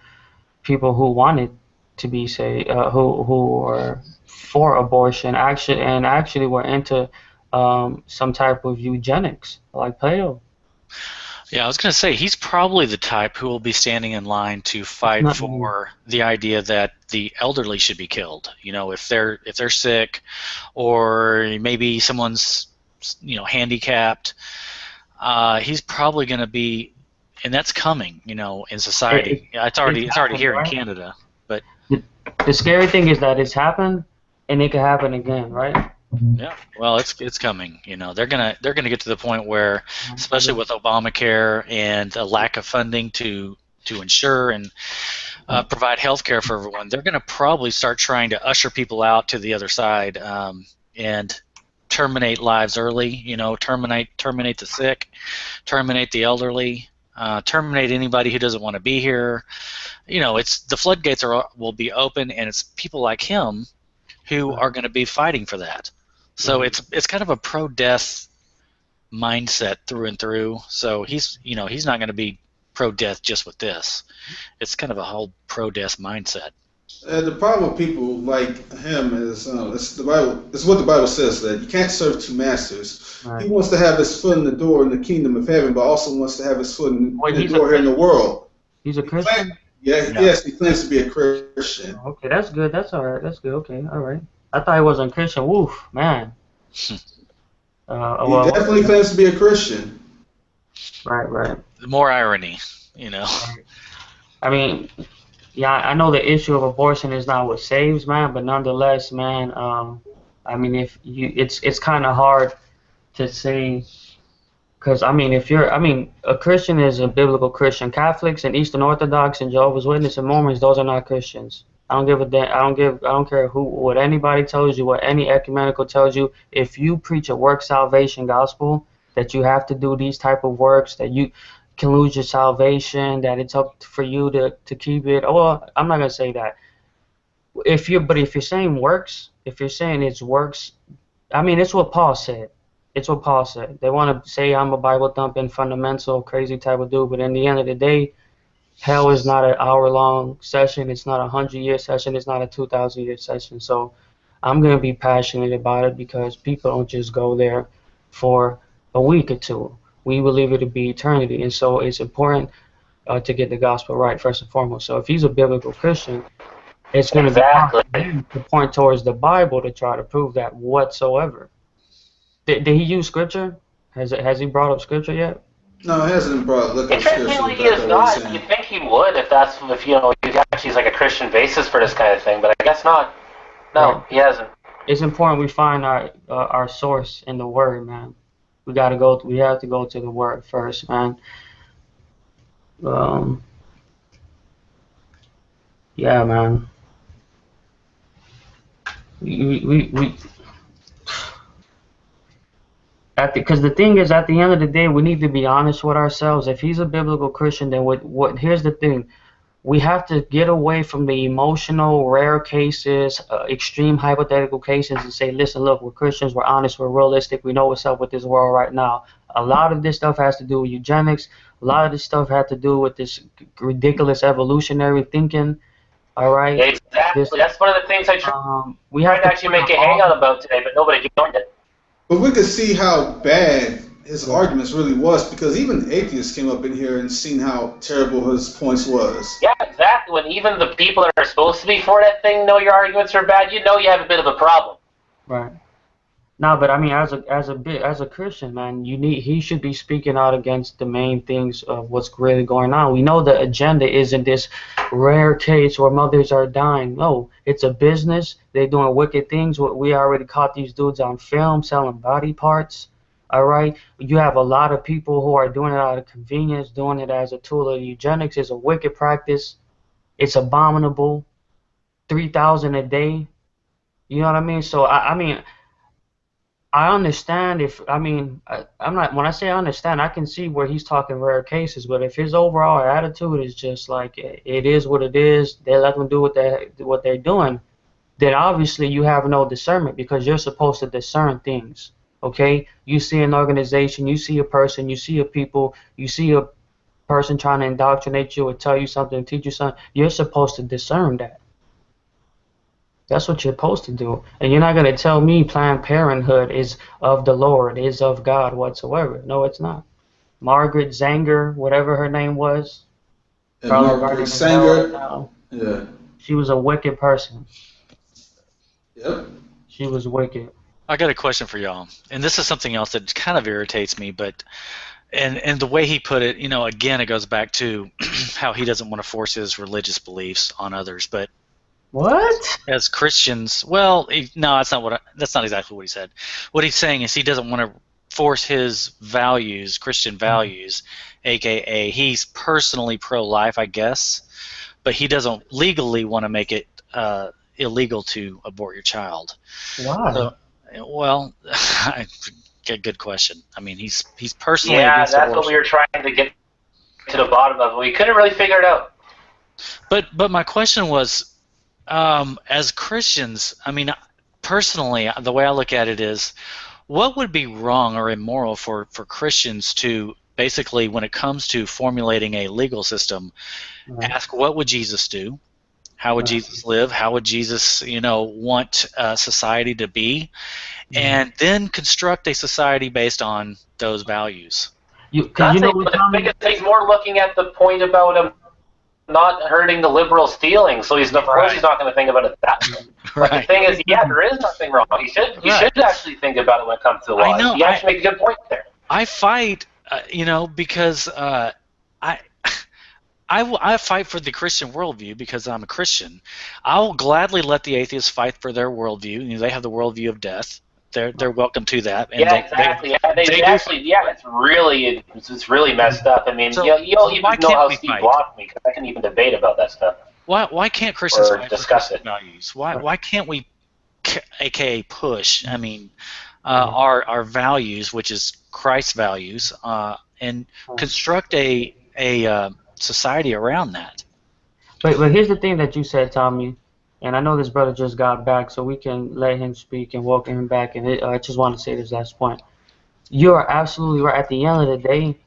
people who wanted to be who were for abortion, actually were into some type of eugenics, like Plato. Yeah, I was going to say, he's probably the type who will be standing in line to fight for the idea that the elderly should be killed. If they're sick, or maybe someone's handicapped, he's probably going to be, and that's coming, in society. It's already here in Canada. But the scary thing is that it's happened, and it could happen again, right? Yeah, well, it's coming. They're gonna get to the point where, especially with Obamacare and a lack of funding to ensure and provide health care for everyone, they're gonna probably start trying to usher people out to the other side and terminate lives early. Terminate the sick, terminate the elderly, terminate anybody who doesn't want to be here. It's the floodgates will be open, and it's people like him who are going to be fighting for that. So it's kind of a pro-death mindset through and through. So he's not going to be pro-death just with this. It's kind of a whole pro-death mindset. The problem with people like him is it's the Bible. It's what the Bible says, that you can't serve two masters. Right. He wants to have his foot in the door in the kingdom of heaven, but also wants to have his foot in the door here in the world. He's a Christian? Yes, he claims to be a Christian. Okay, that's good. That's all right. That's good. Okay, all right. I thought he wasn't Christian. Woof, man. He definitely claims to be a Christian. Right. More irony, I mean, yeah, I know the issue of abortion is not what saves, man, but nonetheless, man, I mean, it's kind of hard to say, because a Christian is a biblical Christian. Catholics and Eastern Orthodox and Jehovah's Witnesses and Mormons, those are not Christians. I don't give a damn. I don't care what anybody tells you, what any ecumenical tells you. If you preach a work salvation gospel, that you have to do these type of works, that you can lose your salvation, that it's up for you to keep it. Oh, I'm not gonna say that. If you're saying works, if you're saying it's works, I mean, it's what Paul said. It's what Paul said. They want to say I'm a Bible thumping, fundamental, crazy type of dude, but in the end of the day, hell is not an hour-long session. It's not a 100-year session. It's not a 2,000-year session. So I'm going to be passionate about it because people don't just go there for a week or two. We believe it to be eternity. And so it's important to get the gospel right, first and foremost. So if he's a biblical Christian, it's going to be hard for him to point towards the Bible to try to prove that whatsoever. Did he use scripture? Has he brought up scripture yet? No, he hasn't brought look up scripture. Interestingly, he is not. You'd think he would if he actually is like a Christian basis for this kind of thing, but I guess not. No, right. He hasn't. It's important we find our source in the Word, man. We have to go to the Word first, man. Yeah, man. Because the thing is, at the end of the day, we need to be honest with ourselves. If he's a biblical Christian, then here's the thing. We have to get away from the emotional, rare cases, extreme hypothetical cases, and say, listen, look, we're Christians, we're honest, we're realistic, we know what's up with this world right now. A lot of this stuff has to do with eugenics. A lot of this stuff has to do with this ridiculous evolutionary thinking. All right? Exactly. That's one of the things I tried to actually make a hangout about today, but nobody joined it. But we could see how bad his arguments really was, because even atheists came up in here and seen how terrible his points was. Yeah, exactly. When even the people that are supposed to be for that thing know your arguments are bad, you know you have a bit of a problem. Right. No, but I mean, as a Christian, man, he should be speaking out against the main things of what's really going on. We know the agenda isn't this rare case where mothers are dying. No, it's a business. They're doing wicked things. We already caught these dudes on film selling body parts. All right, you have a lot of people who are doing it out of convenience, doing it as a tool of eugenics. It's a wicked practice. It's abominable. 3,000 a day. You know what I mean? So I mean, I understand when I say I understand, I can see where he's talking rare cases, but if his overall attitude is just like it is what it is, they let them do what they're doing, then obviously you have no discernment, because you're supposed to discern things. Okay, you see an organization, you see a person, you see a people, you see a person trying to indoctrinate you or tell you something, teach you something. You're supposed to discern that. That's what you're supposed to do. And you're not going to tell me Planned Parenthood is of the Lord, is of God whatsoever. No, it's not. Margaret Zanger, whatever her name was. Margaret Sanger. Yeah. She was a wicked person. Yep. She was wicked. I got a question for y'all, and this is something else that kind of irritates me, but and the way he put it, again, it goes back to how he doesn't want to force his religious beliefs on others, but what? As Christians, well, no, that's not exactly what he said. What he's saying is he doesn't want to force his values, Christian values, aka he's personally pro-life, I guess, but he doesn't legally want to make it illegal to abort your child. Why? So, well, good question. I mean, he's personally against abortion. That's what we were trying to get to the bottom of. We couldn't really figure it out. But my question was, as Christians, I mean, personally, the way I look at it is, what would be wrong or immoral for Christians to basically, when it comes to formulating a legal system, ask what would Jesus do? How would Jesus live? How would Jesus, want society to be? And then construct a society based on those values. The biggest thing's more looking at the point about him not hurting the liberals' feelings. So of course he's not going to think about it that way. But the thing is, there is nothing wrong. He should actually think about it when it comes to laws. I know. You actually make a good point there. I fight, because I fight for the Christian worldview because I'm a Christian. I'll gladly let the atheists fight for their worldview. They have the worldview of death. They're welcome to that. And exactly. It's really messed up. I mean, you'll even know how Steve blocked me, because I can even debate about that stuff. Why can't Christians or fight for discuss Christian it. values? Why can't we, aka push? I mean, our values, which is Christ's values, and construct a society around that. But here's the thing that you said, Tommy, and I know this brother just got back, so we can let him speak and welcome him back. And I just want to say this last point. You are absolutely right. At the end of the day,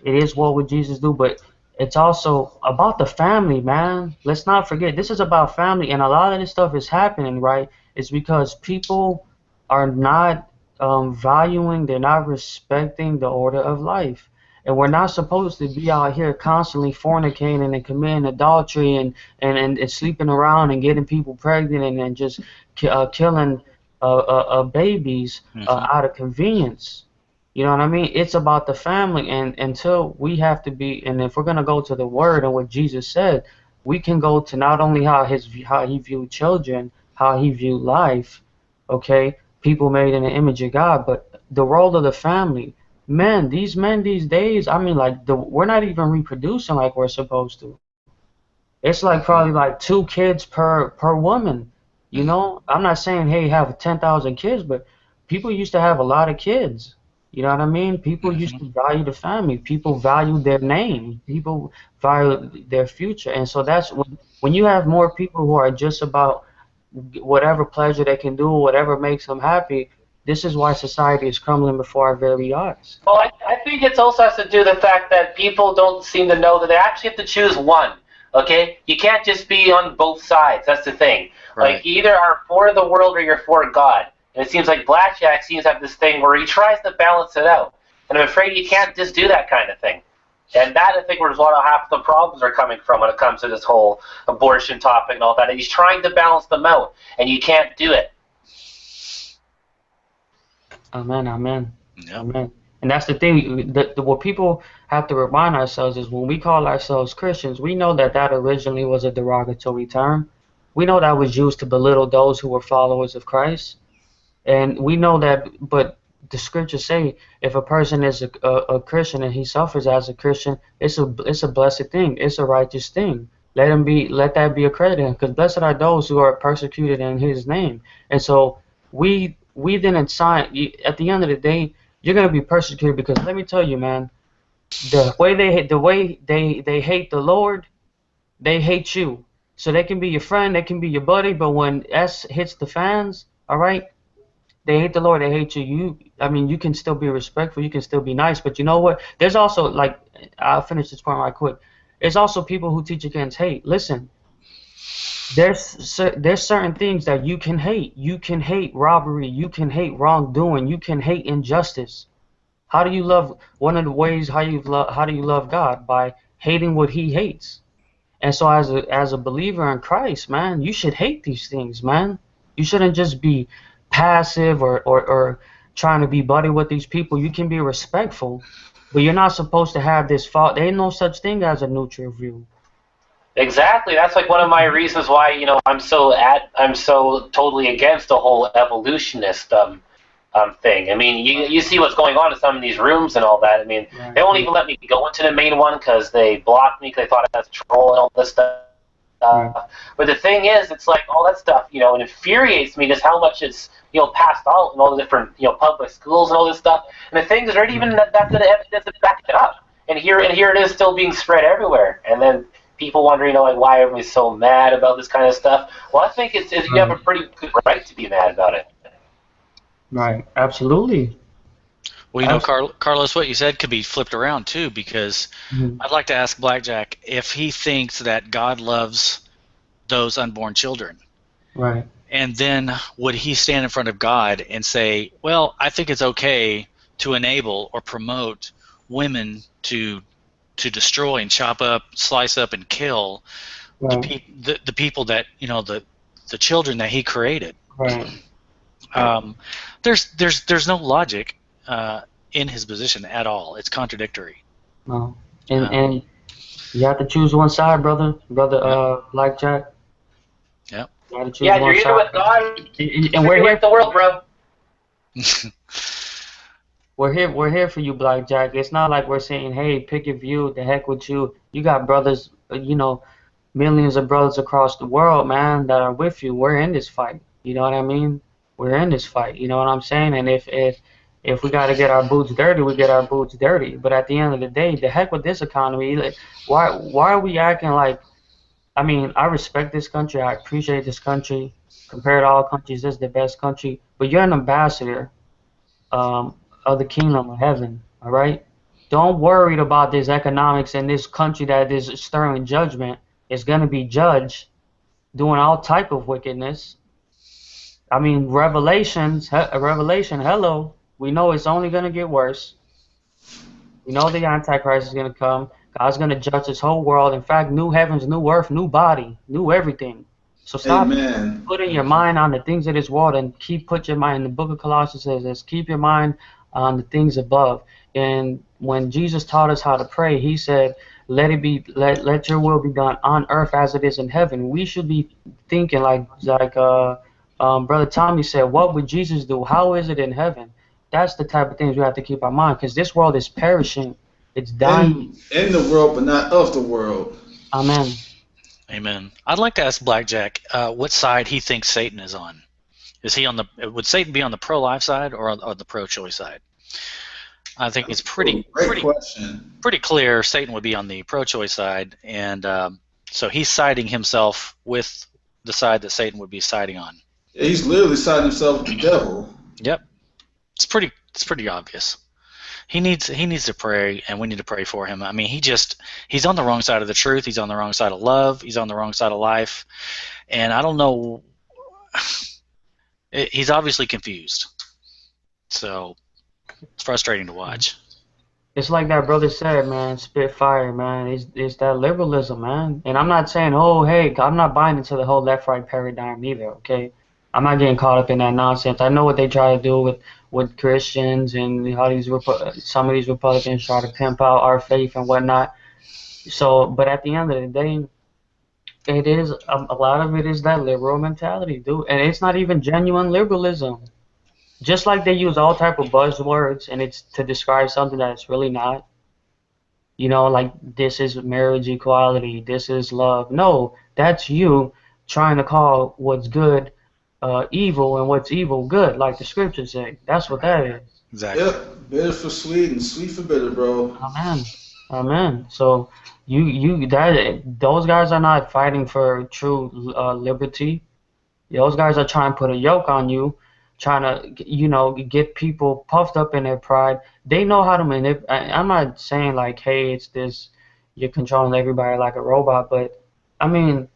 it is what would Jesus do, but it's also about the family, man. Let's not forget, this is about family, and a lot of this stuff is happening, right? It's because people are not valuing, they're not respecting the order of life. And we're not supposed to be out here constantly fornicating and committing adultery and sleeping around and getting people pregnant and just killing babies out of convenience. You know what I mean? It's about the family, and until we have to be, and if we're gonna go to the Word and what Jesus said, we can go to not only how he viewed children, how he viewed life, okay, people made in the image of God, but the role of the family. Men these days, I mean, like we're not even reproducing like we're supposed to. It's like probably like 2 kids per woman. You know, I'm not saying hey have 10,000 kids, but people used to have a lot of kids. You know what I mean? People used to value the family. People value their name. People value their future. And so that's when you have more people who are just about whatever pleasure they can do, whatever makes them happy. This is why society is crumbling before our very eyes. Well, I think it also has to do with the fact that people don't seem to know that they actually have to choose one. Okay? You can't just be on both sides. That's the thing. Right. Like, you either are for the world or you're for God. And it seems like Blackjack seems to have this thing where he tries to balance it out. And I'm afraid you can't just do that kind of thing. And that, I think, where a lot of half the problems are coming from when it comes to this whole abortion topic and all that. And he's trying to balance them out, and you can't do it. Amen, amen, Yep. amen. And that's the thing. What people have to remind ourselves is when we call ourselves Christians, we know that originally was a derogatory term. We know that was used to belittle those who were followers of Christ. And we know that, but the scriptures say if a person is a Christian and he suffers as a Christian, it's a blessed thing. It's a righteous thing. Let that be accredited, because blessed are those who are persecuted in His name. And so we didn't sign. At the end of the day, you're gonna be persecuted because let me tell you, man, the way they hate the Lord, they hate you. So they can be your friend, they can be your buddy, but when S hits the fans, all right. They hate the Lord, they hate you. I mean, you can still be respectful, you can still be nice, but you know what? There's also, like, I'll finish this point right quick. There's also people who teach against hate. Listen, there's certain things that you can hate. You can hate robbery, you can hate wrongdoing, you can hate injustice. How do you love? One of the ways how do you love God? By hating what He hates. And so as a believer in Christ, man, you should hate these things, man. You shouldn't just be passive or trying to be buddy with these people. You can be respectful, but you're not supposed to have this fault. There ain't no such thing as a neutral view. Exactly. That's like one of my reasons why, you know, I'm so totally against the whole evolutionist thing. I mean, you see what's going on in some of these rooms and all that. I mean, Right. They won't even let me go into the main one because they blocked me because they thought I was a troll and all this stuff. Right. But the thing is, it's like all that stuff, you know, it infuriates me just how much it's, you know, passed out in all the different, you know, public schools and all this stuff. And the thing is, there ain't even that good evidence to back it up. And here it is still being spread everywhere. And then people wondering, you know, like, why everybody's so mad about this kind of stuff. Well, I think it's you have a pretty good right to be mad about it. Right. Absolutely. Well, you know, Carlos, what you said could be flipped around too, because I'd like to ask Blackjack if he thinks that God loves those unborn children. Right. And then would he stand in front of God and say, well, I think it's okay to enable or promote women to destroy and chop up, slice up, and kill Right. the people that, you know, the children that he created. Right. There's no logic in his position at all. It's contradictory. No. And you have to choose one side, brother. Blackjack. Yep. You have to choose Yeah, one you're either side. with God And we're or here. with the world, bro. We're here for you, Blackjack. It's not like we're saying, hey, pick your view, the heck with you. You got brothers, you know, millions of brothers across the world, man, that are with you. We're in this fight. You know what I mean? We're in this fight. You know what I'm saying? And if we got to get our boots dirty, we get our boots dirty. But at the end of the day, the heck with this economy. Like, why are we acting like? I mean, I respect this country. I appreciate this country. Compared to all countries, this is the best country. But you're an ambassador of the kingdom of heaven. All right. Don't worry about this economics in this country that is stirring judgment. It's gonna be judged doing all type of wickedness. I mean, Revelation, hello. We know it's only going to get worse. We know the Antichrist is going to come. God's going to judge this whole world. In fact, new heavens, new earth, new body, new everything. So stop putting your mind on the things of this world and put your mind. The book of Colossians says, keep your mind on the things above. And when Jesus taught us how to pray, he said, let your will be done on earth as it is in heaven. We should be thinking like Brother Tommy said, what would Jesus do? How is it in heaven? That's the type of things we have to keep in mind, because this world is perishing. It's dying. In the world, but not of the world. Amen. Amen. I'd like to ask Blackjack what side he thinks Satan is on. Would Satan be on the pro-life side or on the pro-choice side? I think it's pretty clear Satan would be on the pro-choice side, and so he's siding himself with the side that Satan would be siding on. Yeah, he's literally siding himself with the devil. Yep, it's pretty obvious. He needs to pray, and we need to pray for him. I mean, he's on the wrong side of the truth. He's on the wrong side of love. He's on the wrong side of life, and I don't know. He's obviously confused, so it's frustrating to watch. It's like that brother said, man, spit fire, man. It's that liberalism, man. And I'm not saying, oh, hey, I'm not buying into the whole left-right paradigm either, okay? I'm not getting caught up in that nonsense. I know what they try to do with Christians and how some of these Republicans try to pimp out our faith and whatnot. So, but at the end of the day, it is a lot of it is that liberal mentality, dude. And it's not even genuine liberalism. Just like they use all type of buzzwords and it's to describe something that it's really not. You know, like this is marriage equality, this is love. No, that's you trying to call what's good evil and what's evil good, like the scriptures say. That's what that is. Exactly. Yep, bitter for sweet and sweet for bitter, bro. Amen. Amen. So those guys are not fighting for true liberty. Those guys are trying to put a yoke on you, trying to, get people puffed up in their pride. They know how to manipulate. I'm not saying like, hey, it's this, you're controlling everybody like a robot, but I mean,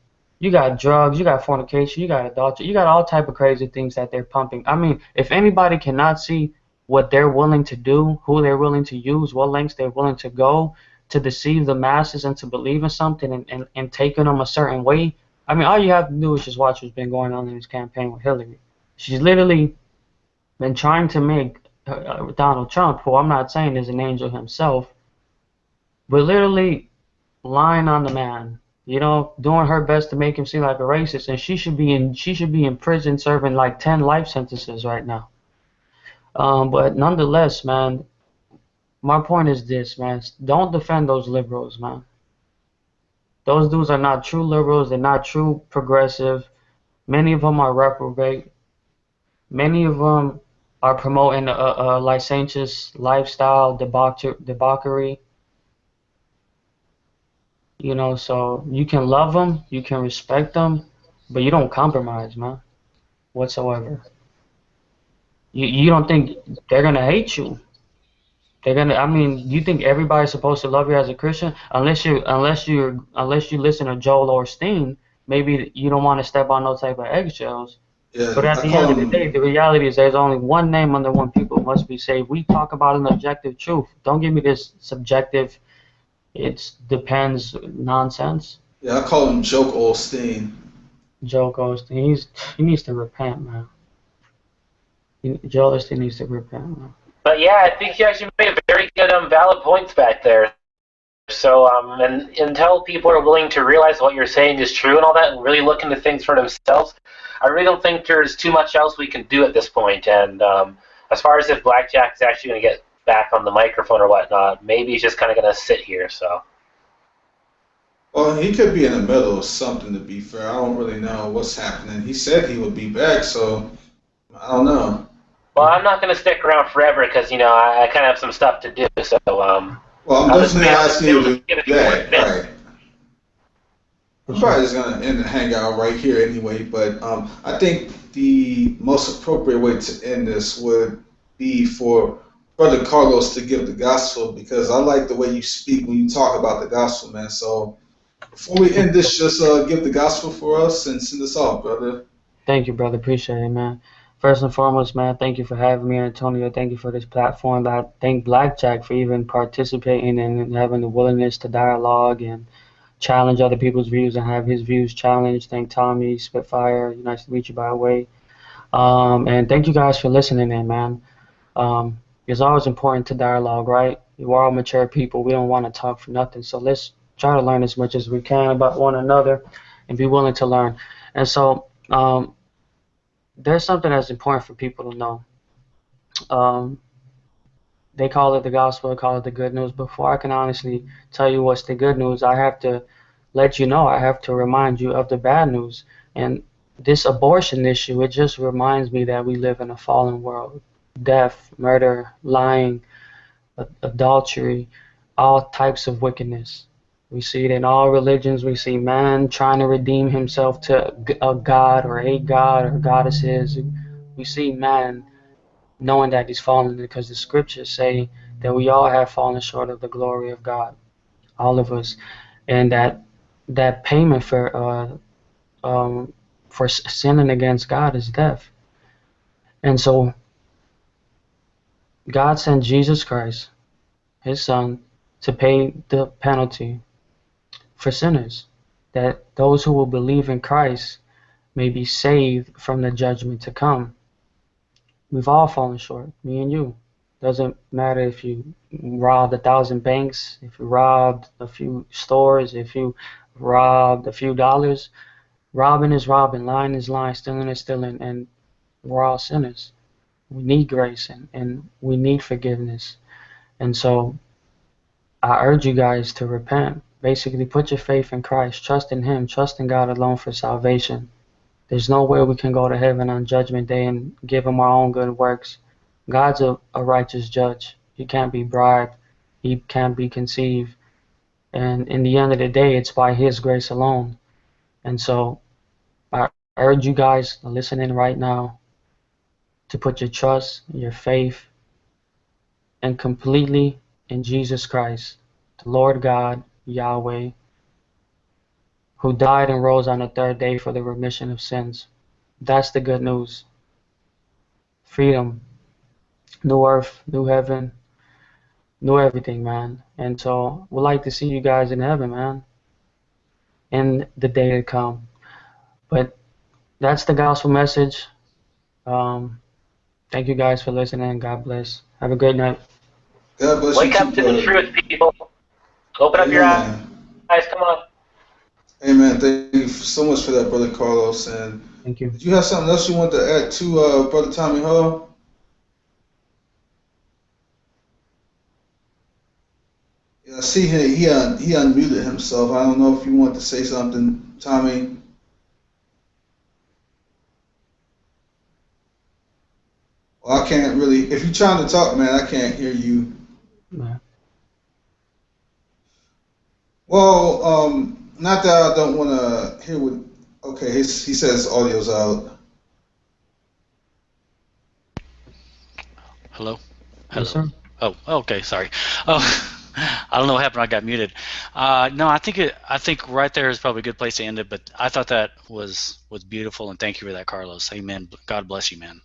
you got drugs, you got fornication, you got adultery, you got all type of crazy things that they're pumping. I mean, if anybody cannot see what they're willing to do, who they're willing to use, what lengths they're willing to go to deceive the masses and to believe in something and taking them a certain way, I mean, all you have to do is just watch what's been going on in this campaign with Hillary. She's literally been trying to make Donald Trump, who I'm not saying is an angel himself, but literally lying on the man, doing her best to make him seem like a racist, and she should be in prison serving like 10 life sentences right now. But nonetheless, man, my point is this, man: don't defend those liberals, man. Those dudes are not true liberals. They're not true progressive. Many of them are reprobate. Many of them are promoting a licentious lifestyle, debauchery. So you can love them, you can respect them, but you don't compromise, man, whatsoever. You don't think they're gonna hate you? You think everybody's supposed to love you as a Christian? Unless you listen to Joel Osteen, maybe you don't want to step on those type of eggshells. Yeah, but at the end of the day, the reality is there's only one name under one people must be saved. We talk about an objective truth. Don't give me this subjective, it depends nonsense. Yeah, I call him Joke Osteen. Joel Osteen, he needs to repent, man. Joel Osteen needs to repent, man. But yeah, I think you actually made very good, valid points back there. So, and until people are willing to realize what you're saying is true and all that, and really look into things for themselves, I really don't think there's too much else we can do at this point. And as far as if Blackjack is actually going to get back on the microphone or whatnot, maybe he's just kind of going to sit here. So. Well, he could be in the middle of something, to be fair. I don't really know what's happening. He said he would be back, so I don't know. Well, I'm not going to stick around forever because I kind of have some stuff to do. So Well, I'm I'll just definitely asking you to give it do a that. minute. Right. I'm probably just gonna end the hangout right here anyway, but I think the most appropriate way to end this would be for Brother Carlos to give the gospel because I like the way you speak when you talk about the gospel, man. So before we end this, just give the gospel for us and send us off, brother. Thank you, brother. Appreciate it, man. First and foremost, man, thank you for having me, Antonio. Thank you for this platform. I thank Blackjack for even participating and having the willingness to dialogue and challenge other people's views and have his views challenged. Thank Tommy, Spitfire. Nice to meet you, by the way. And thank you guys for listening in, man. It's always important to dialogue, right? We're all mature people. We don't want to talk for nothing. So let's try to learn as much as we can about one another and be willing to learn. And so there's something that's important for people to know. They call it the gospel, they call it the good news. Before I can honestly tell you what's the good news, I have to let you know, I have to remind you of the bad news. And this abortion issue, it just reminds me that we live in a fallen world. Death, murder, lying, adultery, all types of wickedness. We see it in all religions. We see man trying to redeem himself to a god or goddesses. We see man knowing that he's fallen because the scriptures say that we all have fallen short of the glory of God, all of us, and that payment for sinning against God is death. And so God sent Jesus Christ, his son, to pay the penalty for sinners, that those who will believe in Christ may be saved from the judgment to come. We've all fallen short, me and you. Doesn't matter if you robbed 1,000 banks, if you robbed a few stores, if you robbed a few dollars. Robbing is robbing, lying is lying, stealing is stealing, and we're all sinners. We need grace and we need forgiveness. And so I urge you guys to repent. Basically, put your faith in Christ, trust in him, trust in God alone for salvation. There's no way we can go to heaven on Judgment Day and give him our own good works. God's a righteous judge. He can't be bribed. He can't be conceived. And in the end of the day, it's by his grace alone. And so I urge you guys listening right now to put your trust, your faith, and completely in Jesus Christ, the Lord God, Yahweh, who died and rose on the third day for the remission of sins. That's the good news. Freedom, new earth, new heaven, new everything, man. And so we'd like to see you guys in heaven, man, in the day to come. But that's the gospel message. Thank you guys for listening. God bless. Have a great night. God bless Wake you up too, to the brother. truth, people. Open up your eyes. Guys, come on. Amen. Thank you so much for that, brother Carlos. And Thank you. did you have something else you wanted to add to brother Tommy Hall? Yeah, I see he unmuted himself. I don't know if you want to say something, Tommy. Well, I can't really. If you're trying to talk, man, I can't hear you. Yeah. Well, not that I don't want to hear what. Okay, he says audio's out. Hello? Yes, Hello? sir. Oh, okay, sorry. Oh, I don't know what happened. I got muted. No, I think right there is probably a good place to end it. But I thought that was beautiful, and thank you for that, Carlos. Amen. God bless you, man.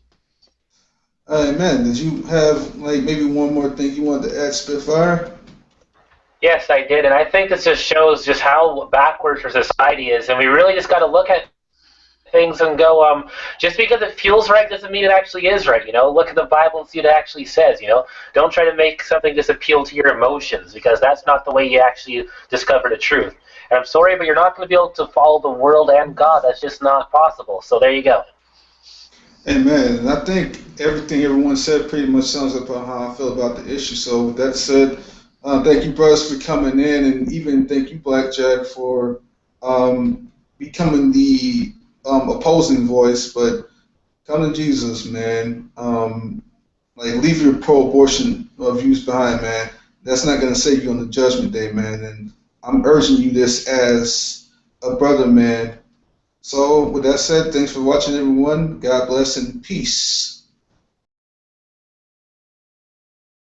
Amen. Did you have like maybe one more thing you wanted to add, Spitfire? Yes, I did, and I think this just shows just how backwards our society is, and we really just got to look at things and go, just because it feels right doesn't mean it actually is right. Look at the Bible and see what it actually says. Don't try to make something just appeal to your emotions, because that's not the way you actually discover the truth. And I'm sorry, but you're not going to be able to follow the world and God. That's just not possible. So there you go. Amen. And I think everything everyone said pretty much sums up on how I feel about the issue. So with that said, Thank you, brothers, for coming in, and even thank you, Blackjack, for becoming the opposing voice. But come to Jesus, man. Like, leave your pro-abortion views behind, man. That's not going to save you on the judgment day, man. And I'm urging you this as a brother, man. So, with that said, thanks for watching, everyone. God bless and peace.